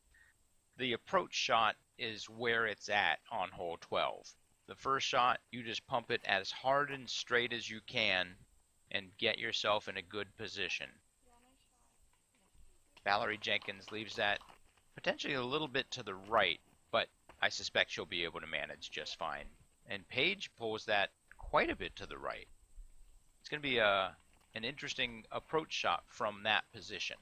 The approach shot is where it's at on hole 12. The first shot, you just pump it as hard and straight as you can and get yourself in a good position. Valerie Jenkins leaves that potentially a little bit to the right, but I suspect she'll be able to manage just fine. And Paige pulls that quite a bit to the right. It's going to be an interesting approach shot from that position.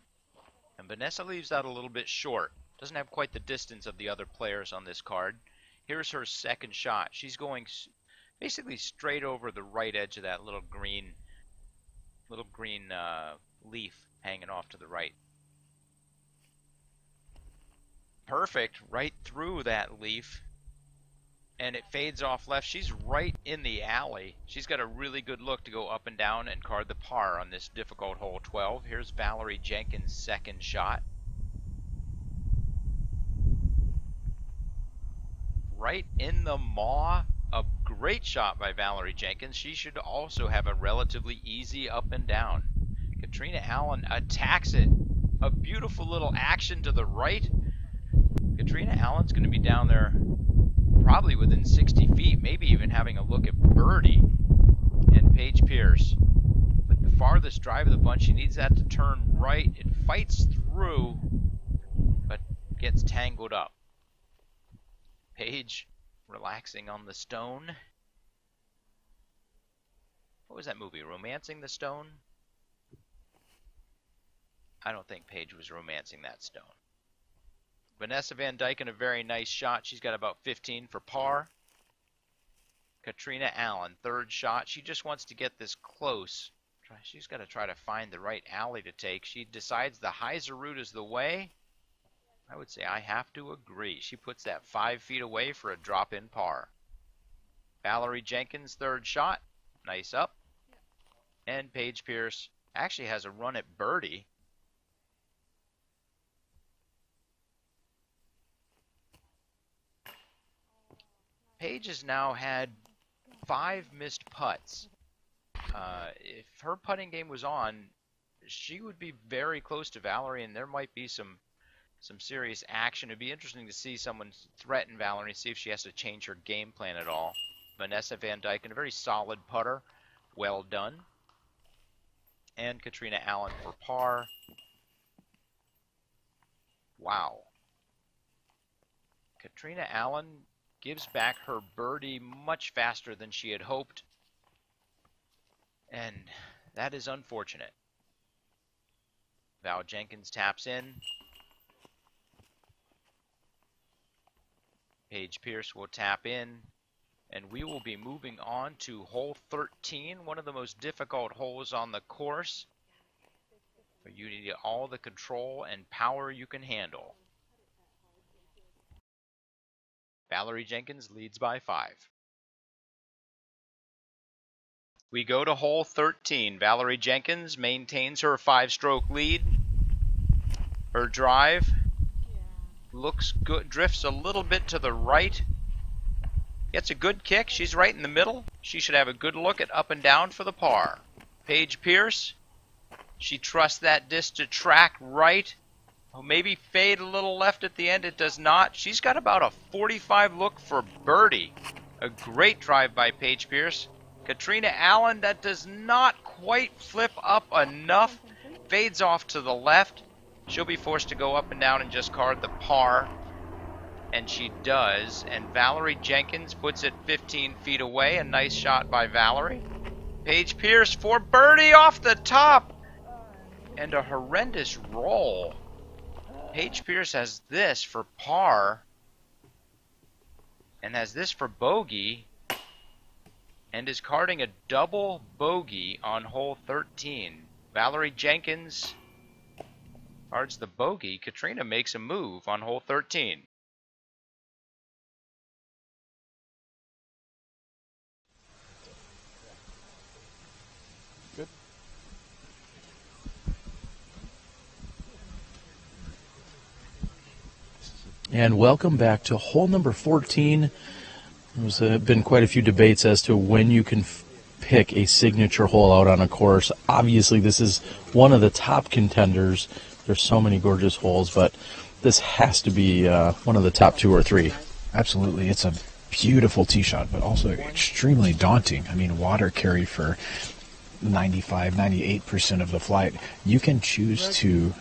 And Vanessa leaves that a little bit short. Doesn't have quite the distance of the other players on this card. Here's her second shot. She's going basically straight over the right edge of that little green leaf hanging off to the right. Perfect, right through that leaf, and it fades off left. She's right in the alley. She's got a really good look to go up and down and card the par on this difficult hole 12. Here's Valerie Jenkins' second shot. Right in the maw. A great shot by Valerie Jenkins. She should also have a relatively easy up and down. Katrina Allen attacks it. A beautiful little action to the right. Katrina Allen's going to be down there probably within 60 feet, maybe even having a look at birdie. And Paige Pierce with the farthest drive of the bunch. She needs that to turn right. It fights through, but gets tangled up. Paige relaxing on the stone. What was that movie? Romancing the Stone? I don't think Paige was romancing that stone. Vanessa Van Dyken, a very nice shot. She's got about 15 for par. Katrina Allen, third shot. She just wants to get this close. She's got to try to find the right alley to take. She decides the Heiser route is the way. I would say I have to agree. She puts that 5 feet away for a drop-in par. Valerie Jenkins, third shot. Nice up. And Paige Pierce actually has a run at birdie. Paige has now had 5 missed putts. If her putting game was on, she would be very close to Valerie, and there might be some serious action. It'd be interesting to see someone threaten Valerie, see if she has to change her game plan at all. Vanessa Van Dyken, a very solid putter. Well done. And Katrina Allen for par. Wow. Katrina Allen gives back her birdie much faster than she had hoped. And that is unfortunate. Val Jenkins taps in. Paige Pierce will tap in. And we will be moving on to hole 13, one of the most difficult holes on the course. Where you need all the control and power you can handle. Valerie Jenkins leads by 5. We go to hole 13. Valerie Jenkins maintains her 5-stroke lead. Her drive looks good, drifts a little bit to the right. Gets a good kick. She's right in the middle. She should have a good look at up and down for the par. Paige Pierce. She trusts that disc to track right. Oh, maybe fade a little left at the end. It does not. She's got about a 45 look for birdie. A great drive by Paige Pierce. Katrina Allen, that does not quite flip up enough. Fades off to the left. She'll be forced to go up and down and just card the par. And she does. And Valerie Jenkins puts it 15 feet away. A nice shot by Valerie. Paige Pierce for birdie off the top. And a horrendous roll. Paige Pierce has this for par. And has this for bogey. And is carding a double bogey on hole 13. Valerie Jenkins cards the bogey. Katrina makes a move on hole 13. Good. And welcome back to hole number 14. There's been quite a few debates as to when you can pick a signature hole out on a course. Obviously, this is one of the top contenders. There's so many gorgeous holes, but this has to be one of the top 2 or 3. Absolutely. It's a beautiful tee shot, but also extremely daunting. I mean, water carry for 95, 98% of the flight. You can choose to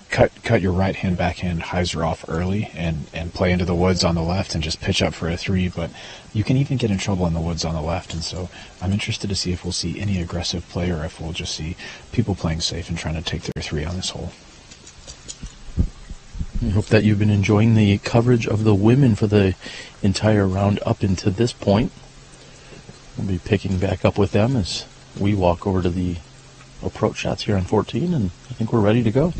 cut your right hand backhand hyzer off early and play into the woods on the left and just pitch up for a 3, but you can even get in trouble in the woods on the left. And so I'm interested to see if we'll see any aggressive play or if we'll just see people playing safe and trying to take their 3 on this hole. I hope that you've been enjoying the coverage of the women for the entire round up into this point. We'll be picking back up with them as we walk over to the approach shots here on 14, and I think we're ready to go.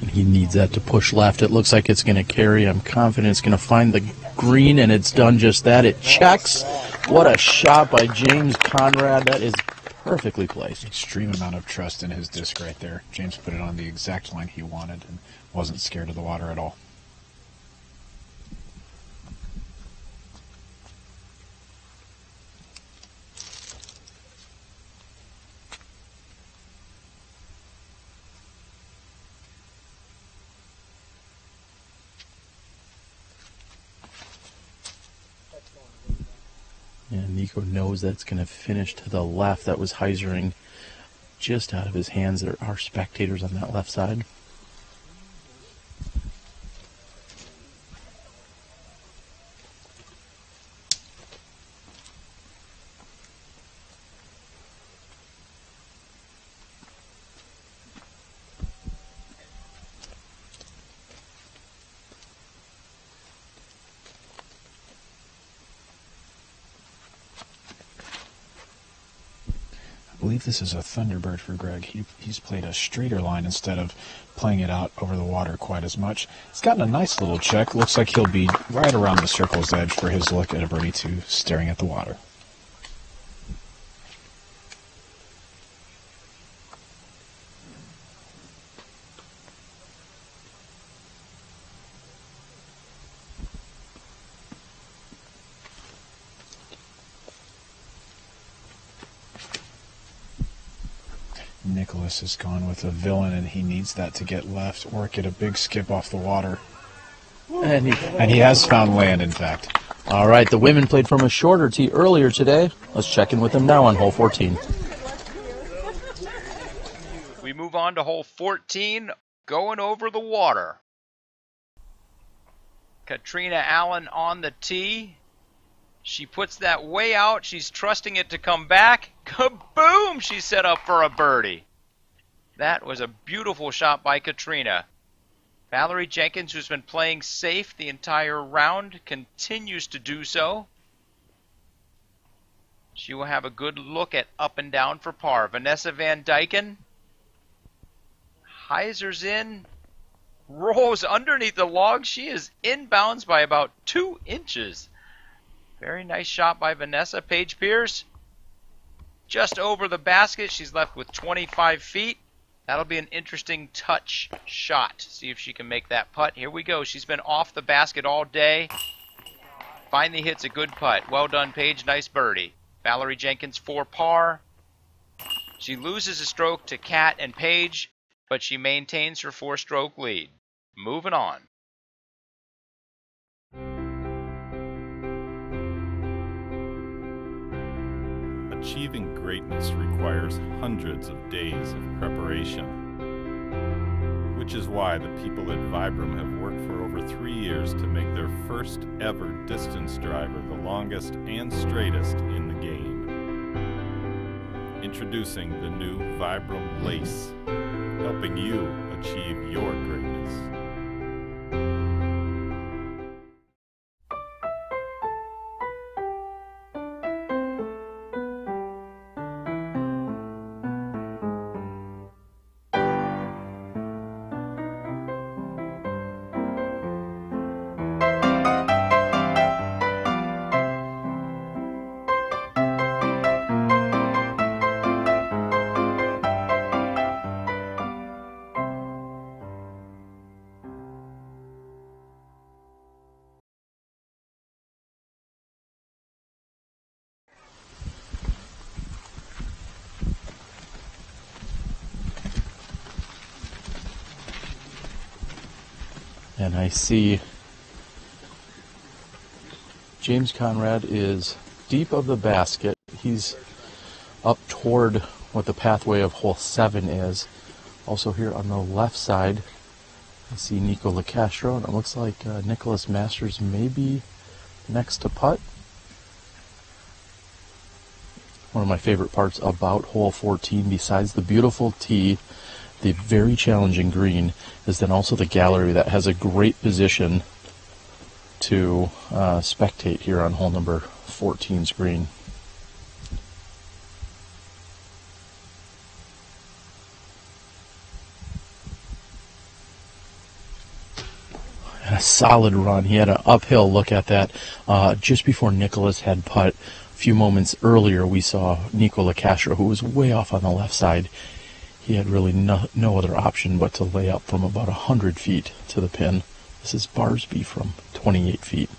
He needs that to push left. It looks like it's going to carry. I'm confident it's going to find the green, and it's done just that. It checks. What a shot by James Conrad. That is perfectly placed. Extreme amount of trust in his disc right there. James put it on the exact line he wanted and wasn't scared of the water at all. And Nikko knows that it's going to finish to the left. That was hyzering just out of his hands. There are spectators on that left side. I believe this is a Thunderbird for Gregg. He's played a straighter line instead of playing it out over the water quite as much. He's gotten a nice little check. Looks like he'll be right around the circle's edge for his look at a birdie 2, staring at the water. Nicholas has gone with a villain, and he needs that to get left or get a big skip off the water. And he has found land, in fact. All right, the women played from a shorter tee earlier today. Let's check in with them now on hole 14. We move on to hole 14, going over the water. Katrina Allen on the tee. She puts that way out. She's trusting it to come back. Kaboom! She's set up for a birdie. That was a beautiful shot by Katrina. Valerie Jenkins, who's been playing safe the entire round, continues to do so. She will have a good look at up and down for par. Vanessa Van Dyken hyzers in, rolls underneath the log. She is inbounds by about 2 inches. Very nice shot by Vanessa. Paige Pierce just over the basket. She's left with 25 feet. That'll be an interesting touch shot. See if she can make that putt. Here we go. She's been off the basket all day. Finally hits a good putt. Well done, Paige. Nice birdie. Valerie Jenkins for par. She loses a stroke to Kat and Paige, but she maintains her 4-stroke lead. Moving on. Achieving greatness requires hundreds of days of preparation, which is why the people at Vibram have worked for over 3 years to make their first ever distance driver the longest and straightest in the game. Introducing the new Vibram Lace, helping you achieve your greatness. And I see James Conrad is deep of the basket. He's up toward what the pathway of hole 7 is. Also here on the left side, I see Nikko Locastro, and it looks like Nicholas Masters may be next to putt. One of my favorite parts about hole 14, besides the beautiful tee, the very challenging green, is then also the gallery that has a great position to spectate here on hole number 14's green. A solid run. He had an uphill look at that just before Nicholas had putt. A few moments earlier we saw Nikko Locastro, who was way off on the left side. He had really no other option but to lay up from about 100 feet to the pin. This is Barsby from 28 feet.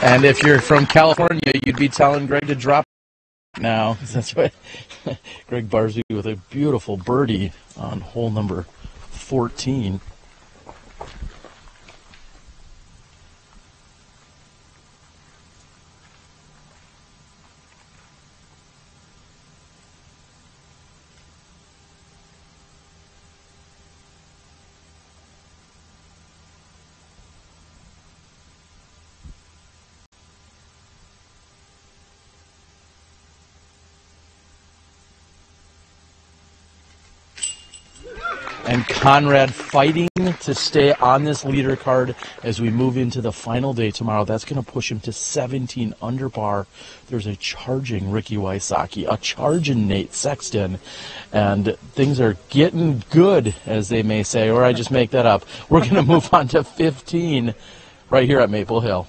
And if you're from California, you'd be telling Gregg to drop now. That's what Gregg Barsby with a beautiful birdie on hole number 14. And Conrad fighting to stay on this leader card as we move into the final day tomorrow. That's going to push him to 17 under par. There's a charging Ricky Wysocki, a charging Nate Sexton, and things are getting good, as they may say, or I just make that up. We're going to move on to 15 right here at Maple Hill.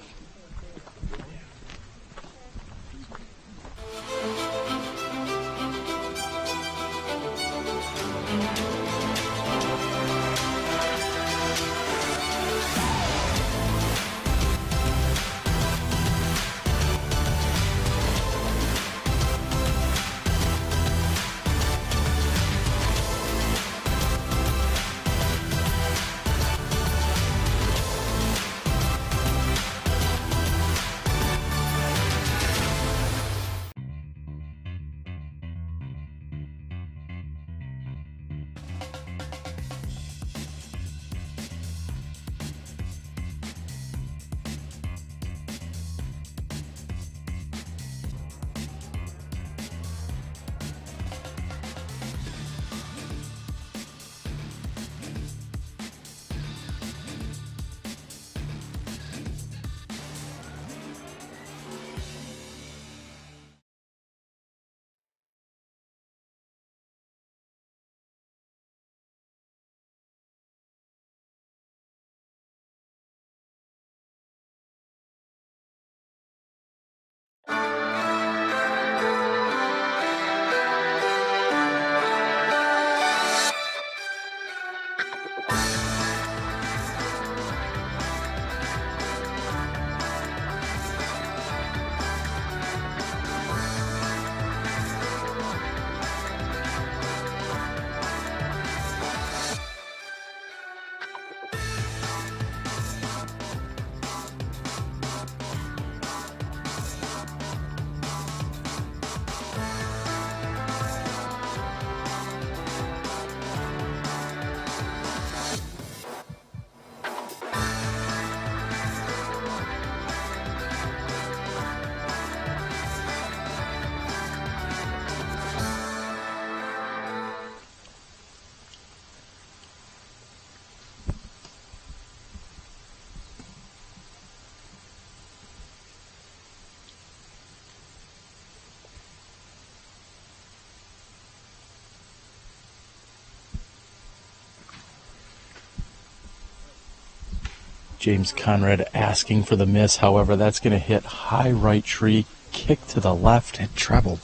James Conrad asking for the miss. However, that's going to hit high right tree, kick to the left, and travel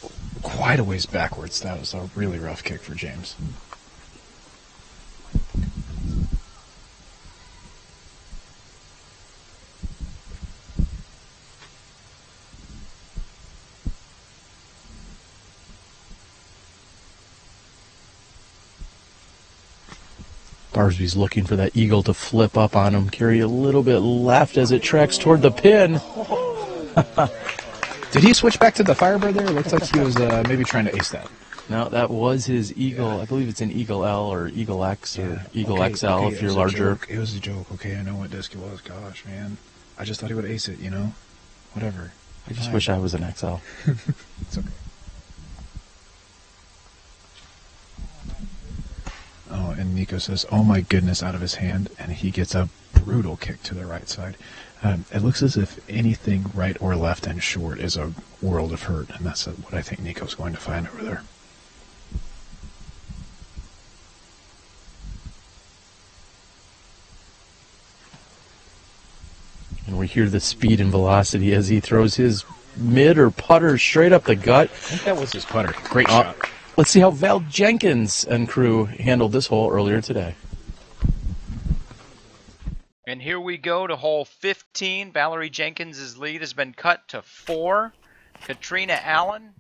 quite a ways backwards. That was a really rough kick for James. Barsby's looking for that eagle to flip up on him. Carry a little bit left as it tracks toward the pin. Did he switch back to the Firebird there? It looked like he was maybe trying to ace that. No, that was his Eagle. I believe it's an Eagle L or Eagle X or Eagle XL if you're larger. It was a joke. Okay, I know what disc it was. Gosh, man. I just thought he would ace it, you know? Whatever. I just wish I was an XL. It's okay. Oh, and Nikko says, oh my goodness, out of his hand, and he gets a brutal kick to the right side. It looks as if anything right or left and short is a world of hurt, and that's what I think Nikko's going to find over there. And we hear the speed and velocity as he throws his mid or putter straight up the gut. I think that was his putter. Great shot. Let's see how Val Jenkins and crew handled this hole earlier today. And here we go to hole 15. Valerie Jenkins' lead has been cut to 4. Katrina Allen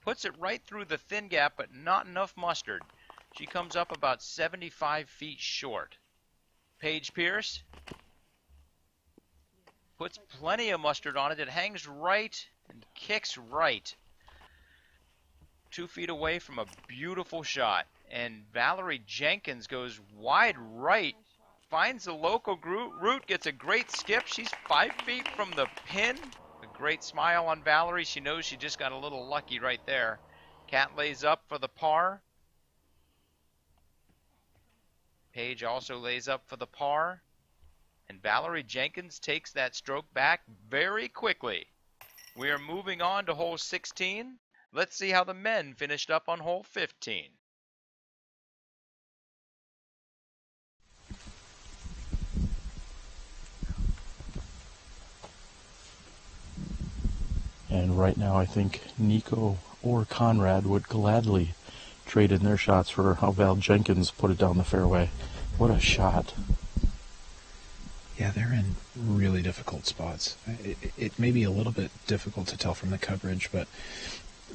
puts it right through the thin gap, but not enough mustard. She comes up about 75 feet short. Paige Pierce puts plenty of mustard on it. It hangs right and kicks right. 2 feet away from a beautiful shot. And Valerie Jenkins goes wide right. Finds the local route, gets a great skip. She's 5 feet from the pin. A great smile on Valerie. She knows she just got a little lucky right there. Cat lays up for the par. Paige also lays up for the par. And Valerie Jenkins takes that stroke back very quickly. We are moving on to hole 16. Let's see how the men finished up on hole 15. And right now I think Nikko or Conrad would gladly trade in their shots for how Val Jenkins put it down the fairway. What a shot. Yeah, they're in really difficult spots. It may be a little bit difficult to tell from the coverage, but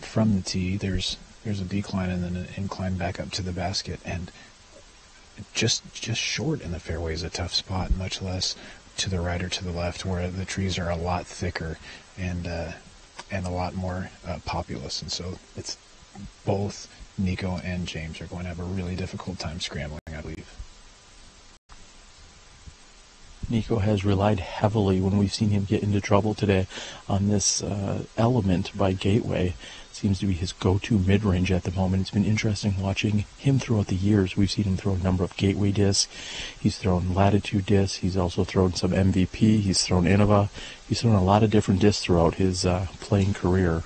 from the tee, there's a decline and then an incline back up to the basket, and just short in the fairway is a tough spot, much less to the right or to the left, where the trees are a lot thicker and a lot more populous. And so it's both Nikko and James are going to have a really difficult time scrambling, I believe. Nikko has relied heavily when we've seen him get into trouble today on this element by Gateway. Seems to be his go-to mid-range at the moment. It's been interesting watching him throughout the years. We've seen him throw a number of Gateway discs. He's thrown Latitude discs. He's also thrown some MVP. He's thrown Innova. He's thrown a lot of different discs throughout his playing career.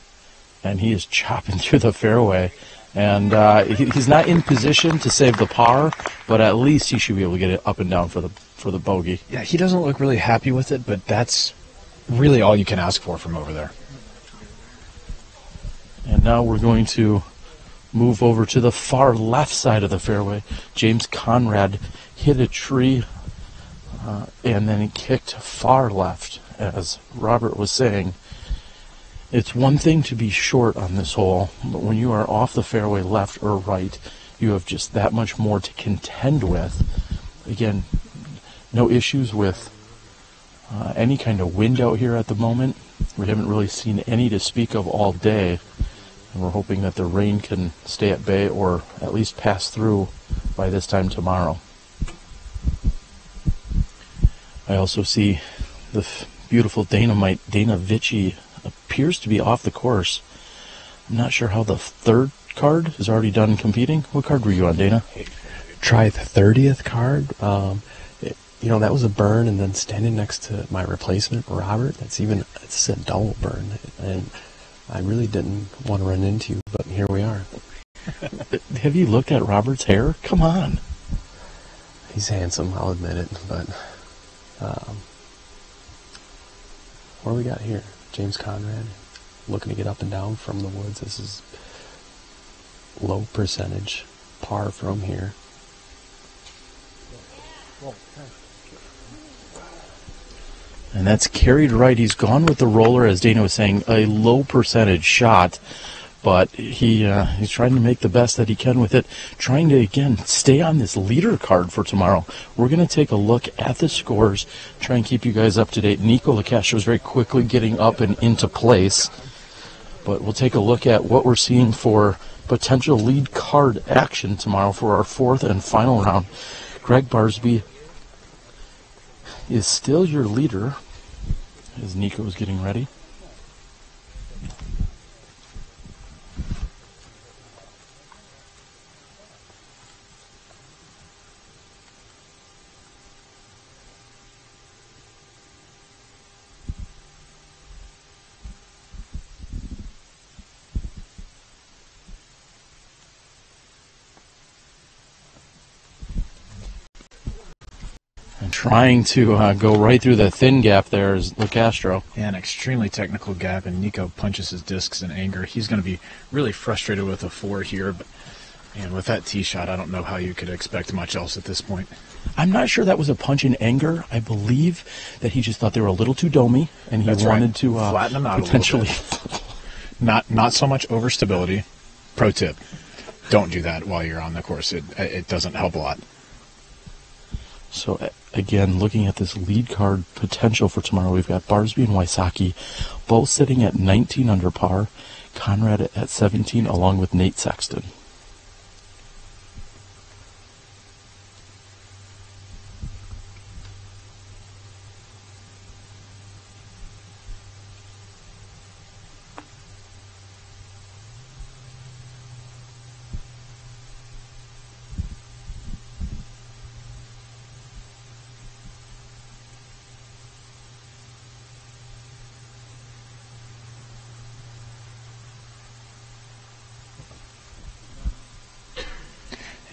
And he is chopping through the fairway. And he's not in position to save the par, but at least he should be able to get it up and down for the bogey. Yeah, he doesn't look really happy with it, but that's really all you can ask for from over there. And now we're going to move over to the far left side of the fairway. James Conrad hit a tree and then he kicked far left, as Robert was saying. It's one thing to be short on this hole, but when you are off the fairway left or right, you have just that much more to contend with. Again, no issues with any kind of wind out here at the moment. We haven't really seen any to speak of all day, and we're hoping that the rain can stay at bay or at least pass through by this time tomorrow. I also see the beautiful Dana Vici appears to be off the course. I'm not sure how the third card is already done competing. What card were you on, Dana? Try the 30th card. That was a burn, and then standing next to my replacement, Robert, it's a double burn, and I really didn't want to run into you, but here we are. Have you looked at Robert's hair? Come on. He's handsome, I'll admit it, but what do we got here? James Conrad. looking to get up and down from the woods. This is low percentage par from here. And that's carried right. He's gone with the roller, as Dana was saying, a low percentage shot. But he's trying to make the best that he can with it, trying to, again, stay on this leader card for tomorrow. We're going to take a look at the scores, try and keep you guys up to date. Nikko Locastro is very quickly getting up and into place. But we'll take a look at what we're seeing for potential lead card action tomorrow for our fourth and final round. Gregg Barsby is still your leader as Nikko is getting ready. Trying to go right through the thin gap there is Locastro. Yeah, an extremely technical gap, and Nikko punches his discs in anger. He's going to be really frustrated with a 4 here, but and with that tee shot, I don't know how you could expect much else at this point. I'm not sure that was a punch in anger. I believe that he just thought they were a little too domey, and he wanted to flatten them out potentially. A little bit. Not so much overstability. Pro tip: don't do that while you're on the course. It doesn't help a lot. So, again, looking at this lead card potential for tomorrow, we've got Barsby and Wysocki both sitting at 19 under par, Conrad at 17, along with Nate Sexton.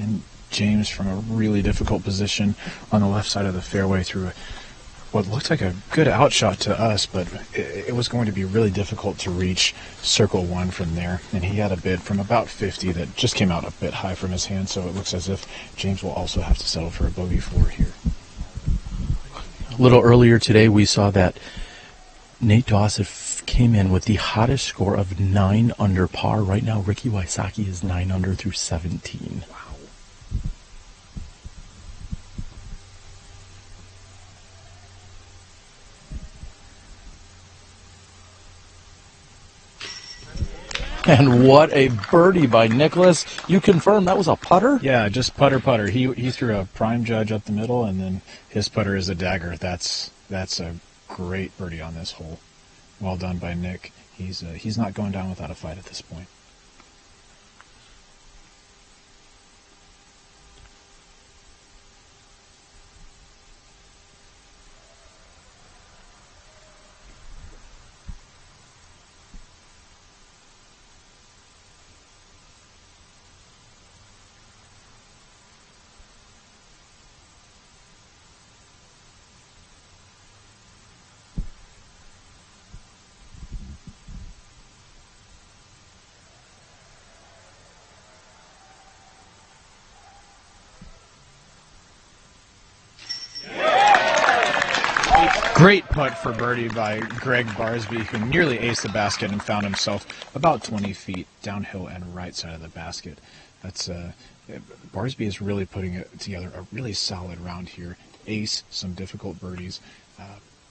And James, from a really difficult position on the left side of the fairway through what looked like a good outshot to us, but it was going to be really difficult to reach circle 1 from there. And he had a bid from about 50 that just came out a bit high from his hand, so it looks as if James will also have to settle for a bogey 4 here. A little earlier today, we saw that Nate Dawson came in with the hottest score of 9 under par. Right now, Ricky Wysocki is 9 under through 17. Wow. And what a birdie by Nicholas. You confirm that was a putter? Yeah, just putter. He threw a prime judge up the middle, and then his putter is a dagger. That's a great birdie on this hole. Well done by Nick. He's not going down without a fight at this point. Great putt for birdie by Gregg Barsby, who nearly aced the basket and found himself about 20 feet downhill and right side of the basket. That's Barsby is really putting it together a really solid round here. Ace, some difficult birdies,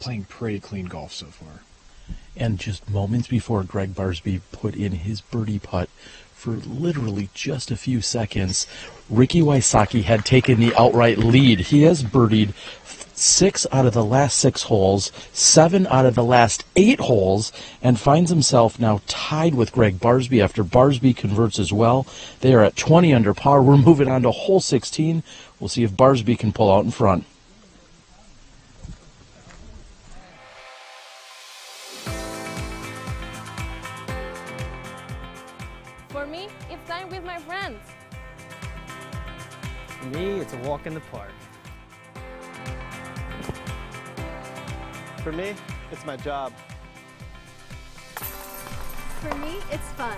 playing pretty clean golf so far. And just moments before Gregg Barsby put in his birdie putt, for literally just a few seconds, Ricky Wysocki had taken the outright lead. He has birdied 6 out of the last 6 holes, 7 out of the last 8 holes, and finds himself now tied with Gregg Barsby after Barsby converts as well. They are at 20 under par. We're moving on to hole 16. We'll see if Barsby can pull out in front. For me, it's time with my friends. For me, it's a walk in the park. For me, it's my job. For me, it's fun.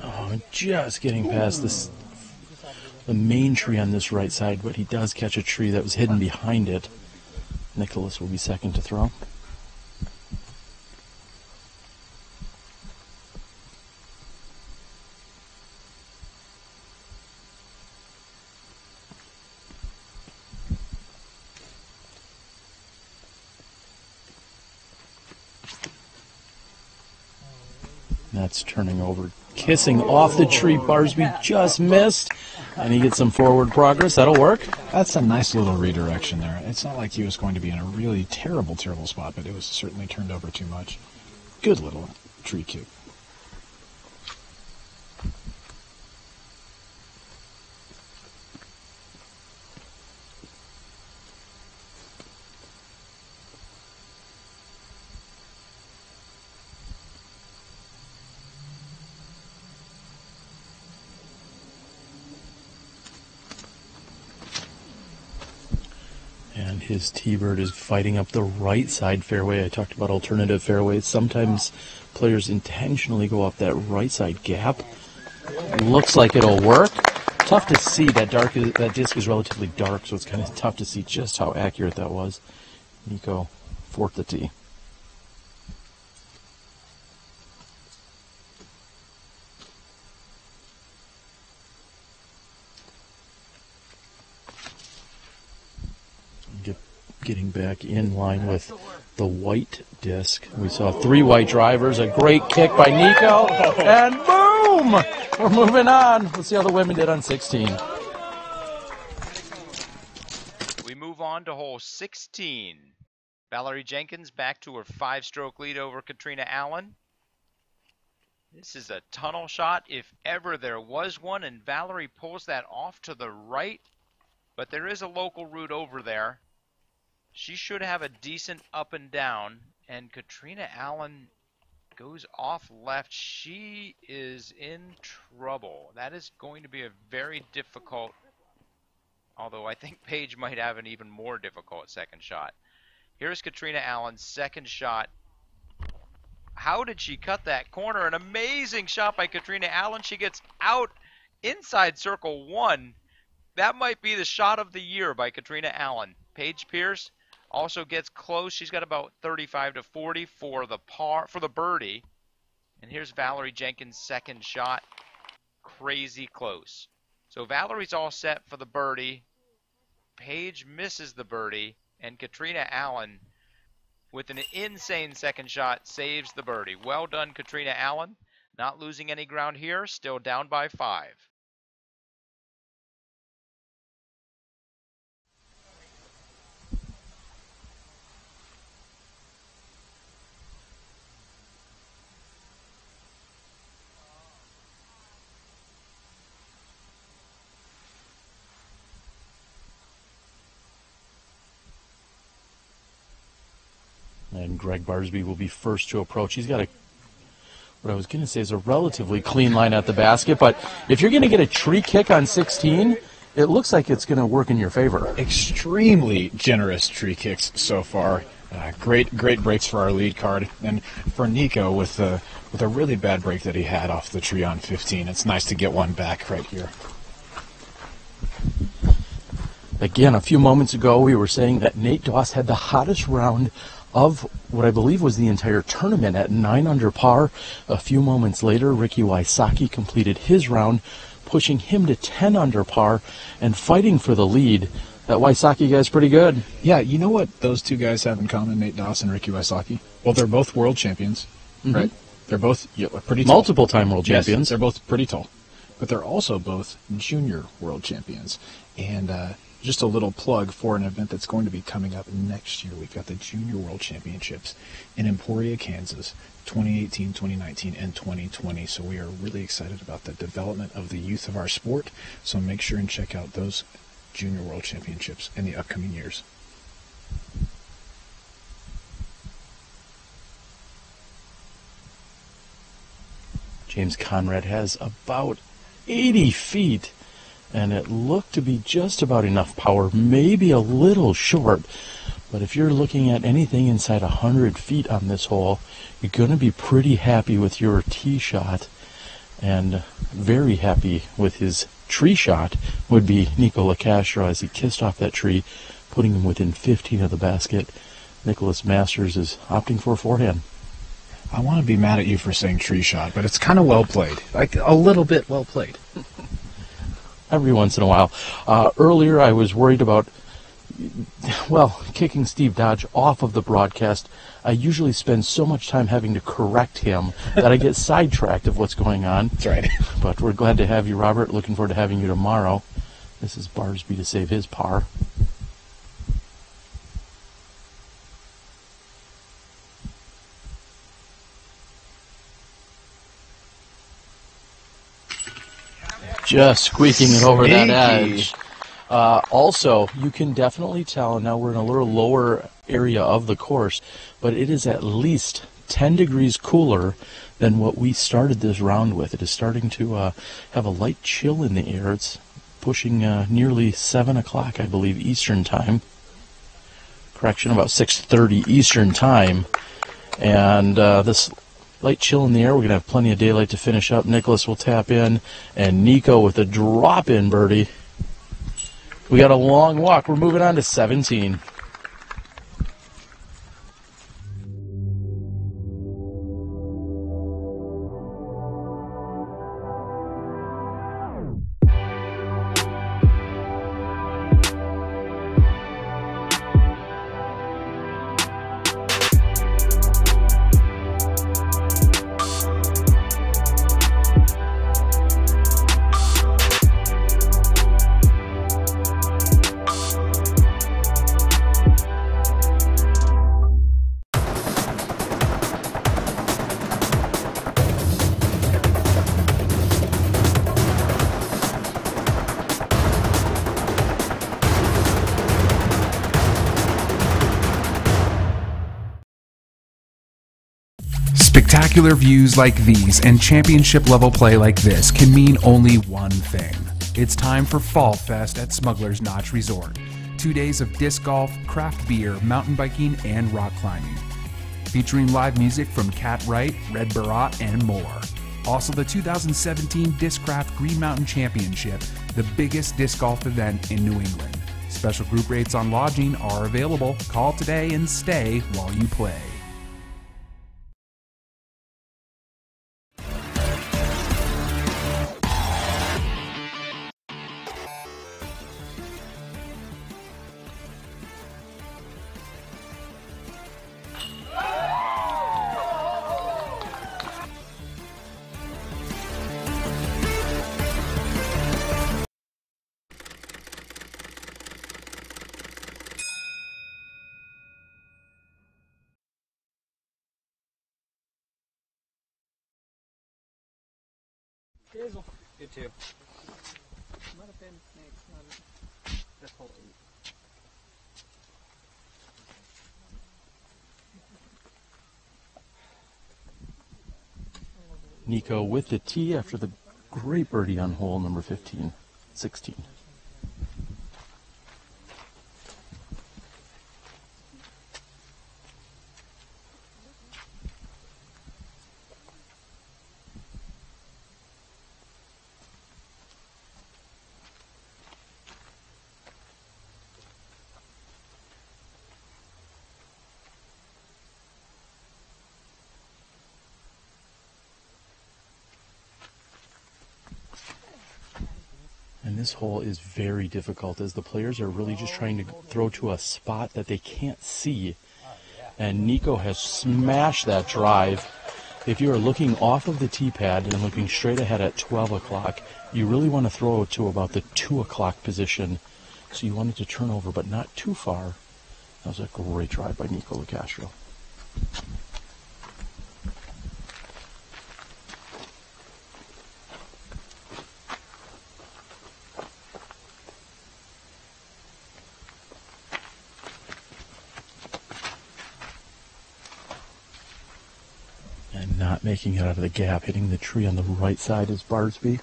Oh, just getting past the main tree on this right side, but he does catch a tree that was hidden behind it. Nicholas will be second to throw. That's turning over, kissing off the tree. Barsby just missed, and he gets some forward progress. That'll work. That's a nice little redirection there. It's not like he was going to be in a really terrible spot, but it was certainly turned over too much. Good little tree kick. And his T-Bird is fighting up the right side fairway. I talked about alternative fairways. Sometimes players intentionally go off that right side gap. Looks like it'll work. Tough to see. That disc is relatively dark, so it's kind of tough to see just how accurate that was. Nikko, fourth the tee. Getting back in line with the white disc. We saw 3 white drivers, a great kick by Nikko, and boom! We're moving on. Let's see how the women did on 16. We move on to hole 16. Valerie Jenkins back to her 5-stroke lead over Katrina Allen. This is a tunnel shot if ever there was one, and Valerie pulls that off to the right, but there is a local route over there. She should have a decent up and down, and Katrina Allen goes off left. She is in trouble. That is going to be a very difficult, although I think Paige might have an even more difficult second shot. Here's Katrina Allen's second shot. How did she cut that corner? An amazing shot by Katrina Allen. She gets out inside circle 1. That might be the shot of the year by Katrina Allen. Paige Pierce also gets close. She's got about 35 to 40 for the birdie. And here's Valerie Jenkins' second shot. Crazy close. So Valerie's all set for the birdie. Paige misses the birdie, and Katrina Allen, with an insane second shot, saves the birdie. Well done, Katrina Allen. Not losing any ground here. Still down by 5. And Gregg Barsby will be first to approach. He's got what I was going to say is a relatively clean line at the basket, but if you're going to get a tree kick on 16, it looks like it's going to work in your favor. Extremely generous tree kicks so far. Great breaks for our lead card. And for Nikko, with a really bad break that he had off the tree on 15, it's nice to get one back right here. Again, a few moments ago, we were saying that Nate Doss had the hottest round of what I believe was the entire tournament at 9 under par. A few moments later, Ricky Wysocki completed his round, pushing him to 10 under par and fighting for the lead. That Wysocki guy's pretty good. Yeah, you know what those two guys have in common, Nate Dawson and Ricky Wysocki? Well, they're both world champions, right? They're both pretty tall. Multiple-time world champions. Yes, they're both pretty tall. But they're also both junior world champions. And just a little plug for an event that's going to be coming up next year. We've got the Junior World Championships in Emporia, Kansas, 2018, 2019, and 2020. So we are really excited about the development of the youth of our sport. So make sure and check out those Junior World Championships in the upcoming years. James Conrad has about 80 feet, and it looked to be just about enough power, maybe a little short. But if you're looking at anything inside 100 feet on this hole, you're going to be pretty happy with your tee shot, and very happy with his tree shot would be Nikko Locastro as he kissed off that tree, putting him within 15 of the basket. Nicholas Masters is opting for a forehand. I want to be mad at you for saying tree shot, but it's kind of well played. Like, a little bit well played. Every once in a while. Earlier I was worried about, well, kicking Steve Dodge off of the broadcast. I usually spend so much time having to correct him that I get sidetracked of what's going on. That's right. But we're glad to have you, Robert. Looking forward to having you tomorrow. This is Barsby to save his par. Just squeaking it over that edge. Also, you can definitely tell, now we're in a little lower area of the course, but it is at least 10 degrees cooler than what we started this round with. It is starting to have a light chill in the air. It's pushing nearly 7 o'clock, I believe, Eastern time. Correction, about 6:30 Eastern time. And this light chill in the air. We're going to have plenty of daylight to finish up. Nicholas will tap in, and Nikko with a drop-in birdie. We got a long walk. We're moving on to 17. Spectacular views like these and championship level play like this can mean only one thing. It's time for Fall Fest at Smuggler's Notch Resort. 2 days of disc golf, craft beer, mountain biking, and rock climbing. Featuring live music from Cat Wright, Red Barat, and more. Also the 2017 Discraft Green Mountain Championship, the biggest disc golf event in New England. Special group rates on lodging are available. Call today and stay while you play. You too. Might have been this whole 8. Nikko with the tee after the great birdie on hole number 16. this hole is very difficult as the players are really just trying to throw to a spot that they can't see. And Nikko has smashed that drive. If you are looking off of the tee pad and looking straight ahead at 12 o'clock, you really want to throw to about the 2 o'clock position. So you want it to turn over, but not too far. That was a great drive by Nikko Locastro. And not making it out of the gap, hitting the tree on the right side is Barsby.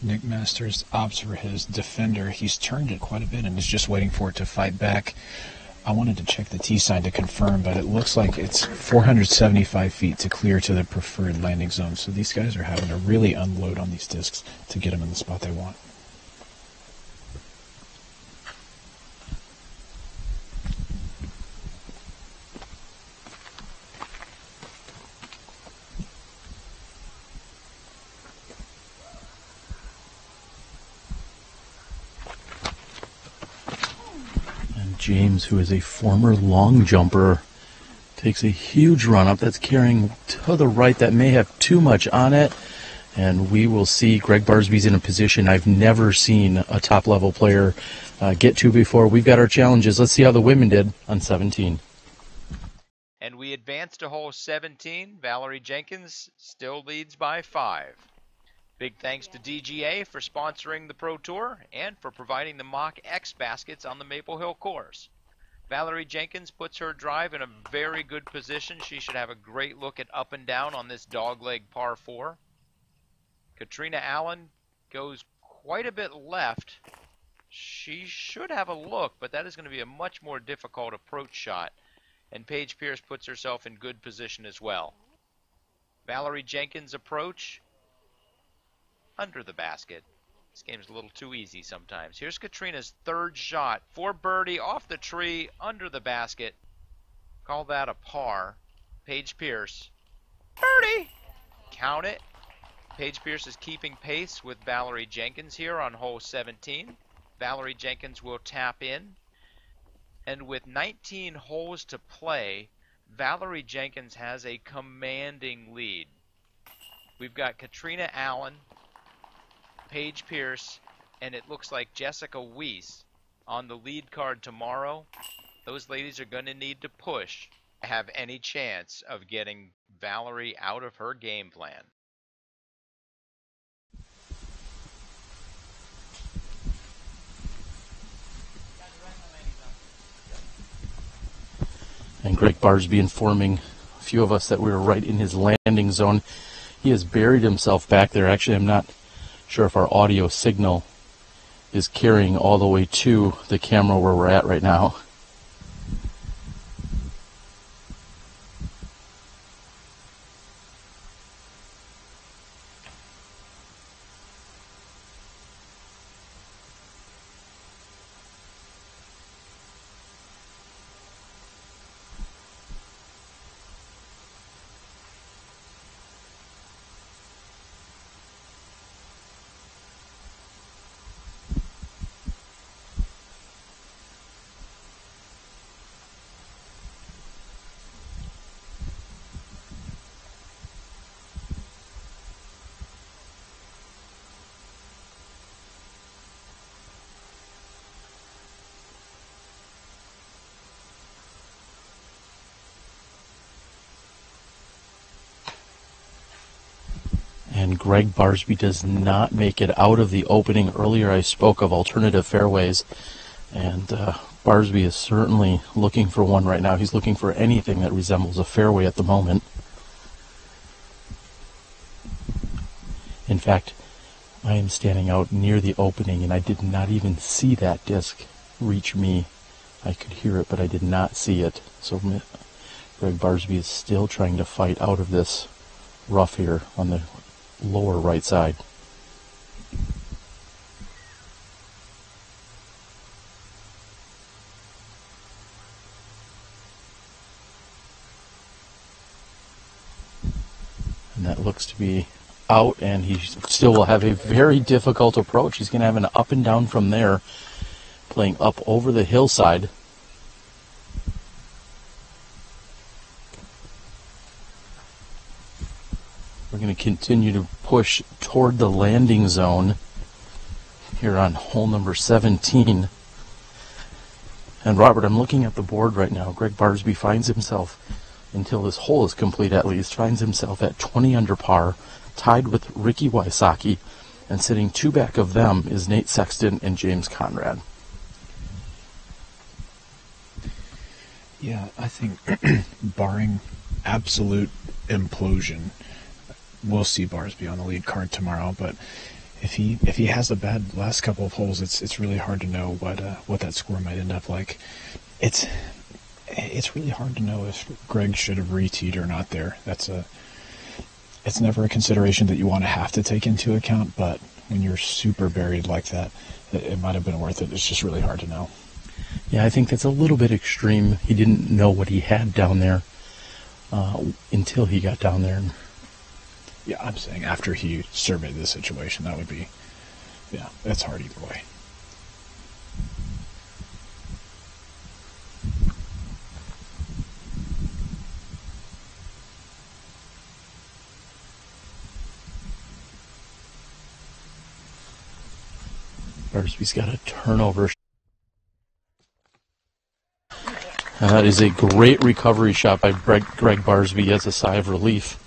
Nick Masters opts for his defender. He's turned it quite a bit and is just waiting for it to fight back. I wanted to check the tee sign to confirm, but it looks like it's 475 feet to clear to the preferred landing zone. So these guys are having to really unload on these discs to get them in the spot they want. James, who is a former long jumper, takes a huge run up. That's carrying to the right. That may have too much on it. And we will see Gregg Barsby's in a position I've never seen a top-level player get to before. We've got our challenges. Let's see how the women did on 17. And we advance to hole 17. Valerie Jenkins still leads by 5. Big thanks to DGA for sponsoring the Pro Tour and for providing the mock X baskets on the Maple Hill course. Valerie Jenkins puts her drive in a very good position. She should have a great look at up and down on this dogleg par 4. Katrina Allen goes quite a bit left. She should have a look, but that is going to be a much more difficult approach shot. And Paige Pierce puts herself in good position as well. Valerie Jenkins' approach under the basket. This game's a little too easy sometimes. Here's Katrina's third shot for birdie off the tree under the basket. Call that a par. Paige Pierce. Birdie! Count it. Paige Pierce is keeping pace with Valerie Jenkins here on hole 17. Valerie Jenkins will tap in. And with 19 holes to play, Valerie Jenkins has a commanding lead. We've got Katrina Allen, Paige Pierce, and it looks like Jessica Weiss on the lead card tomorrow. Those ladies are going to need to push to have any chance of getting Valerie out of her game plan. And Gregg Barsby informing a few of us that we were right in his landing zone. He has buried himself back there. Actually, I'm not sure if our audio signal is carrying all the way to the camera where we're at right now. And Gregg Barsby does not make it out of the opening. Earlier I spoke of alternative fairways, and Barsby is certainly looking for one right now. He's looking for anything that resembles a fairway at the moment. In fact, I am standing out near the opening, and I did not even see that disc reach me. I could hear it, but I did not see it. So Gregg Barsby is still trying to fight out of this rough here on the lower right side. And that looks to be out, and he still will have a very difficult approach. He's going to have an up and down from there, playing up over the hillside. We're going to continue to push toward the landing zone here on hole number 17. And Robert, I'm looking at the board right now. Gregg Barsby finds himself, until this hole is complete at least, finds himself at 20 under par, tied with Ricky Wysocki, and sitting 2 back of them is Nate Sexton and James Conrad. Yeah, I think barring absolute implosion, we'll see Barsby on the lead card tomorrow. But if he has a bad last couple of holes, it's really hard to know what that score might end up like. It's really hard to know if Gregg should have re-teed or not there. It's never a consideration that you want to have to take into account, but when you're super buried like that, it might have been worth it. It's just really hard to know. Yeah, I think that's a little bit extreme. He didn't know what he had down there until he got down there. Yeah, I'm saying after he surveyed the situation, that would be, yeah, that's hard either way. Barsby's got a turnover. That is a great recovery shot by Gregg Barsby. He has a sigh of relief.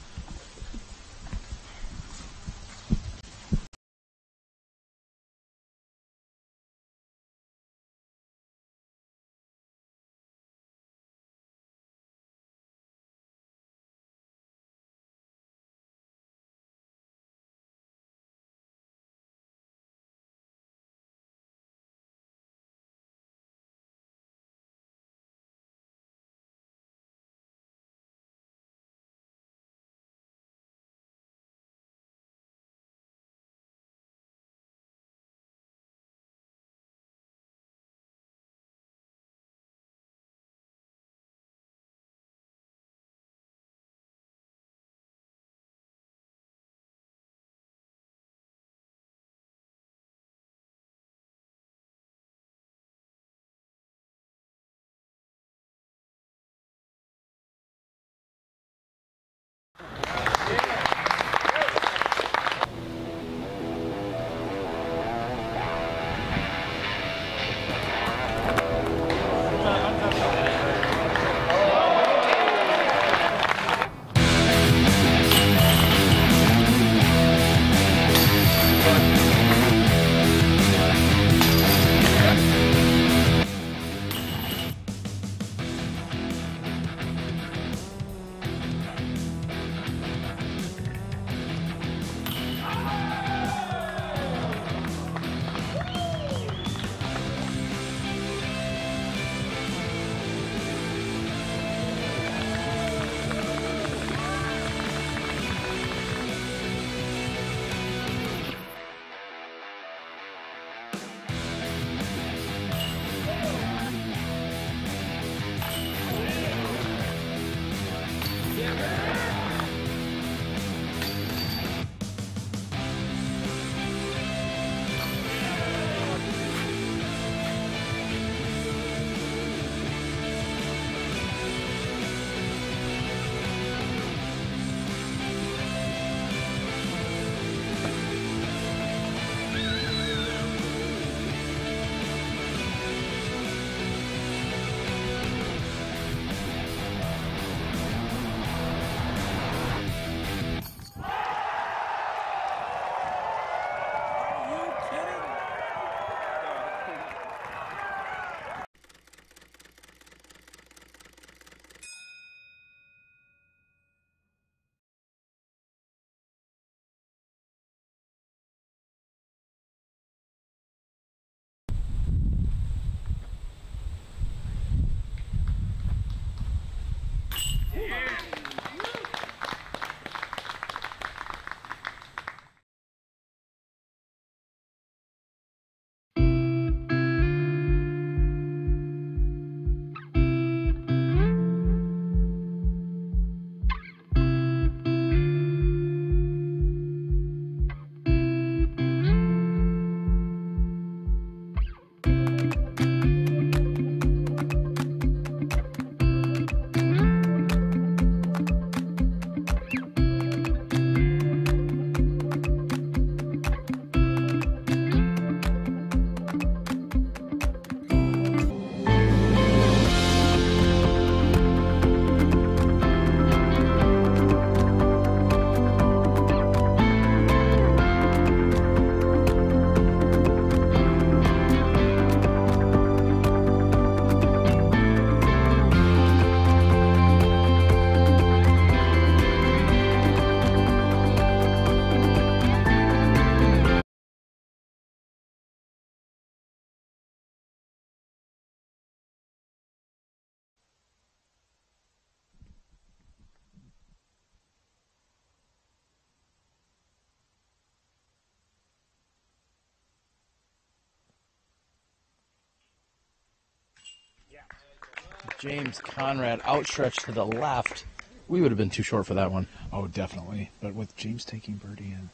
James Conrad outstretched to the left. We would have been too short for that one. Oh, definitely. But with James taking birdie and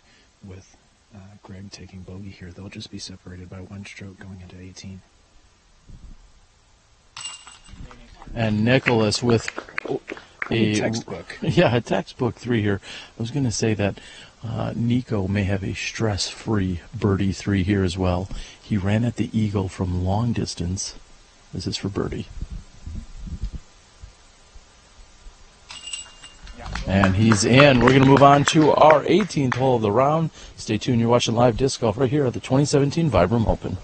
with Gregg taking bogey here, they'll just be separated by one stroke going into 18. And Nicholas with a textbook. Yeah, a textbook 3 here. I was going to say that Nikko may have a stress-free birdie 3 here as well. He ran at the eagle from long distance. This is for birdie. And he's in. We're going to move on to our 18th hole of the round. Stay tuned. You're watching live disc golf right here at the 2017 Vibram Open.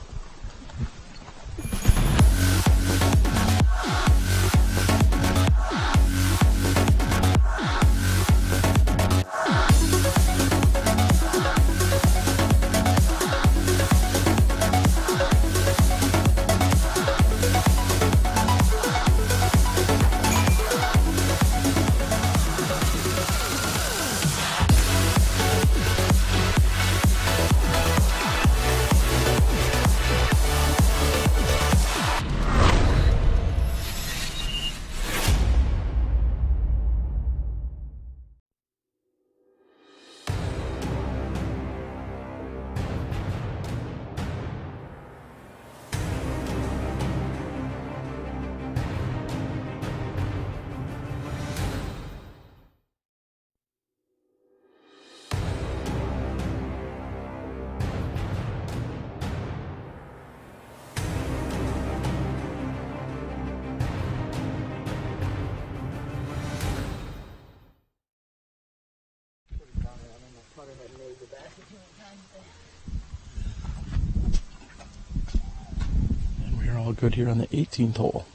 And we're all good here on the 18th hole.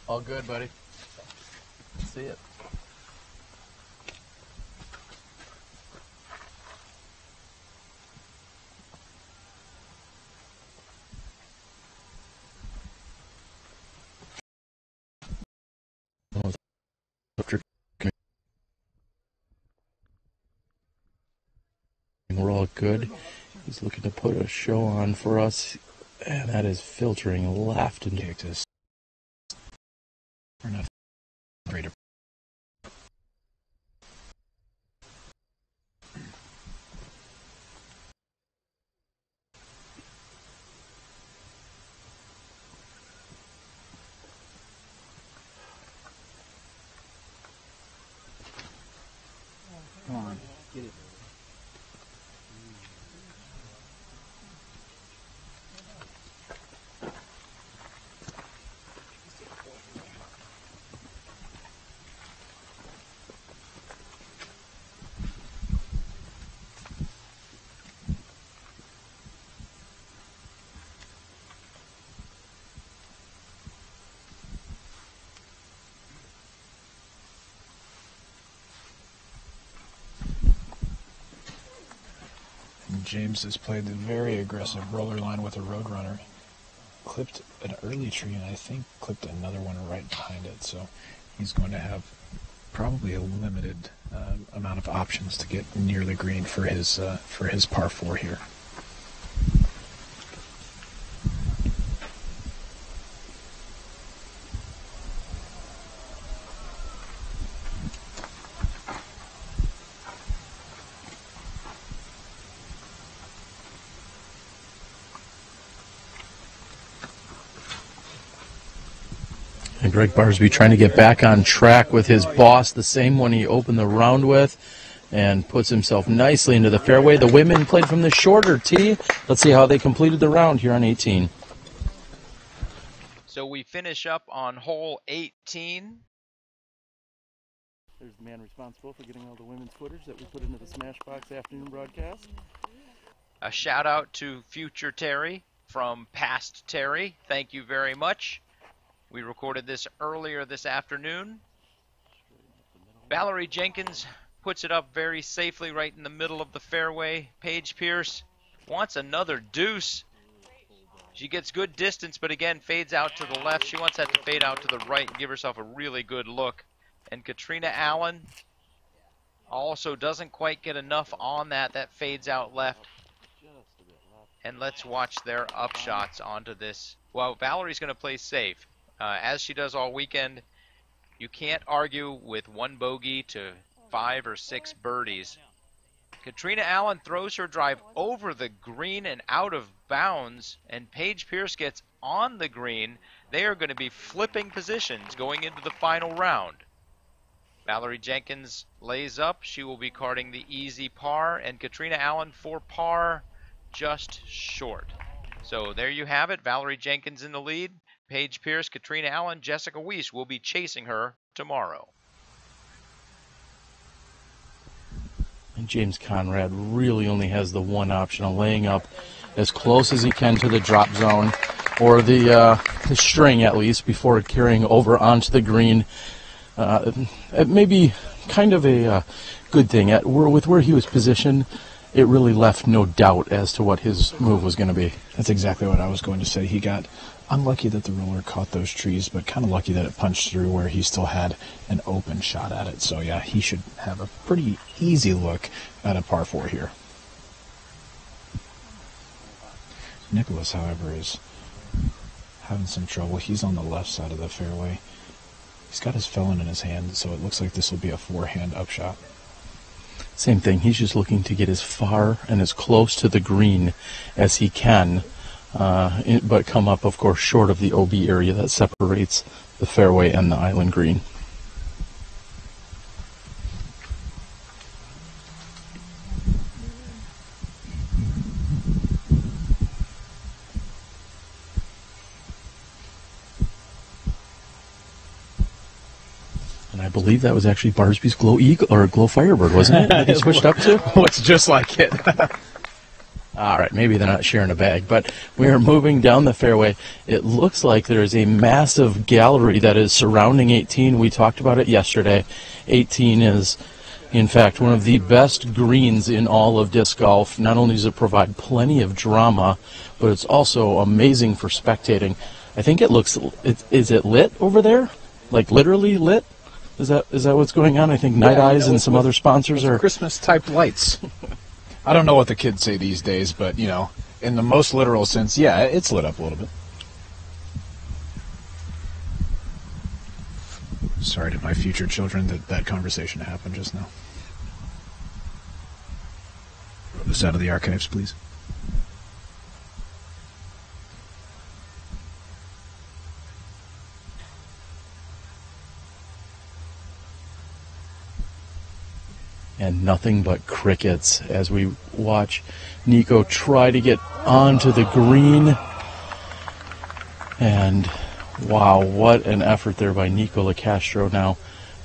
All good, buddy. See it. We're all good. He's looking to put a show on for us, and that is filtering left and Cactus. We're not afraid of. Come on, get it. James has played the very aggressive roller line with a Roadrunner. Clipped an early tree and I think clipped another one right behind it. So he's going to have probably a limited amount of options to get near the green for his par 4 here. And Gregg Barsby trying to get back on track with his boss, the same one he opened the round with, and puts himself nicely into the fairway. The women played from the shorter tee. Let's see how they completed the round here on 18. So we finish up on hole 18. There's the man responsible for getting all the women's footage that we put into the SmashBoxx afternoon broadcast. A shout out to future Terry from past Terry. Thank you very much. We recorded this earlier this afternoon. Valerie Jenkins puts it up very safely right in the middle of the fairway. Paige Pierce wants another deuce. She gets good distance, but again fades out to the left. She wants that to fade out to the right and give herself a really good look. And Katrina Allen also doesn't quite get enough on that. That fades out left. And let's watch their upshots onto this. Well, Valerie's going to play safe. as she does all weekend. You can't argue with 1 bogey to 5 or 6 birdies. Katrina Allen throws her drive over the green and out of bounds, and Paige Pierce gets on the green. They are going to be flipping positions going into the final round. Valerie Jenkins lays up. She will be carding the easy par, and Katrina Allen for par, just short. So there you have it. Valerie Jenkins in the lead. Paige Pierce, Katrina Allen, Jessica Weiss will be chasing her tomorrow. And James Conrad really only has the one option of laying up as close as he can to the drop zone, or the string at least, before carrying over onto the green. It may be kind of a good thing. With where he was positioned, it really left no doubt as to what his move was going to be. That's exactly what I was going to say. He got unlucky that the roller caught those trees, but kind of lucky that it punched through where he still had an open shot at it. So yeah, he should have a pretty easy look at a par 4 here. Nicholas, however, is having some trouble. He's on the left side of the fairway. He's got his felon in his hand, so it looks like this will be a 4-hand upshot. Same thing. He's just looking to get as far and as close to the green as he can, but come up, of course, short of the OB area that separates the fairway and the island green. I believe that was actually Barsby's Glow Eagle or Glow Firebird, wasn't it? That he switched up to? Looks just like it. All right, maybe they're not sharing a bag, but we are moving down the fairway. It looks like there is a massive gallery that is surrounding 18. We talked about it yesterday. 18 is, in fact, one of the best greens in all of disc golf. Not only does it provide plenty of drama, but it's also amazing for spectating. I think it looks, is it lit over there? Like literally lit? Is that what's going on? I think Night Eyes and some other sponsors are Christmas-type lights. I don't know what the kids say these days, but, you know, in the most literal sense, yeah, it's lit up a little bit. Sorry to my future children that conversation happened just now. Throw this out of the archives, please. And nothing but crickets as we watch Nikko try to get onto the green. And wow, what an effort there by Nikko Locastro. Now,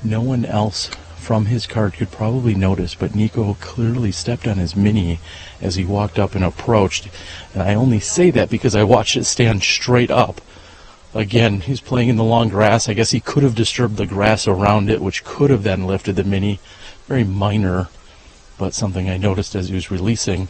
no one else from his card could probably notice, but Nikko clearly stepped on his mini as he walked up and approached. And I only say that because I watched it stand straight up. Again, he's playing in the long grass. I guess he could have disturbed the grass around it, which could have then lifted the mini. Very minor, but something I noticed as he was releasing.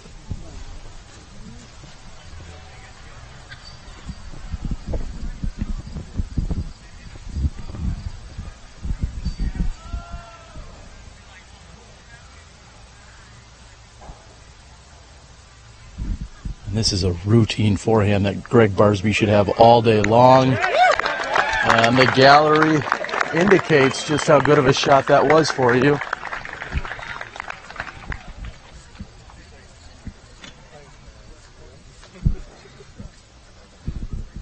And this is a routine forehand that Gregg Barsby should have all day long. And the gallery indicates just how good of a shot that was for you.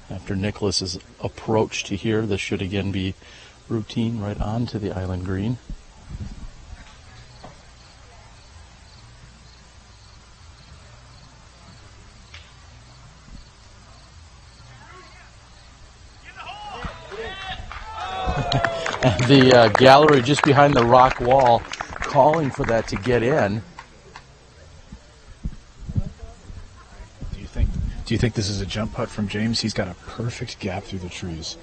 After Nicholas's approach to here, this should again be routine right onto the island green. And the gallery just behind the rock wall calling for that to get in. Do you think this is a jump putt from James? He's got a perfect gap through the trees.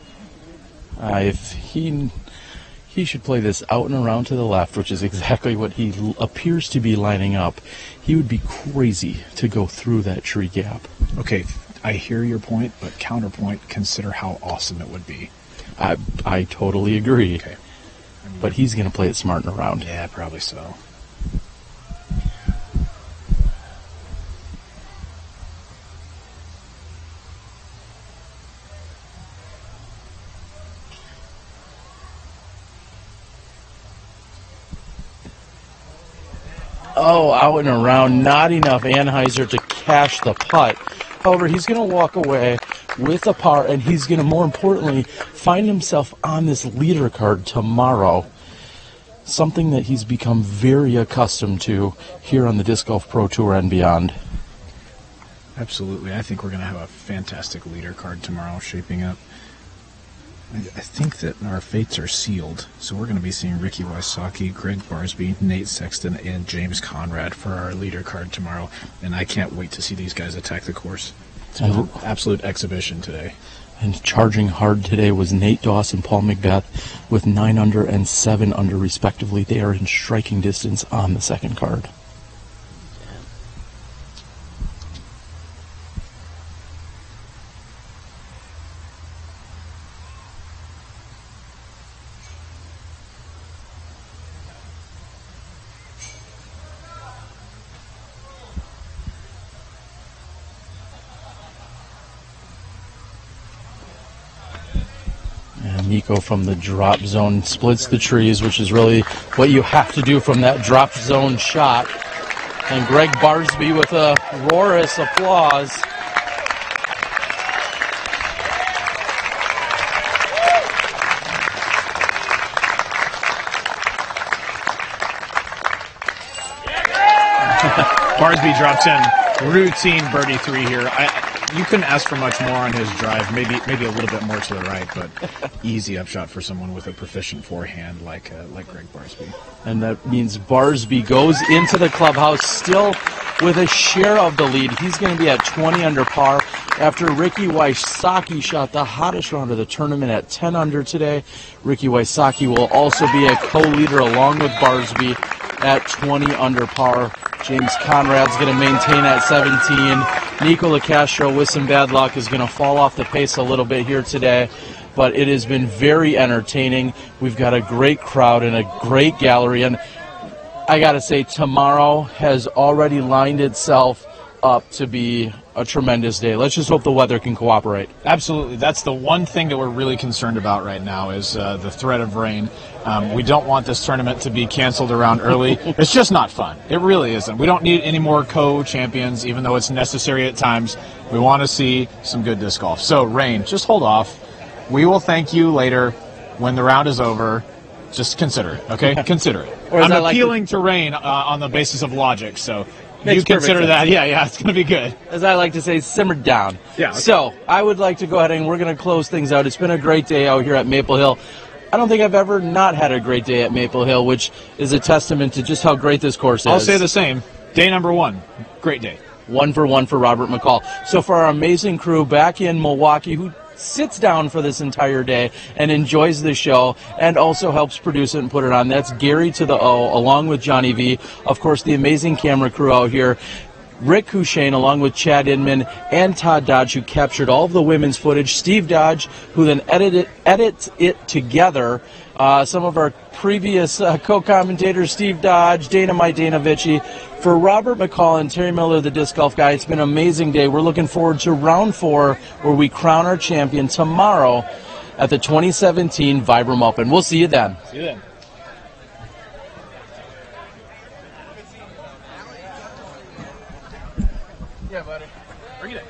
If he should play this out and around to the left, which is exactly what he appears to be lining up, he would be crazy to go through that tree gap. Okay, I hear your point, but counterpoint, consider how awesome it would be. I totally agree. Okay. But he's going to play it smart and around. Yeah, probably so. Oh, out and around. Not enough Anheuser to cash the putt. However, he's going to walk away with a par, and he's going to, more importantly, find himself on this leader card tomorrow. Something that he's become very accustomed to here on the Disc Golf Pro Tour and beyond. Absolutely. I think we're going to have a fantastic leader card tomorrow shaping up. I think that our fates are sealed, so we're going to be seeing Ricky Wysocki, Gregg Barsby, Nate Sexton, and James Conrad for our leader card tomorrow, and I can't wait to see these guys attack the course. It's been an absolute exhibition today. And charging hard today was Nate Doss and Paul McBeth with 9 under and 7 under respectively. They are in striking distance on the second card. Nikko from the drop zone splits the trees, which is really what you have to do from that drop zone shot. And Gregg Barsby with a roarous applause. Barsby drops in routine birdie 3 here. You couldn't ask for much more on his drive. Maybe a little bit more to the right, but easy upshot for someone with a proficient forehand like Gregg Barsby. And that means Barsby goes into the clubhouse still with a share of the lead. He's going to be at 20 under par after Ricky Wysocki shot the hottest round of the tournament at 10 under today. Ricky Wysocki will also be a co-leader along with Barsby at 20 under par. James Conrad's going to maintain at 17. Nikko Locastro, with some bad luck, is going to fall off the pace a little bit here today. But it has been very entertaining. We've got a great crowd and a great gallery. And I got to say, tomorrow has already lined itself up to be a tremendous day. Let's just hope the weather can cooperate. Absolutely. That's the one thing that we're really concerned about right now is the threat of rain. We don't want this tournament to be canceled around early. It's just not fun. It really isn't. We don't need any more co-champions, even though it's necessary at times. We want to see some good disc golf. So, rain, just hold off. We will thank you later when the round is over. Just consider it, okay? Consider it. I'm appealing to rain on the basis of logic, so you consider that. Yeah, it's going to be good. As I like to say, simmered down. Yeah. Okay. So, I would like to go ahead and we're going to close things out. It's been a great day out here at Maple Hill. I don't think I've ever not had a great day at Maple Hill, which is a testament to just how great this course is. I'll say the same. Day number 1, great day. 1 for 1 for Robert McCall. So for our amazing crew back in Milwaukee, who sits down for this entire day and enjoys the show and also helps produce it and put it on, that's Gary to the O, along with Johnny V. Of course, the amazing camera crew out here. Rick Hushane, along with Chad Inman and Todd Dodge, who captured all of the women's footage. Steve Dodge, who then edits it together. Some of our previous co-commentators, Steve Dodge, Dana Majdanovich. For Robert McCall and Terry Miller, the disc golf guy, it's been an amazing day. We're looking forward to round 4, where we crown our champion tomorrow at the 2017 Vibram Open. We'll see you then. See you then. Yeah, buddy. Bring it in.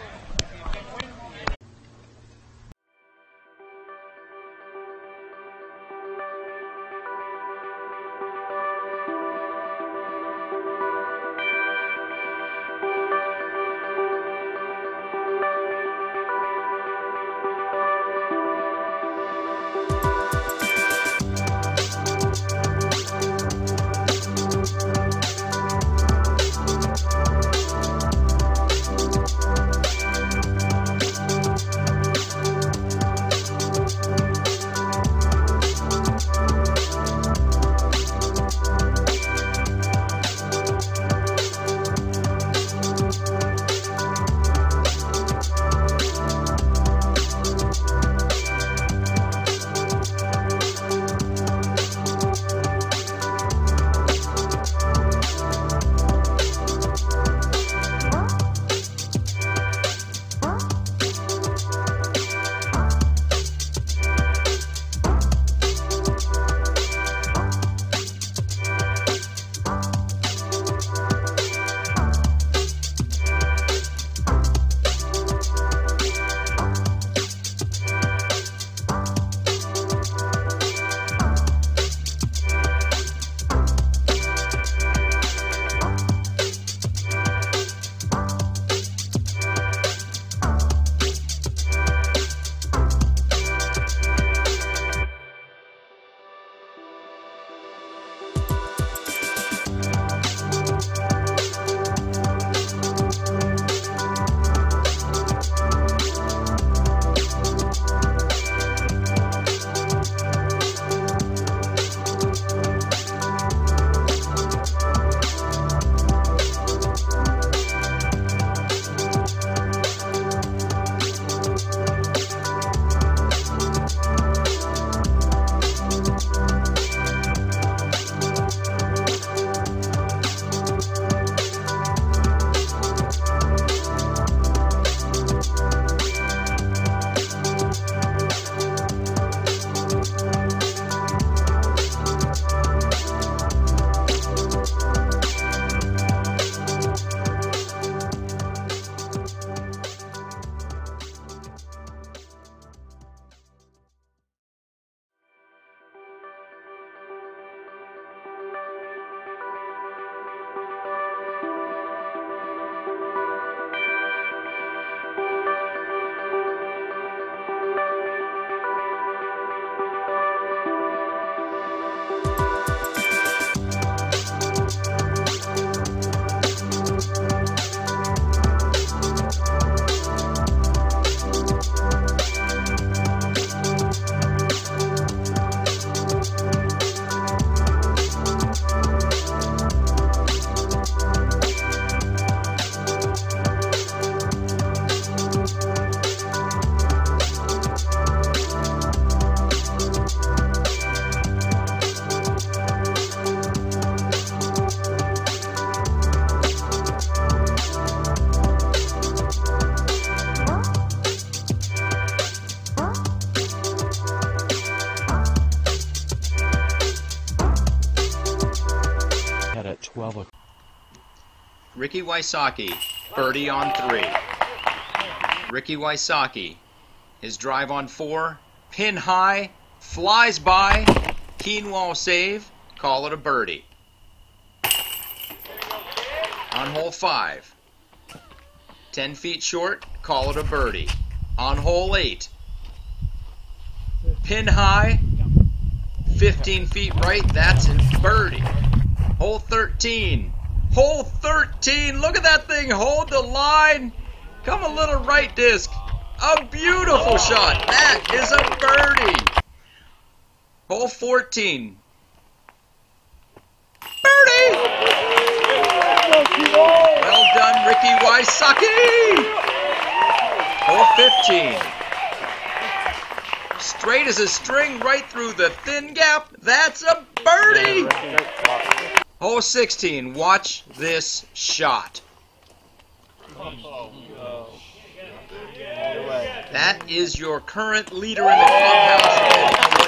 Ricky Wysocki, birdie on 3. Ricky Wysocki, his drive on 4, pin high, flies by, keen wall save, call it a birdie. On hole 5, 10 feet short, call it a birdie. On hole 8, pin high, 15 feet right, that's a birdie. Hole 13, hole 13, look at that thing, hold the line, come a little right disc, a beautiful shot, that is a birdie. Hole 14, birdie! Well done, Ricky Wysocki! Hole 15. Straight as a string right through the thin gap. That's a birdie! Hole 16. Watch this shot. That is your current leader in the clubhouse.